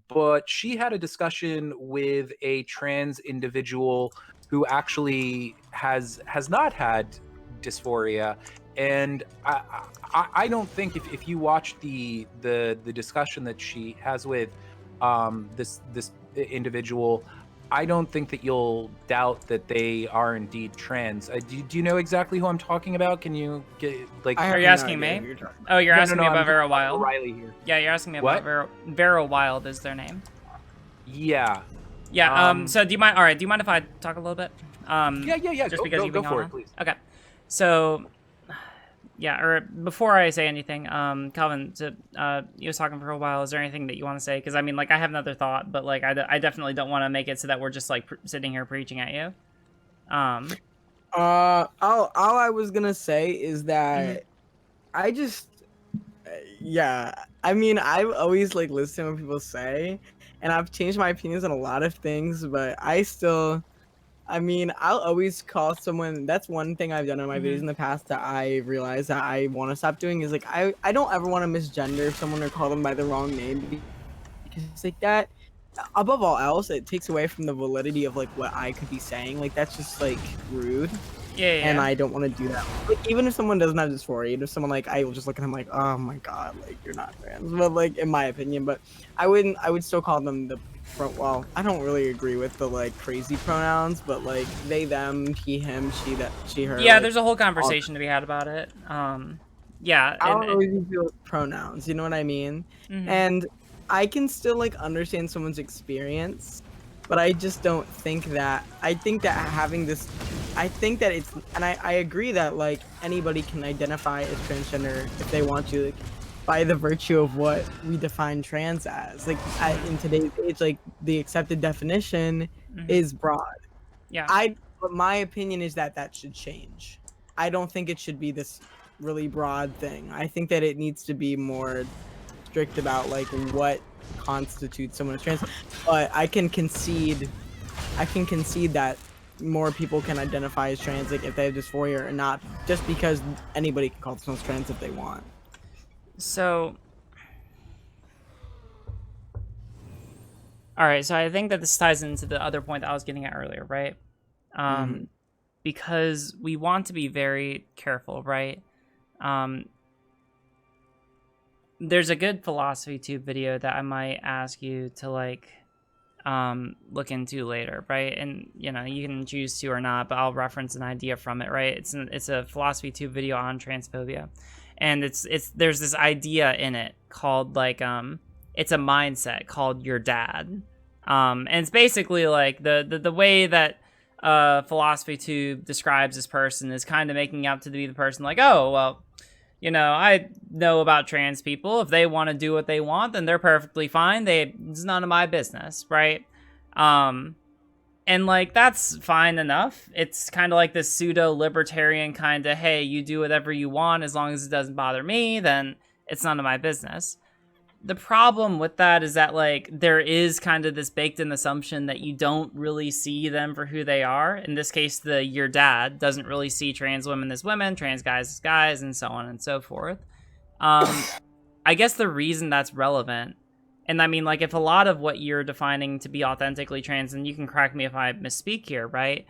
but she had a discussion with a trans individual who actually has not had dysphoria. And I don't think if you watch the discussion that she has with this individual, I don't think that you'll doubt that they are indeed trans. Do you know exactly who I'm talking about? Can you get like? Are you asking me? Oh, you're asking me about Vera Wild. Riley here. Yeah, you're asking me about Vera Wild is their name. Yeah. Yeah. So do you mind? All right. Do you mind if I talk a little bit? Yeah. Just because you've been go for it, please. Okay. So, yeah. Or before I say anything, Calvin, you was talking for a while. Is there anything that you want to say? Because I mean, like, I have another thought, but like, I definitely don't want to make it so that we're just like sitting here preaching at you. All I was gonna say is that I just, I mean, I've always like listened to what people say, and I've changed my opinions on a lot of things, but I mean, I'll always call someone. That's one thing I've done in my videos in the past that I realized that I want to stop doing is like, I don't ever want to misgender someone or call them by the wrong name, because like that, above all else, it takes away from the validity of like what I could be saying. Like that's just like rude. And I don't want to do that. Like, even if someone doesn't have dysphoria, even if someone like, I will just look at them like, oh my god, like you're not trans. But like, in my opinion, but I would still call them the well, I don't really agree with the like crazy pronouns, but like they, them, he, him, she, that, she, her. Yeah, like, there's a whole conversation to be had about it. Yeah. I don't really deal with pronouns, you know what I mean? And I can still like understand someone's experience, but I just don't think that. I think that having this, I think that it's, and I agree that like anybody can identify as transgender if they want to, like, by the virtue of what we define trans as. Like in today's age, like the accepted definition is broad. Yeah. But my opinion is that that should change. I don't think it should be this really broad thing. I think that it needs to be more strict about like what constitutes someone as trans. But I can concede that more people can identify as trans, like if they have dysphoria or not, just because anybody can call themselves trans if they want. So, all right. So I think that this ties into the other point that I was getting at earlier, right? Because we want to be very careful, right? There's a good philosophy tube video that I might ask you to like look into later, right? And you know, you can choose to or not, but I'll reference an idea from it, right? It's a philosophy tube video on transphobia, and there's this idea in it called like it's a mindset called your dad, and it's basically like the way that philosophy tube describes this person is kind of making out to be the person like, oh well, you know, I know about trans people. If they want to do what they want, then they're perfectly fine. It's none of my business, right? And like that's fine enough. It's kind of like this pseudo-libertarian kind of, hey, you do whatever you want as long as it doesn't bother me, then it's none of my business. The problem with that is that like there is kind of this baked-in assumption that you don't really see them for who they are. In this case, your dad doesn't really see trans women as women, trans guys as guys, and so on and so forth. I guess the reason that's relevant, and I mean, like, if a lot of what you're defining to be authentically trans, and you can correct me if I misspeak here, right,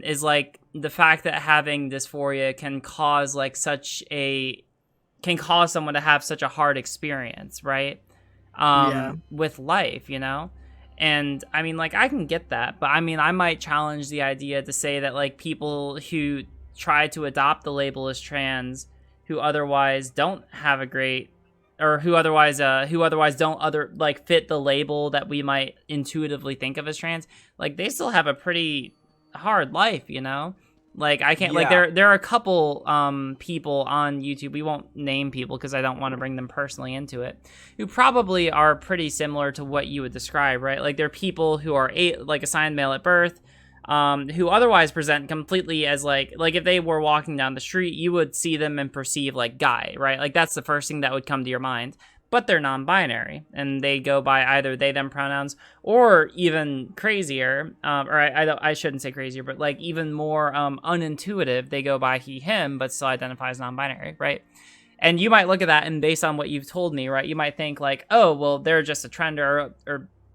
is like the fact that having dysphoria can cause like can cause someone to have such a hard experience, right? With life, you know? And I mean, like, I can get that, but I mean, I might challenge the idea to say that like people who try to adopt the label as trans, who otherwise don't have a great, or who otherwise don't like fit the label that we might intuitively think of as trans, like they still have a pretty hard life, you know? Like I can't like there are a couple people on YouTube, we won't name people because I don't want to bring them personally into it, who probably are pretty similar to what you would describe, right? Like they're people who are like assigned male at birth, who otherwise present completely as like if they were walking down the street, you would see them and perceive like guy, right? Like that's the first thing that would come to your mind. But they're non-binary, and they go by either they, them pronouns, or even crazier, or I shouldn't say crazier, but like even more unintuitive, they go by he, him, but still identify as non-binary, right? And you might look at that, and based on what you've told me, right, you might think like, oh, well, they're just a trend, or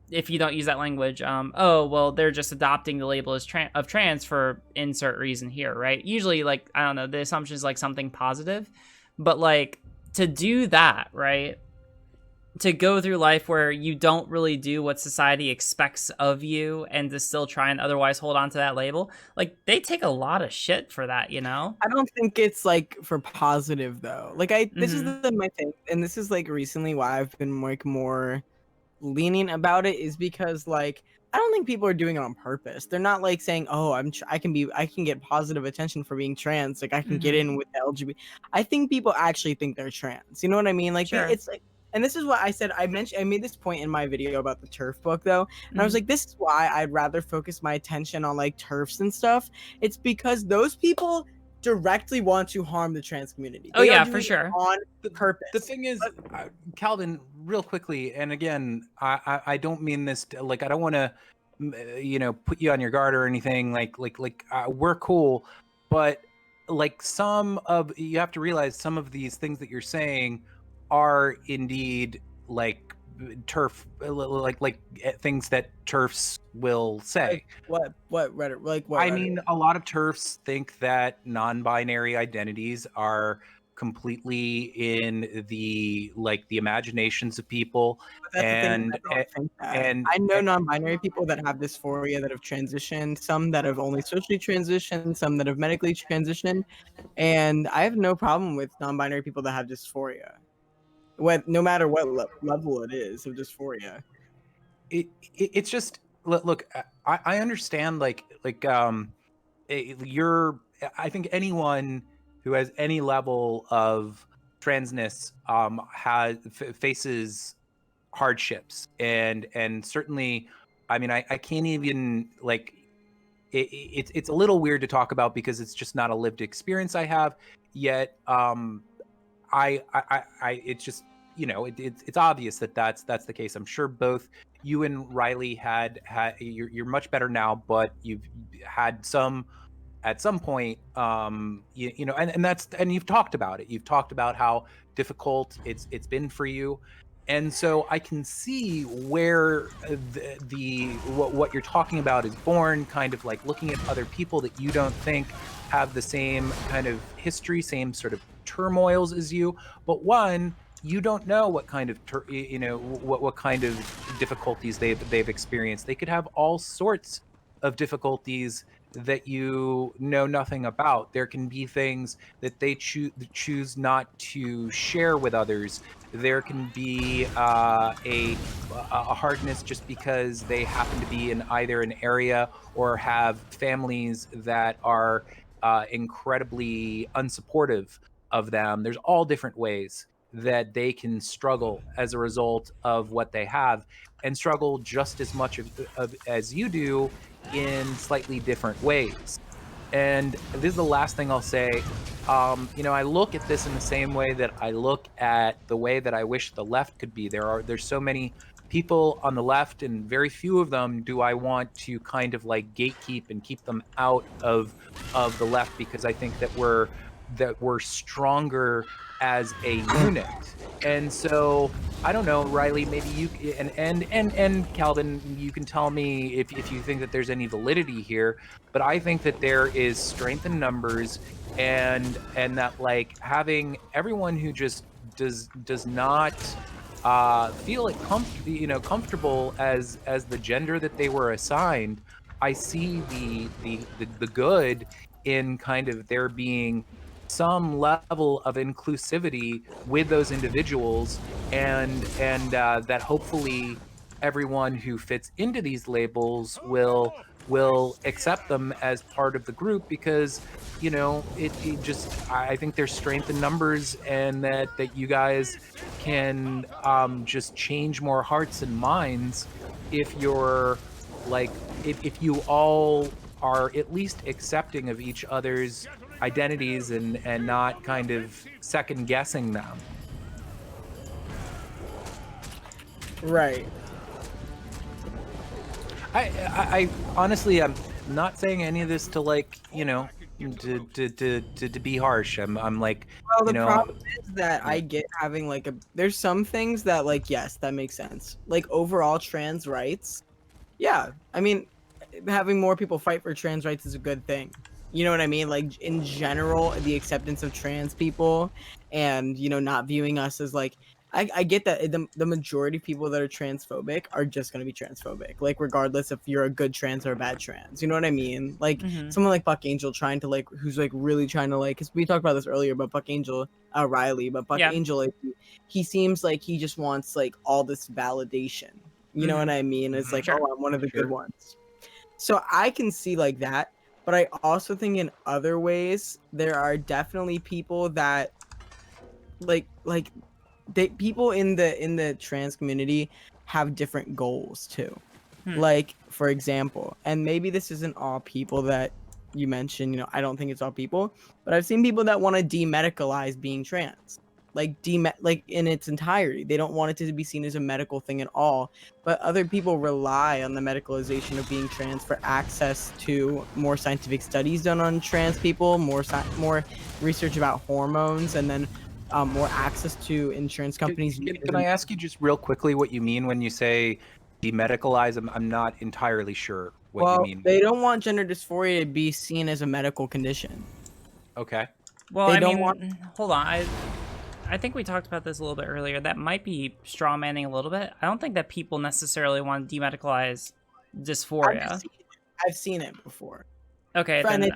if you don't use that language, oh, well, they're just adopting the label as trans for insert reason here, right? Usually, like, I don't know, the assumption is like something positive, but like to do that, right? To go through life where you don't really do what society expects of you and to still try and otherwise hold on to that label, like they take a lot of shit for that, you know? I don't think it's like for positive though. Like this is my thing, and this is like recently why I've been like more lenient about it, is because like I don't think people are doing it on purpose. They're not like saying, "Oh, I can get positive attention for being trans. Like I can get in with the LGBT." I think people actually think they're trans. You know what I mean? Like it's like. And this is what I said. I made this point in my video about the TERF book, though. And I was like, this is why I'd rather focus my attention on, like, TERFs and stuff. It's because those people directly want to harm the trans community. Oh, yeah, for sure. On purpose. The thing is, Kalvin, real quickly, and again, I don't mean this to, like, I don't want to, you know, put you on your guard or anything. Like we're cool. But, like, you have to realize some of these things that you're saying are indeed like turf things that turfs will say. What Reddit? Like what? I Reddit? mean, a lot of turfs think that non-binary identities are completely in the imaginations of people, That's the thing. and I don't think that. and I know non-binary people that have dysphoria that have transitioned, some that have only socially transitioned, some that have medically transitioned, and I have no problem with non-binary people that have dysphoria, no matter what level it is of dysphoria. it's just look. I understand you're. I think anyone who has any level of transness faces hardships, and certainly, I mean, I can't even it's a little weird to talk about because it's just not a lived experience I have yet. It's just, it's obvious that that's the case. I'm sure both you and Riley you're much better now, but you've had some at some point, and you've talked about it. You've talked about how difficult it's been for you, and so I can see where what you're talking about is born. Kind of like looking at other people that you don't think have the same kind of history, same sort of turmoils as you. But one, you don't know what kind of what kind of difficulties they've experienced. They could have all sorts of difficulties that you know nothing about. There can be things that they choose not to share with others. There can be a hardness just because they happen to be in either an area or have families that are incredibly unsupportive of them. There's all different ways that they can struggle as a result of what they have, and struggle just as much as you do in slightly different ways. And this is the last thing I'll say. I look at this in the same way that I look at the way that I wish the left could be. There's so many people on the left, and very few of them do I want to kind of like gatekeep and keep them out of the left, because I think that we're stronger as a unit. And so I don't know, Riley, maybe you and Kalvin, you can tell me if you think that there's any validity here, but I think that there is strength in numbers, and that like having everyone who just does not feel comfortable as the gender that they were assigned. I see the good in kind of there being some level of inclusivity with those individuals, and that hopefully everyone who fits into these labels will accept them as part of the group, because I think there's strength in numbers, and that you guys can just change more hearts and minds if you're if you all are at least accepting of each other's identities and not kind of second guessing them. Right. I honestly, I'm not saying any of this to to be harsh. I'm like, well, the problem is that I get having there's some things that yes, that makes sense. Like overall trans rights. Yeah. I mean, having more people fight for trans rights is a good thing. You know what I mean? Like in general, the acceptance of trans people, and not viewing us as I get that the majority of people that are transphobic are just going to be transphobic, regardless if you're a good trans or a bad trans. You know what I mean? Someone like Buck Angel trying to who's really trying to because we talked about this earlier about Buck Angel, Riley, but Buck Angel, he seems like he just wants all this validation. You know what I mean? It's Sure. oh, I'm one of the good ones. So I can see that. But I also think in other ways there are definitely people that people in the trans community have different goals too. For example, and maybe this isn't all people that you mentioned, I don't think it's all people, but I've seen people that want to demedicalize being trans. In its entirety. They don't want it to be seen as a medical thing at all. But other people rely on the medicalization of being trans for access to more scientific studies done on trans people, more research about hormones, and then more access to insurance companies. Can I ask you just real quickly what you mean when you say demedicalize? I'm not entirely sure what you mean. They don't want gender dysphoria to be seen as a medical condition. Okay. Well, They I don't mean, want- hold on. I think we talked about this a little bit earlier. That might be straw manning a little bit. I don't think that people necessarily want to demedicalize dysphoria. I've seen it before. Okay, Friend,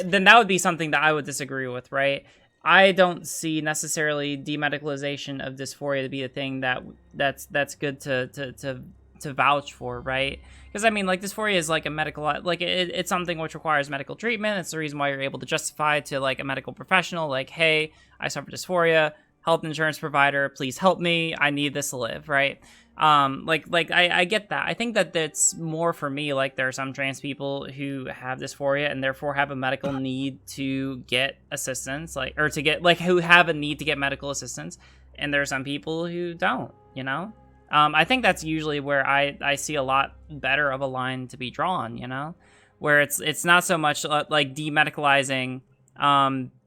then that would be something that I would disagree with, right? I don't see necessarily demedicalization of dysphoria to be a thing that's good to vouch for, right? Because I mean, like, dysphoria is like a medical, like it's something which requires medical treatment. It's the reason why you're able to justify to like a medical professional, like, hey, I suffer dysphoria, health insurance provider, please help me, I need this to live, right? I get that. I think that that's more for me, like, there are some trans people who have dysphoria and therefore have a medical need to get assistance, like, or to get, like, who have a need to get medical assistance, and there are some people who don't, you know? I think that's usually where I see a lot better of a line to be drawn, you know? Where it's not so much like demedicalizing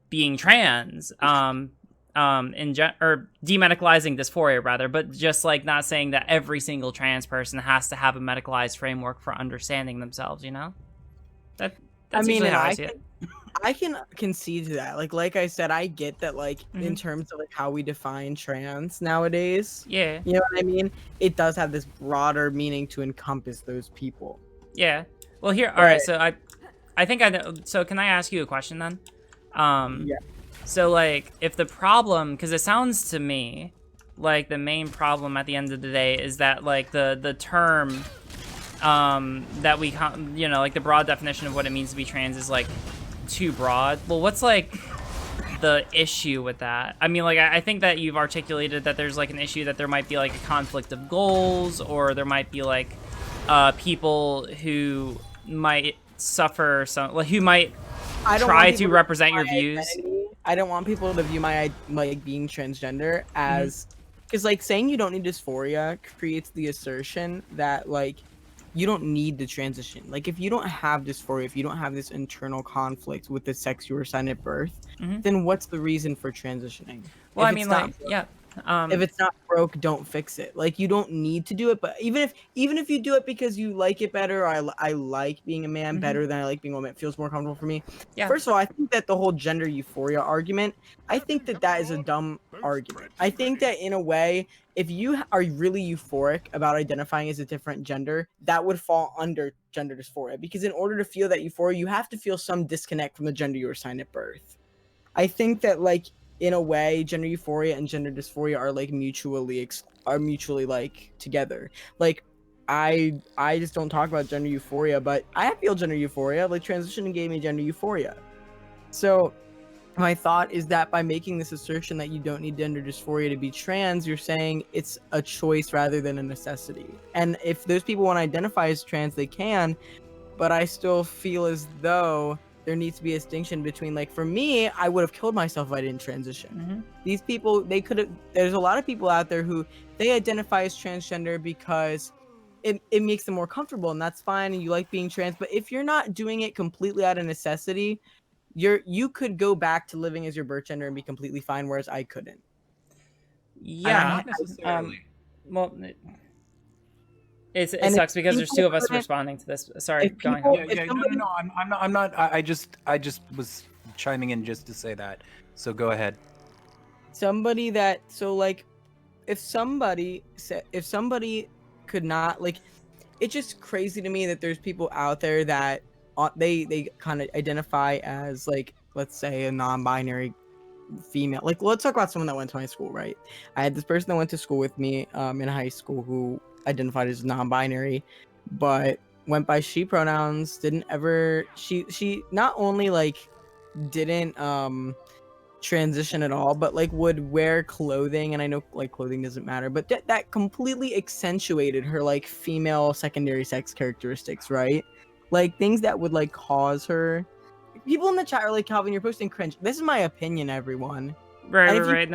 being trans, or demedicalizing dysphoria rather, but just like not saying that every single trans person has to have a medicalized framework for understanding themselves, you know? That's usually how I see it. I can concede to that. Like I said, I get that, like, in terms of like how we define trans nowadays. Yeah. You know what I mean? It does have this broader meaning to encompass those people. Yeah. Well, here, all right. So I think I know. So can I ask you a question then? Yeah. So like, if the problem, because it sounds to me like the main problem at the end of the day is that like the term that we, you know, like the broad definition of what it means to be trans is like too broad. Well, what's like the issue with that? I mean, like, I think that you've articulated that there's like an issue that there might be like a conflict of goals, or there might be like people who might suffer some, like, who might try to represent your views. Identity. I don't want people to view my like being transgender as, because like saying you don't need dysphoria creates the assertion that like you don't need to transition. Like, if you don't have dysphoria, if you don't have this internal conflict with the sex you were assigned at birth, then what's the reason for transitioning? Well, I mean, like, yeah. If it's not broke, don't fix it. Like, you don't need to do it, but even if you do it because you like it better, or I like being a man better than I like being a woman, it feels more comfortable for me. Yeah. First of all, I think that the whole gender euphoria argument, I think that is a dumb argument. I think that in a way, if you are really euphoric about identifying as a different gender, that would fall under gender dysphoria, because in order to feel that euphoria, you have to feel some disconnect from the gender you were assigned at birth. I think that, like, in a way, gender euphoria and gender dysphoria are like mutually like together. Like, I just don't talk about gender euphoria, but I feel gender euphoria. Like, transitioning gave me gender euphoria. So my thought is that by making this assertion that you don't need gender dysphoria to be trans, you're saying it's a choice rather than a necessity. And if those people want to identify as trans, they can, but I still feel as though there needs to be a distinction between, like, for me, I would have killed myself if I didn't transition. These people, they could have, there's a lot of people out there who they identify as transgender because it makes them more comfortable, and that's fine, and you like being trans. But if you're not doing it completely out of necessity, you could go back to living as your birth gender and be completely fine, whereas I couldn't. Yeah. Not necessarily. Well, it sucks because there's two of us responding to this. Sorry, going on. No, I'm not. I just was chiming in just to say that. So go ahead. Somebody that, so like, if somebody could not, like, it's just crazy to me that there's people out there that they kind of identify as, like, let's say a non-binary female. Like, let's talk about someone that went to my school, right? I had this person that went to school with me in high school who identified as non-binary, but went by she pronouns. Didn't ever, she not only like didn't transition at all, but like would wear clothing, and I know like clothing doesn't matter, but that completely accentuated her like female secondary sex characteristics, right? Like things that would like cause her. People in the chat are like, Calvin, you're posting cringe. This is my opinion, everyone. Right.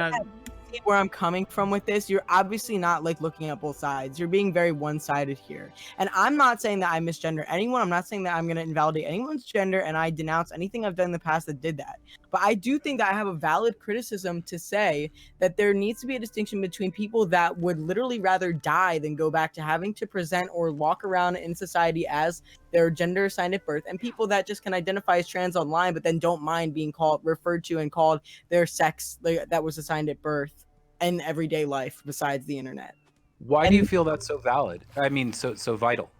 Where I'm coming from with this, you're obviously not like looking at both sides. You're being very one-sided here, and I'm not saying that I misgender anyone. I'm not saying that I'm going to invalidate anyone's gender, and I denounce anything I've done in the past that did that. But I do think that I have a valid criticism to say that there needs to be a distinction between people that would literally rather die than go back to having to present or walk around in society as their gender assigned at birth, and people that just can identify as trans online but then don't mind being referred to and called their sex that was assigned at birth in everyday life besides the internet. Why do you feel that's so valid? I mean, so vital?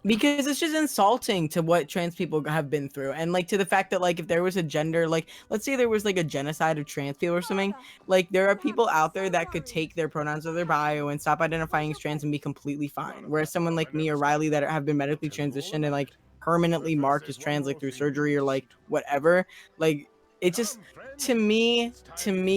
Because it's just insulting to what trans people have been through, and like to the fact that like if there was a gender, like let's say there was like a genocide of trans people or something, like there are people out there that could take their pronouns of their bio and stop identifying as trans and be completely fine, whereas someone like me or Riley that have been medically transitioned and like permanently marked as trans like through surgery or like whatever, like it just to me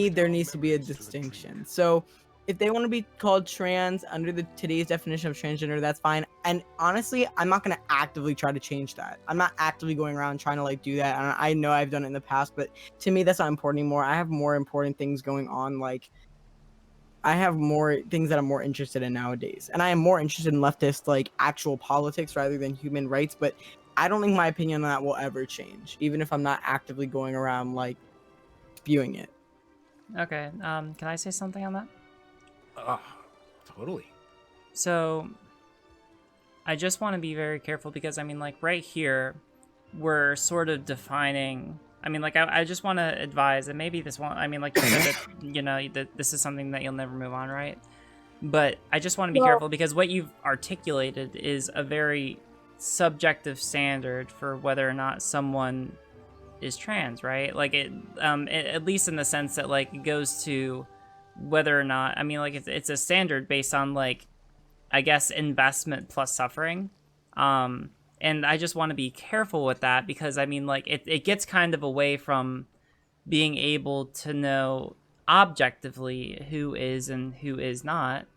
there needs to be a distinction. So if they want to be called trans under today's definition of transgender, that's fine. And honestly, I'm not going to actively try to change that. I'm not actively going around trying to like do that. And I know I've done it in the past, but to me, that's not important anymore. I have more important things going on. Like I have more things that I'm more interested in nowadays. And I am more interested in leftist, like actual politics rather than human rights. But I don't think my opinion on that will ever change, even if I'm not actively going around like spewing it. Okay. Can I say something on that? Totally. So I just want to be very careful because I mean, like right here, we're sort of defining. I mean, like I just want to advise that maybe this won't. I mean, like you said that you know that this is something that you'll never move on, right? But I just want to be careful because what you've articulated is a very subjective standard for whether or not someone is trans, right? Like it at least in the sense that like it goes to whether or not, I mean, like it's a standard based on like, I guess, investment plus suffering. And I just want to be careful with that because I mean, like it gets kind of away from being able to know objectively who is and who is not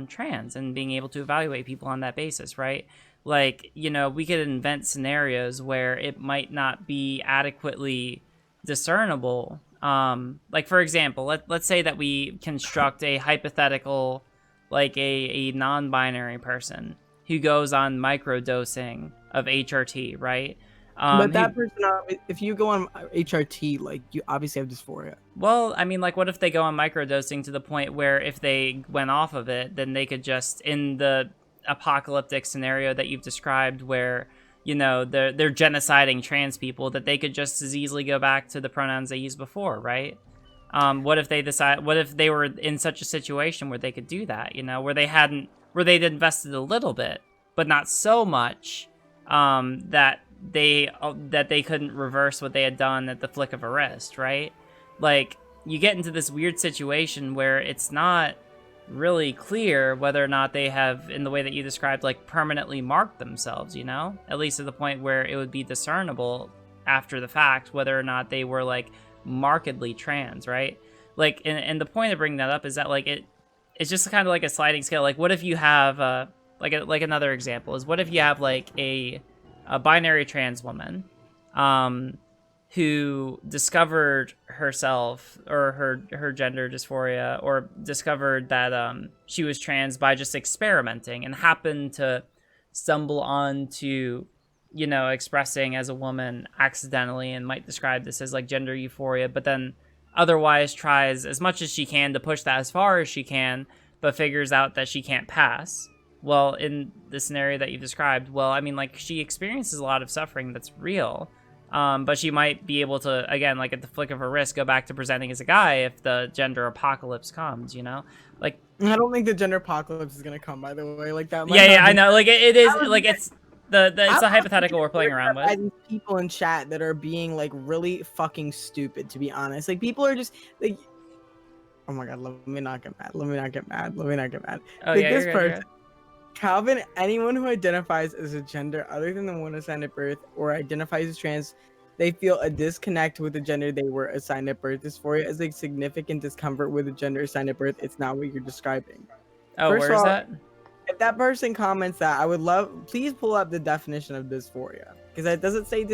trans and being able to evaluate people on that basis, right? Like, you know, we could invent scenarios where it might not be adequately discernible. Like for example, let's say that we construct a hypothetical, like a non-binary person who goes on microdosing of HRT, right? But that person, if you go on HRT, like you obviously have dysphoria. Well, I mean, like what if they go on microdosing to the point where if they went off of it, then they could just, in the apocalyptic scenario that you've described where, you know, they're genociding trans people, that they could just as easily go back to the pronouns they used before, right? What if they were in such a situation where they could do that, you know, where they'd invested a little bit, but not so much that they couldn't reverse what they had done at the flick of a wrist, right? Like, you get into this weird situation where it's not really clear whether or not they have, in the way that you described, like permanently marked themselves, you know, at least to the point where it would be discernible after the fact whether or not they were like markedly trans, right? Like, and the point of bringing that up is that like it's just kind of like a sliding scale. Like, what if you have like another example is, what if you have like a binary trans woman who discovered herself or her gender dysphoria, or discovered that she was trans by just experimenting and happened to stumble onto, you know, expressing as a woman accidentally, and might describe this as like gender euphoria, but then otherwise tries as much as she can to push that as far as she can, but figures out that she can't pass. Well, in the scenario that you described, well, I mean, like she experiences a lot of suffering that's real. But she might be able to, again, like at the flick of her wrist, go back to presenting as a guy if the gender apocalypse comes, you know? Like, I don't think the gender apocalypse is gonna come, by the way. Like that. Yeah, I know. Like it is. Like it's it's a hypothetical we're playing around with. These people in chat that are being like really fucking stupid, to be honest. Like people are just like, oh my god, let me not get mad. Let me not get mad. Let me not get mad. Oh like, yeah, this you're person. good. Calvin, anyone who identifies as a gender other than the one assigned at birth or identifies as trans, they feel a disconnect with the gender they were assigned at birth. Dysphoria is a significant discomfort with the gender assigned at birth. It's not what you're describing. Oh, First where is that? If that person comments that, I would please pull up the definition of dysphoria, because it doesn't say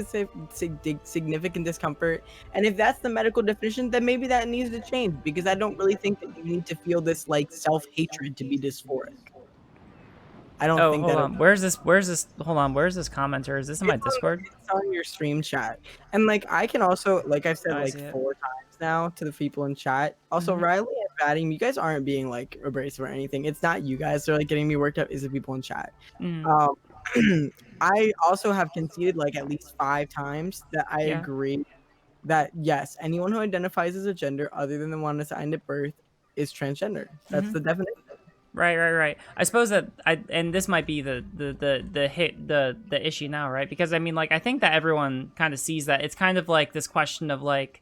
significant discomfort. And if that's the medical definition, then maybe that needs to change, because I don't really think that you need to feel this like self-hatred to be dysphoric. I don't Oh, think hold that on. Where's this? Hold on. Where's this commenter? Is this in my Discord? it's on your stream chat. And like I can also, like I've said Oh, I like see it. 4 times now to the people in chat. Also, Mhm. Riley and Vadim, you guys aren't being like abrasive or anything. It's not you guys that are like getting me worked up, it's the people in chat. Mhm. I also have conceded like at least 5 times that I Yeah. agree that yes, anyone who identifies as a gender other than the one assigned at birth is transgender. That's Mhm. the definition. Right. I suppose that and this might be the issue now, right? Because I mean, like, I think that everyone kind of sees that it's kind of like this question of like,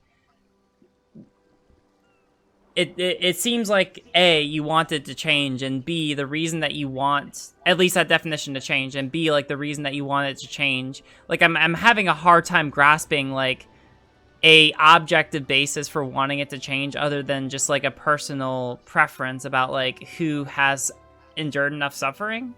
it seems like A, you want it to change, and B, the reason that you want at least that definition to change, and B, like the reason that you want it to change. Like I'm having a hard time grasping like a objective basis for wanting it to change other than just like a personal preference about like who has endured enough suffering.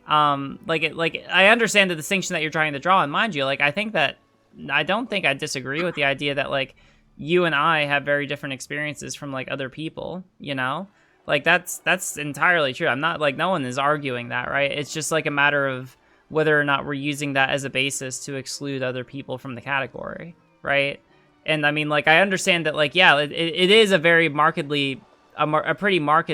Like I understand the distinction that you're trying to draw, and mind you, like I don't think I disagree with the idea that like you and I have very different experiences from like other people, you know? Like that's entirely true. I'm not like, no one is arguing that, right? It's just like a matter of whether or not we're using that as a basis to exclude other people from the category, right? And I mean, like, I understand that, like, yeah, it is a very markedly, a pretty marked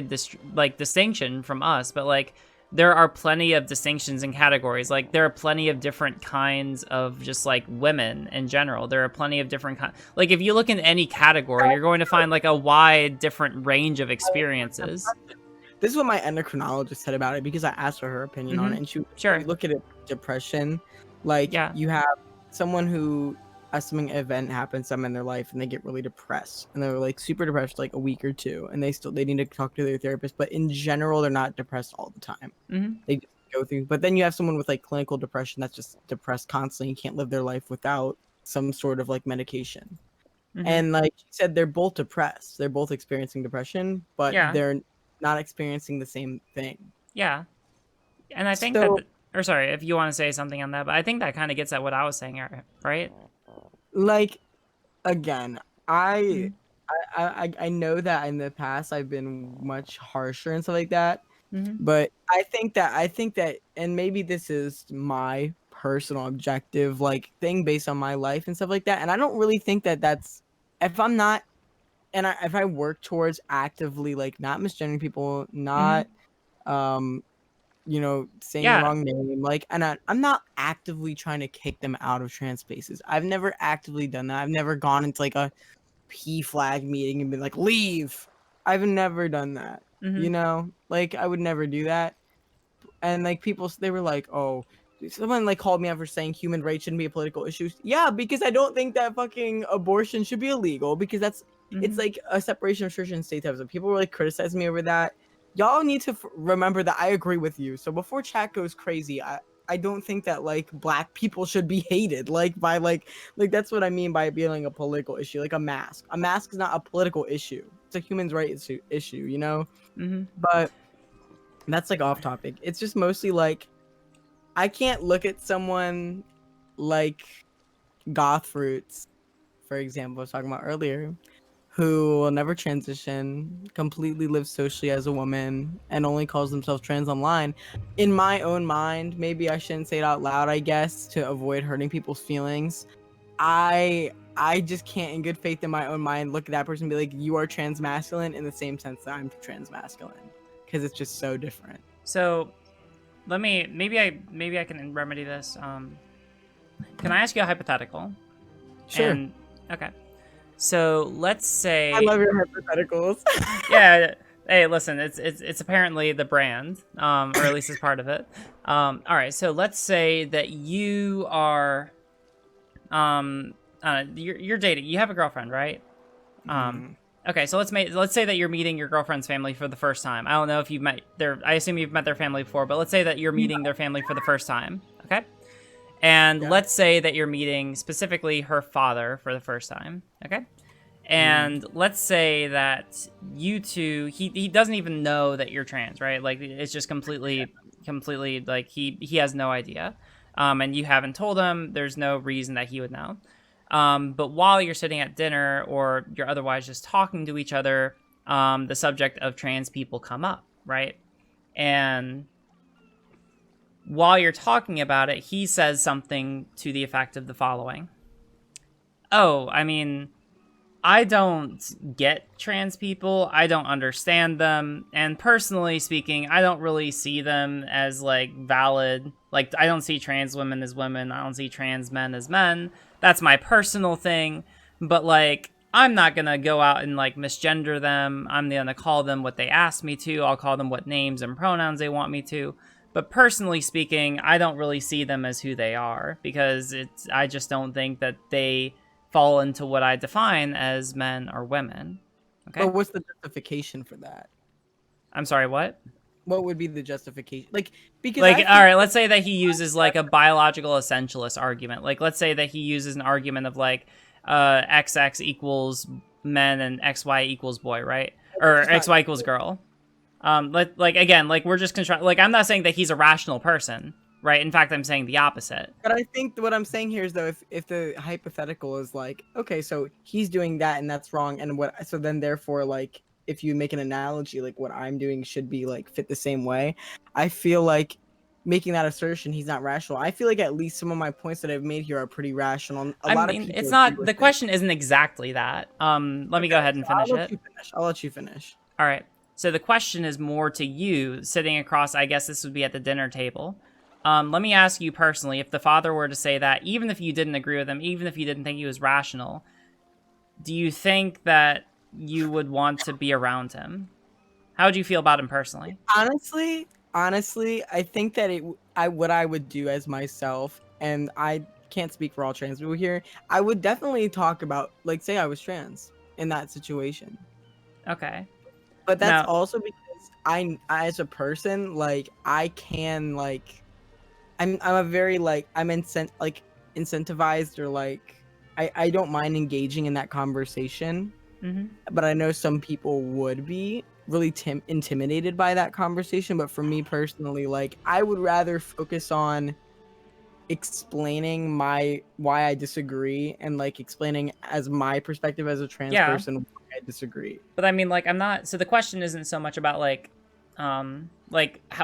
distinction from us, but like, there are plenty of distinctions in categories. Like, there are plenty of different kinds of just like women in general. There are plenty of different like, if you look in any category, you're going to find like a wide different range of experiences. This is what my endocrinologist said about it because I asked her opinion on it, and Sure. you look at it, depression, like Yeah. you have someone who something event happens to them in their life and they get really depressed and they're like super depressed like a week or two and they need to talk to their therapist, but in general they're not depressed all the time. They just go through. But then you have someone with like clinical depression that's just depressed constantly and can't live their life without some sort of like medication. And like she said, they're both depressed, they're both experiencing depression, but Yeah. they're not experiencing the same thing. Yeah. And I think So, or sorry, if you want to say something on that, but I think that kind of gets at what I was saying, right? like, again, I know that in the past I've been much harsher and stuff like that, but I think that, and maybe this is my personal objective, like thing based on my life and stuff like that, and I don't really think that that's if I'm not, and if I work towards actively like not misgendering people, not saying the Yeah. wrong name, like, and I'm not actively trying to kick them out of trans spaces. I've never actively done that. I've never gone into like a P flag meeting and been like, leave. I've never done that. You know, like I would never do that. And like people, they were like, oh, someone like called me out for saying human rights shouldn't be a political issue. Yeah, because I don't think that fucking abortion should be illegal because that's it's like a separation of church and state types of people were like criticizing me over that. Y'all need to remember that I agree with you. So before chat goes crazy, I don't think that like black people should be hated like by like that's what I mean by it being like a political issue. Like a mask is not a political issue, it's a human rights issue, you know. But that's like off topic. It's just mostly like I can't look at someone like Goth Fruits, for example, I was talking about earlier, who will never transition, completely lives socially as a woman, and only calls themselves trans online. In my own mind, maybe I shouldn't say it out loud, I guess, to avoid hurting people's feelings. I just can't, in good faith in my own mind, look at that person and be like, you are trans masculine in the same sense that I'm trans masculine, because it's just so different. So let me maybe I can remedy this. Can I ask you a hypothetical? Sure. Okay. So let's say I love your hypotheticals. yeah. Hey, listen, it's apparently the brand, or at least it's part of it. All right. So let's say that you are, you're dating. You have a girlfriend, right? Okay. So let's say that you're meeting your girlfriend's family for the first time. I don't know if you've met I assume you've met their family before, but let's say that you're meeting their family for the first time. Okay. And let's say that you're meeting specifically her father for the first time. Okay. And let's say that you two, he doesn't even know that you're trans, right? Like, it's just completely like he has no idea. And you haven't told him. There's no reason that he would know. But while you're sitting at dinner or you're otherwise just talking to each other, the subject of trans people come up, right? And while you're talking about it, he says something to the effect of the following. Oh, I mean, I don't get trans people. I don't understand them. And personally speaking, I don't really see them as, like, valid. Like, I don't see trans women as women. I don't see trans men as men. That's my personal thing. But, like, I'm not going to go out and, like, misgender them. I'm going to call them what they ask me to. I'll call them what names and pronouns they want me to. But personally speaking, I don't really see them as who they are. Because I just don't think that they fall into what I define as men or women. Okay. But what's the justification for that? I'm sorry, what? What would be the justification? Like, because all right, let's say that he uses like a biological essentialist argument. Like, let's say that he uses an argument of like XX equals men and XY equals boy, right? Or XY equals girl. Again, like we're just like I'm not saying that he's a rational person. Right. In fact, I'm saying the opposite. But I think what I'm saying here is, though, if the hypothetical is like, okay, so he's doing that and that's wrong, and so then therefore, like, if you make an analogy, like what I'm doing should be like fit the same way. I feel like making that assertion, he's not rational. I feel like at least some of my points that I've made here are pretty rational. I mean, it's not, the question isn't exactly that. Let me go ahead and finish it. I'll let you finish. All right. So the question is more to you sitting across, I guess this would be at the dinner table. Let me ask you personally, if the father were to say that, even if you didn't agree with him, even if you didn't think he was rational, do you think that you would want to be around him? How would you feel about him personally? Honestly, I think that what I would do as myself, and I can't speak for all trans people here, I would definitely talk about, like, say I was trans in that situation. Okay. But that's also because I as a person, like, I can, like, I'm a very, like, I'm incentivized, or like I don't mind engaging in that conversation. Mm-hmm. But I know some people would be really intimidated by that conversation. But for me personally, like, I would rather focus on explaining why I disagree, and like explaining as my perspective as a trans person why I disagree. But I mean, like, I'm not, so the question isn't so much about like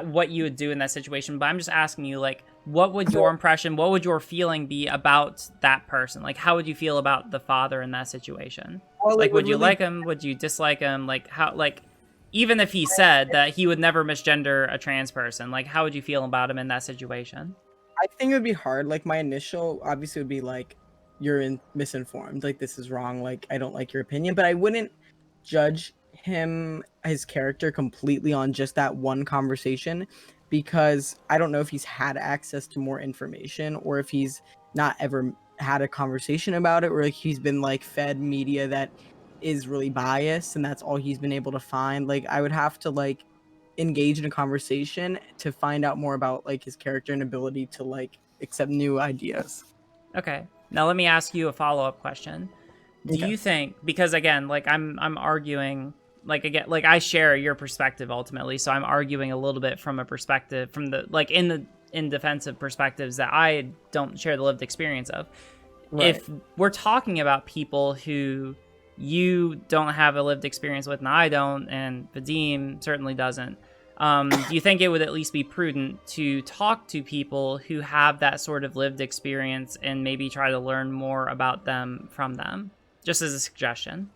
what you would do in that situation, but I'm just asking you, like, what would your impression, what would your feeling be about that person? Like, how would you feel about the father in that situation? Well, like, would you like him? Would you dislike him? Like, how, like, even if he said that he would never misgender a trans person, like, how would you feel about him in that situation? I think it would be hard. Like, my initial obviously would be like, you're misinformed. Like, this is wrong. Like, I don't like your opinion. But I wouldn't judge his character completely on just that one conversation, because I don't know if he's had access to more information, or if he's not ever had a conversation about it, or like he's been like fed media that is really biased and that's all he's been able to find. Like, I would have to like engage in a conversation to find out more about like his character and ability to like accept new ideas. Okay. Now let me ask you a follow-up question. Do you think, because again, like I'm arguing, like, again, like I share your perspective ultimately, so I'm arguing a little bit from a perspective from the, like, in defensive perspectives that I don't share the lived experience of. Right. If we're talking about people who you don't have a lived experience with, and I don't, and Vadim certainly doesn't, do you think it would at least be prudent to talk to people who have that sort of lived experience and maybe try to learn more about them from them? Just as a suggestion.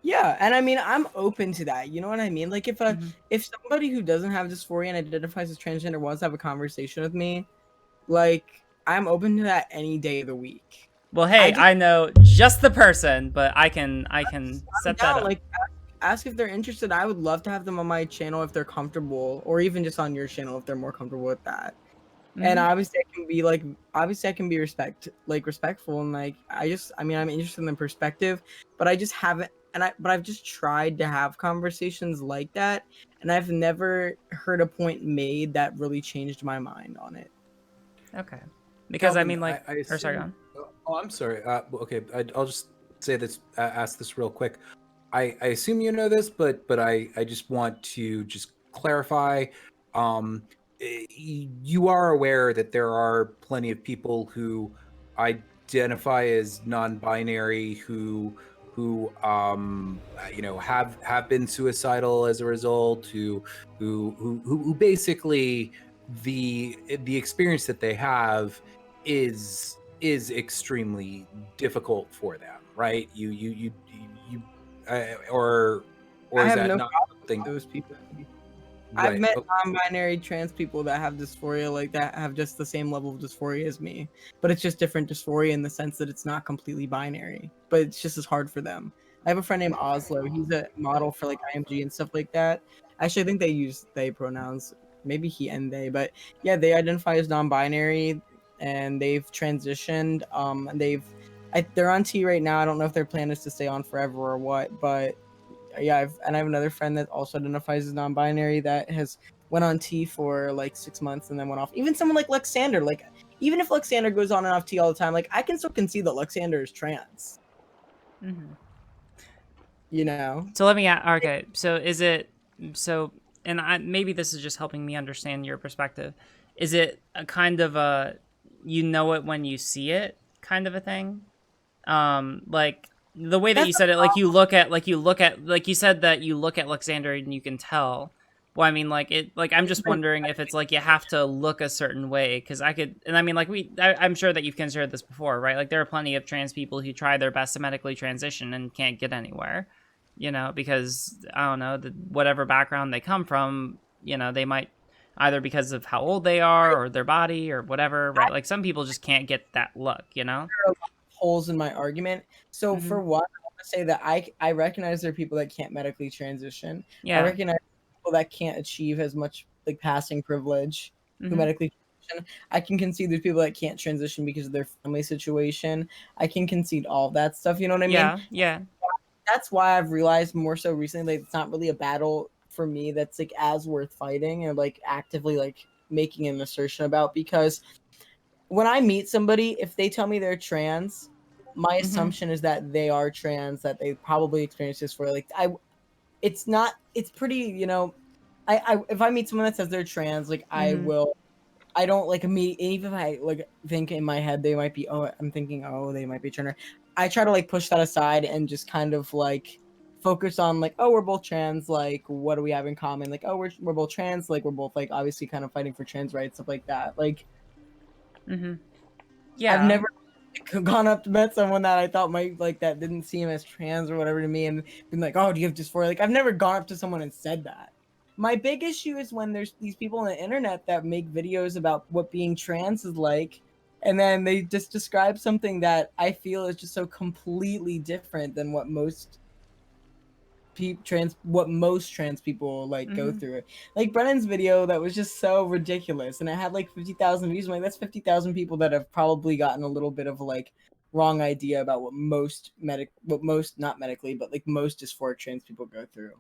Yeah, and I mean, I'm open to that. You know what I mean? Like, if somebody who doesn't have dysphoria and identifies as transgender wants to have a conversation with me, like, I'm open to that any day of the week. Well, hey, I know just the person, but I can set that up. Like, ask if they're interested. I would love to have them on my channel if they're comfortable, or even just on your channel if they're more comfortable with that. And obviously I can be respectful, and like I'm interested in the perspective, but I just haven't, but I've just tried to have conversations like that, and I've never heard a point made that really changed my mind on it. Okay. Because Kalvin, I mean, like, sorry, go on. Oh, I'm sorry. Okay, I'll just say this, ask this real quick. I assume you know this, but I just want to just clarify. You are aware that there are plenty of people who identify as non-binary who have been suicidal as a result, who basically the experience that they have is extremely difficult for them, right? Or I is have that no not problem something? with those people. I've Right. met non-binary trans people that have dysphoria like that, have just the same level of dysphoria as me, but it's just different dysphoria in the sense that it's not completely binary, but it's just as hard for them. I have a friend named Oslo. He's a model for like IMG and stuff like that. Actually, I think they use they pronouns. Maybe he and they, but yeah, they identify as non-binary and they've transitioned. They're on T right now. I don't know if their plan is to stay on forever or what, but yeah, I have another friend that also identifies as non-binary that has went on T for like 6 months and then went off. Even someone like Luxander, like even if Luxander goes on and off T all the time, like I can still concede that Luxander is trans. Mm-hmm. You know. So let me okay. So is it so? And maybe this is just helping me understand your perspective. Is it a kind of a you know it when you see it kind of a thing? Like the way that you said it, like you look at like you said that you look at Luxander and you can tell. Well, I mean, like it, like I'm just wondering if it's like you have to look a certain way because I could, and I mean, like I'm sure that you've considered this before, right? Like there are plenty of trans people who try their best to medically transition and can't get anywhere, you know, because I don't know, whatever background they come from, you know, they might either because of how old they are or their body or whatever, right? Like some people just can't get that look, you know. Holes in my argument. So for one, I want to say that I recognize there are people that can't medically transition. Yeah. I recognize people that can't achieve as much like passing privilege who medically transition. I can concede there's people that can't transition because of their family situation. I can concede all that stuff. You know what I mean? Yeah. That's why I've realized more so recently that it's not really a battle for me that's like as worth fighting and like actively like making an assertion about, because when I meet somebody, if they tell me they're trans, my assumption is that they are trans, that they probably experienced this for like it's pretty, you know, I if I meet someone that says they're trans, like I don't like even if I like think in my head they might be, I'm thinking, they might be trans. I try to like push that aside and just kind of like focus on like, we're both trans, like what do we have in common? Like, we're both trans, like we're both like obviously kind of fighting for trans rights, stuff like that. Like yeah, I've never gone up to met someone that I thought might like that didn't see him as trans or whatever to me and been like, do you have dysphoria? Like I've never gone up to someone and said that. My big issue is when there's these people on the internet that make videos about what being trans is like, and then they just describe something that I feel is just so completely different than what most trans people like go through. Like Brennan's video that was just so ridiculous and it had like 50,000 views. I'm like, that's 50,000 people that have probably gotten a little bit of like wrong idea about what most not medically, but like most dysphoric trans people go through.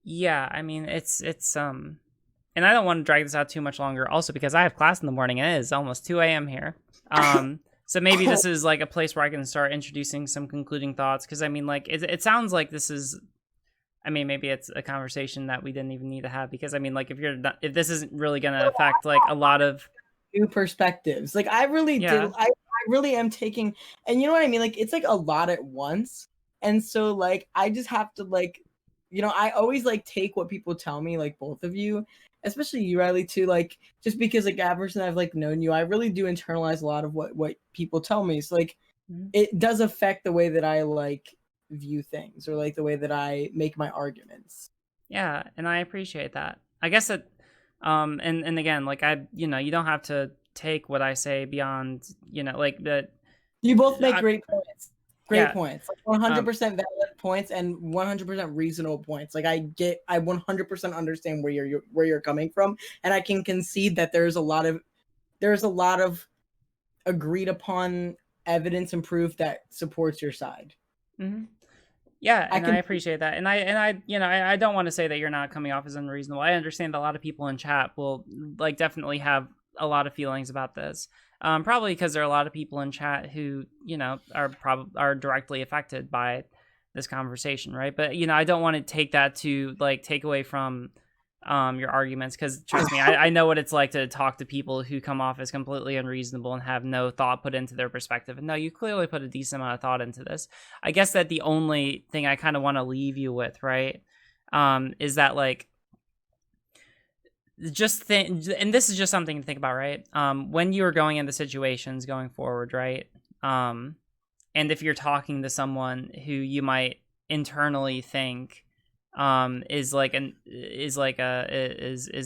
Yeah, I mean it's and I don't want to drag this out too much longer also because I have class in the morning and it is almost 2 a.m. here. So maybe this is like a place where I can start introducing some concluding thoughts, because I mean, like it sounds like this is, I mean, maybe it's a conversation that we didn't even need to have, because I mean, like if this isn't really going to affect like a lot of new perspectives, like I really did, I really am taking, and you know what I mean, like it's like a lot at once, and so like I just have to like, you know, I always like take what people tell me, like both of you, especially you, Riley, too, like just because like ever since I've like known you, I really do internalize a lot of what people tell me. So like it does affect the way that I like view things or like the way that I make my arguments. Yeah, and I appreciate that. I guess it and again, like you know, you don't have to take what I say beyond, you know, like that. You both make great points. Great points. Like 100% valid points and 100% reasonable points. Like I 100% understand where you're coming from, and I can concede that there's a lot of agreed upon evidence and proof that supports your side. Yeah, and I appreciate that. And I you know, I don't want to say that you're not coming off as unreasonable. I understand that a lot of people in chat will like definitely have a lot of feelings about this. Probably because there are a lot of people in chat who, you know, are directly affected by this conversation, right? But you know, I don't want to take that to like take away from your arguments, because trust me, I know what it's like to talk to people who come off as completely unreasonable and have no thought put into their perspective. And no, you clearly put a decent amount of thought into this. I guess that the only thing I kind of want to leave you with, right, is that like just think, and this is just something to think about, right? When you are going into situations going forward, right? And if you're talking to someone who you might internally think is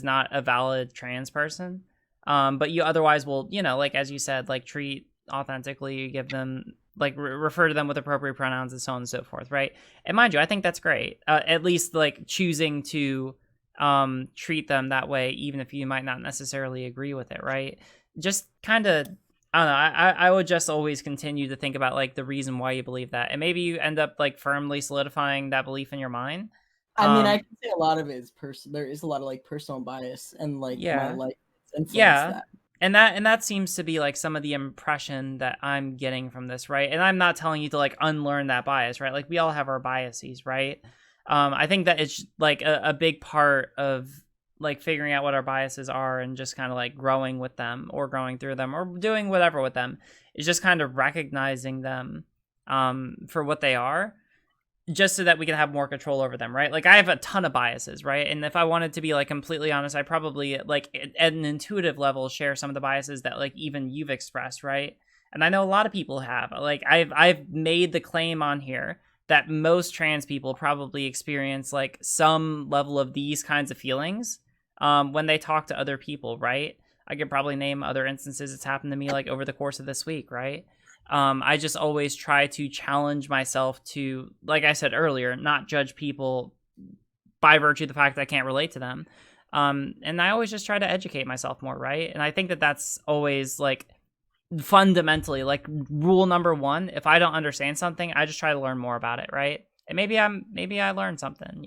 not a valid trans person, but you otherwise will, like as you said, like treat authentically, you give them like refer to them with appropriate pronouns and so on and so forth, right? And mind you, I think that's great. At least like choosing to treat them that way, even if you might not necessarily agree with it, right? Just kind of, I don't know, I would just always continue to think about like the reason why you believe that, and maybe you end up like firmly solidifying that belief in your mind. I mean, I can say a lot of it is there is a lot of like personal bias and like my life influence that. And that seems to be like some of the impression that I'm getting from this, right? And I'm not telling you to like unlearn that bias, right? Like we all have our biases, right? I think that it's like a big part of like figuring out what our biases are and just kind of like growing with them or growing through them or doing whatever with them is just kind of recognizing them for what they are, just so that we can have more control over them, right? Like I have a ton of biases, right? And if I wanted to be like completely honest, I probably like at an intuitive level share some of the biases that like even you've expressed, right? And I know a lot of people have. Like I've made the claim on here that most trans people probably experience like some level of these kinds of feelings when they talk to other people, right? I could probably name other instances it's happened to me like over the course of this week, right? I just always try to challenge myself to, like I said earlier, not judge people by virtue of the fact that I can't relate to them. And I always just try to educate myself more, right? And I think that that's always like fundamentally like rule number one. If I don't understand something, I just try to learn more about it, right? And maybe I learned something,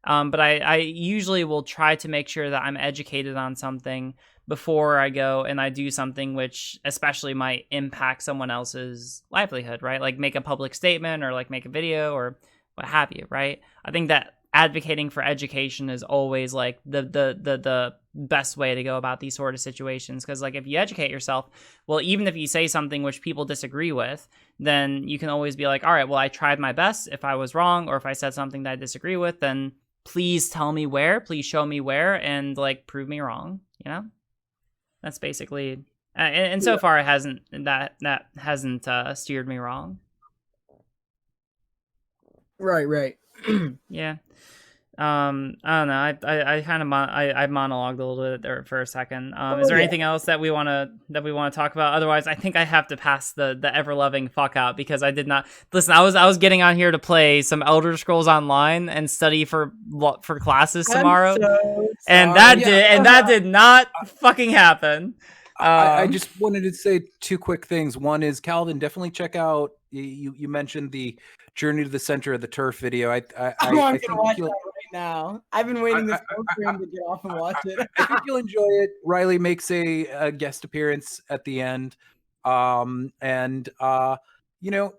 but I usually will try to make sure that I'm educated on something before I go and I do something which especially might impact someone else's livelihood, right? Like make a public statement or like make a video or what have you, right? I think that advocating for education is always like the best way to go about these sort of situations, because like if you educate yourself, well, even if you say something which people disagree with, then you can always be like, all right, well, I tried my best. If I was wrong or if I said something that I disagree with, then please tell me where, please show me where, and like prove me wrong, That's basically, and so far it hasn't, that hasn't steered me wrong. Right. Yeah. I don't know. I kind of I monologued a little bit there for a second. Is there anything else that we want to talk about? Otherwise, I think I have to pass the ever loving fuck out, because I did not listen. I was getting on here to play some Elder Scrolls Online and study for classes tomorrow, and that did not fucking happen. I just wanted to say two quick things. One is, Kalvin, definitely check out. You mentioned the Journey to the Center of the Turf video. I'm gonna watch that right now. I've been waiting this whole stream to get off and watch it. I think you'll enjoy it. Riley makes a guest appearance at the end,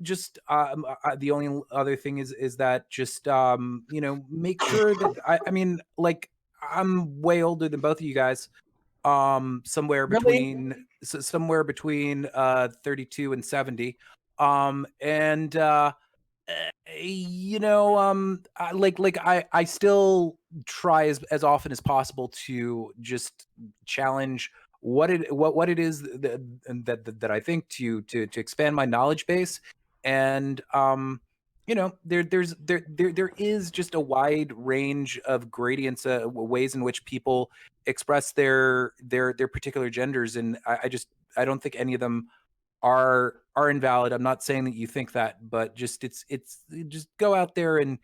just the only other thing is that just make sure that I mean, like, I'm way older than both of you guys. Somewhere between 32 and 70. I still try as often as possible to just challenge what it is that I think to expand my knowledge base. And there is just a wide range of gradients, ways in which people express their particular genders, and I don't think any of them are invalid. I'm not saying that you think that, but just it's just go out there and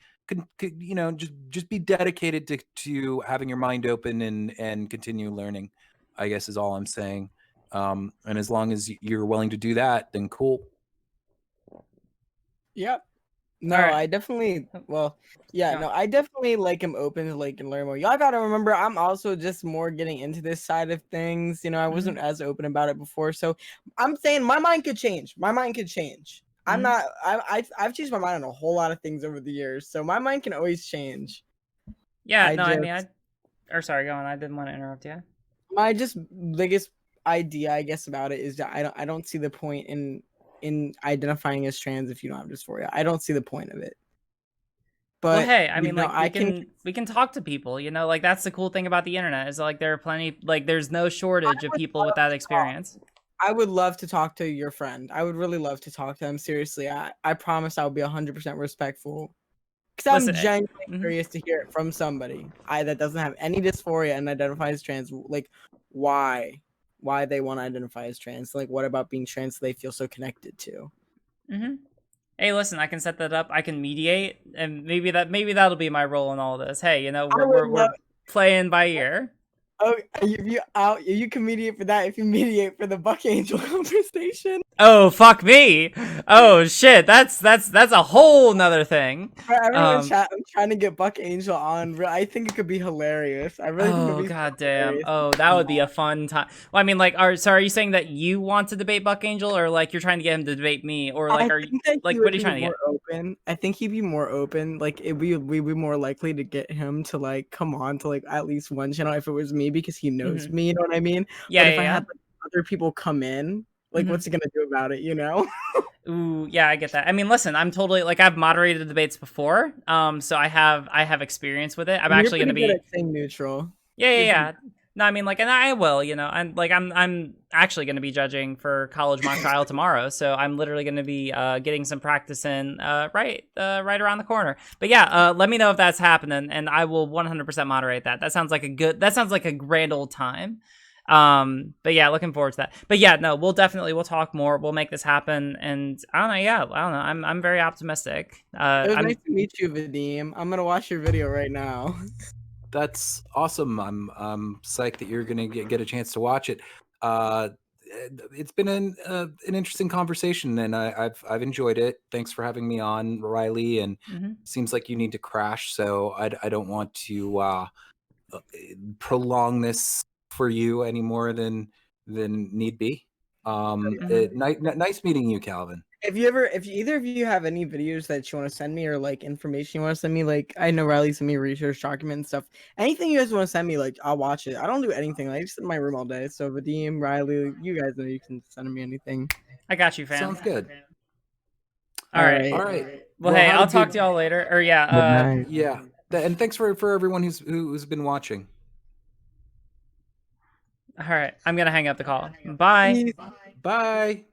just be dedicated to having your mind open and continue learning, I guess, is all I'm saying. And as long as you're willing to do that, then cool. Yep. No, right. I definitely, I definitely like am open to like and learn more. Y'all gotta remember, I'm also just more getting into this side of things. I wasn't as open about it before, so I'm saying my mind could change. I'm not. I've changed my mind on a whole lot of things over the years, so my mind can always change. Yeah, sorry, go on. I didn't want to interrupt you. My just biggest idea, I guess, about it is that I don't see the point in identifying as trans if you don't have dysphoria. I don't see the point of it. But well, hey, I mean, know, like we can talk to people, you know, like that's the cool thing about the internet is like there are plenty, like there's no shordage of people with that experience. I would love to talk to your friend. I would really love to talk to him. Seriously, I promise I will be 100% respectful. Because I'm genuinely curious to hear it from somebody that doesn't have any dysphoria and identifies trans. Like, why they want to identify as trans? Like, what about being trans they feel so connected to? Hey, listen, I can set that up. I can mediate, and maybe that'll be my role in all this. Hey, you know, we're playing by ear. Oh, you can mediate for that if you mediate for the Buck Angel conversation. Oh, fuck me. Oh shit, that's a whole nother thing. Everyone chat, I'm trying to get Buck Angel on. I think it could be hilarious. I really think it'd be goddamn. hilarious. Oh, that would be a fun time. Well, I mean, like, are you saying that you want to debate Buck Angel, or like you're trying to get him to debate me, or like are you like what are you trying to get? Open. I think he'd be more open. Like we'd be more likely to get him to like come on to like at least one channel if it was me because he knows me. You know what I mean? Yeah. But if I had like, other people come in, like what's he gonna do about it? You know? Ooh, yeah, I get that. I mean, listen, I'm totally like I've moderated debates before, so I have experience with it. I'm actually gonna be saying neutral. Yeah. No, I mean, like, and I will, you know, I'm actually going to be judging for college mock trial tomorrow, so I'm literally going to be getting some practice in right around the corner. But yeah, let me know if that's happening, and I will 100% moderate that. That sounds like a grand old time. But yeah, looking forward to that. But yeah, no, we'll talk more. We'll make this happen, and I don't know. Yeah, I don't know. I'm very optimistic. It was nice to meet you, Vadim. I'm gonna watch your video right now. That's awesome. I'm psyched that you're gonna get a chance to watch it. It's been an interesting conversation, and I've enjoyed it. Thanks for having me on, Riley. And seems like you need to crash, so I don't want to prolong this for you any more than need be. Nice meeting you, Kalvin. If either of you have any videos that you want to send me or like information you want to send me, like I know Riley sent me a research document and stuff. Anything you guys want to send me, like I'll watch it. I don't do anything. I just sit in my room all day. So Vadim, Riley, you guys know you can send me anything. I got you, fam. Sounds good. All right. Well, hey, I'll talk to y'all later. Or yeah. Yeah. And thanks for everyone who's been watching. All right. I'm gonna hang up the call. Bye. Bye.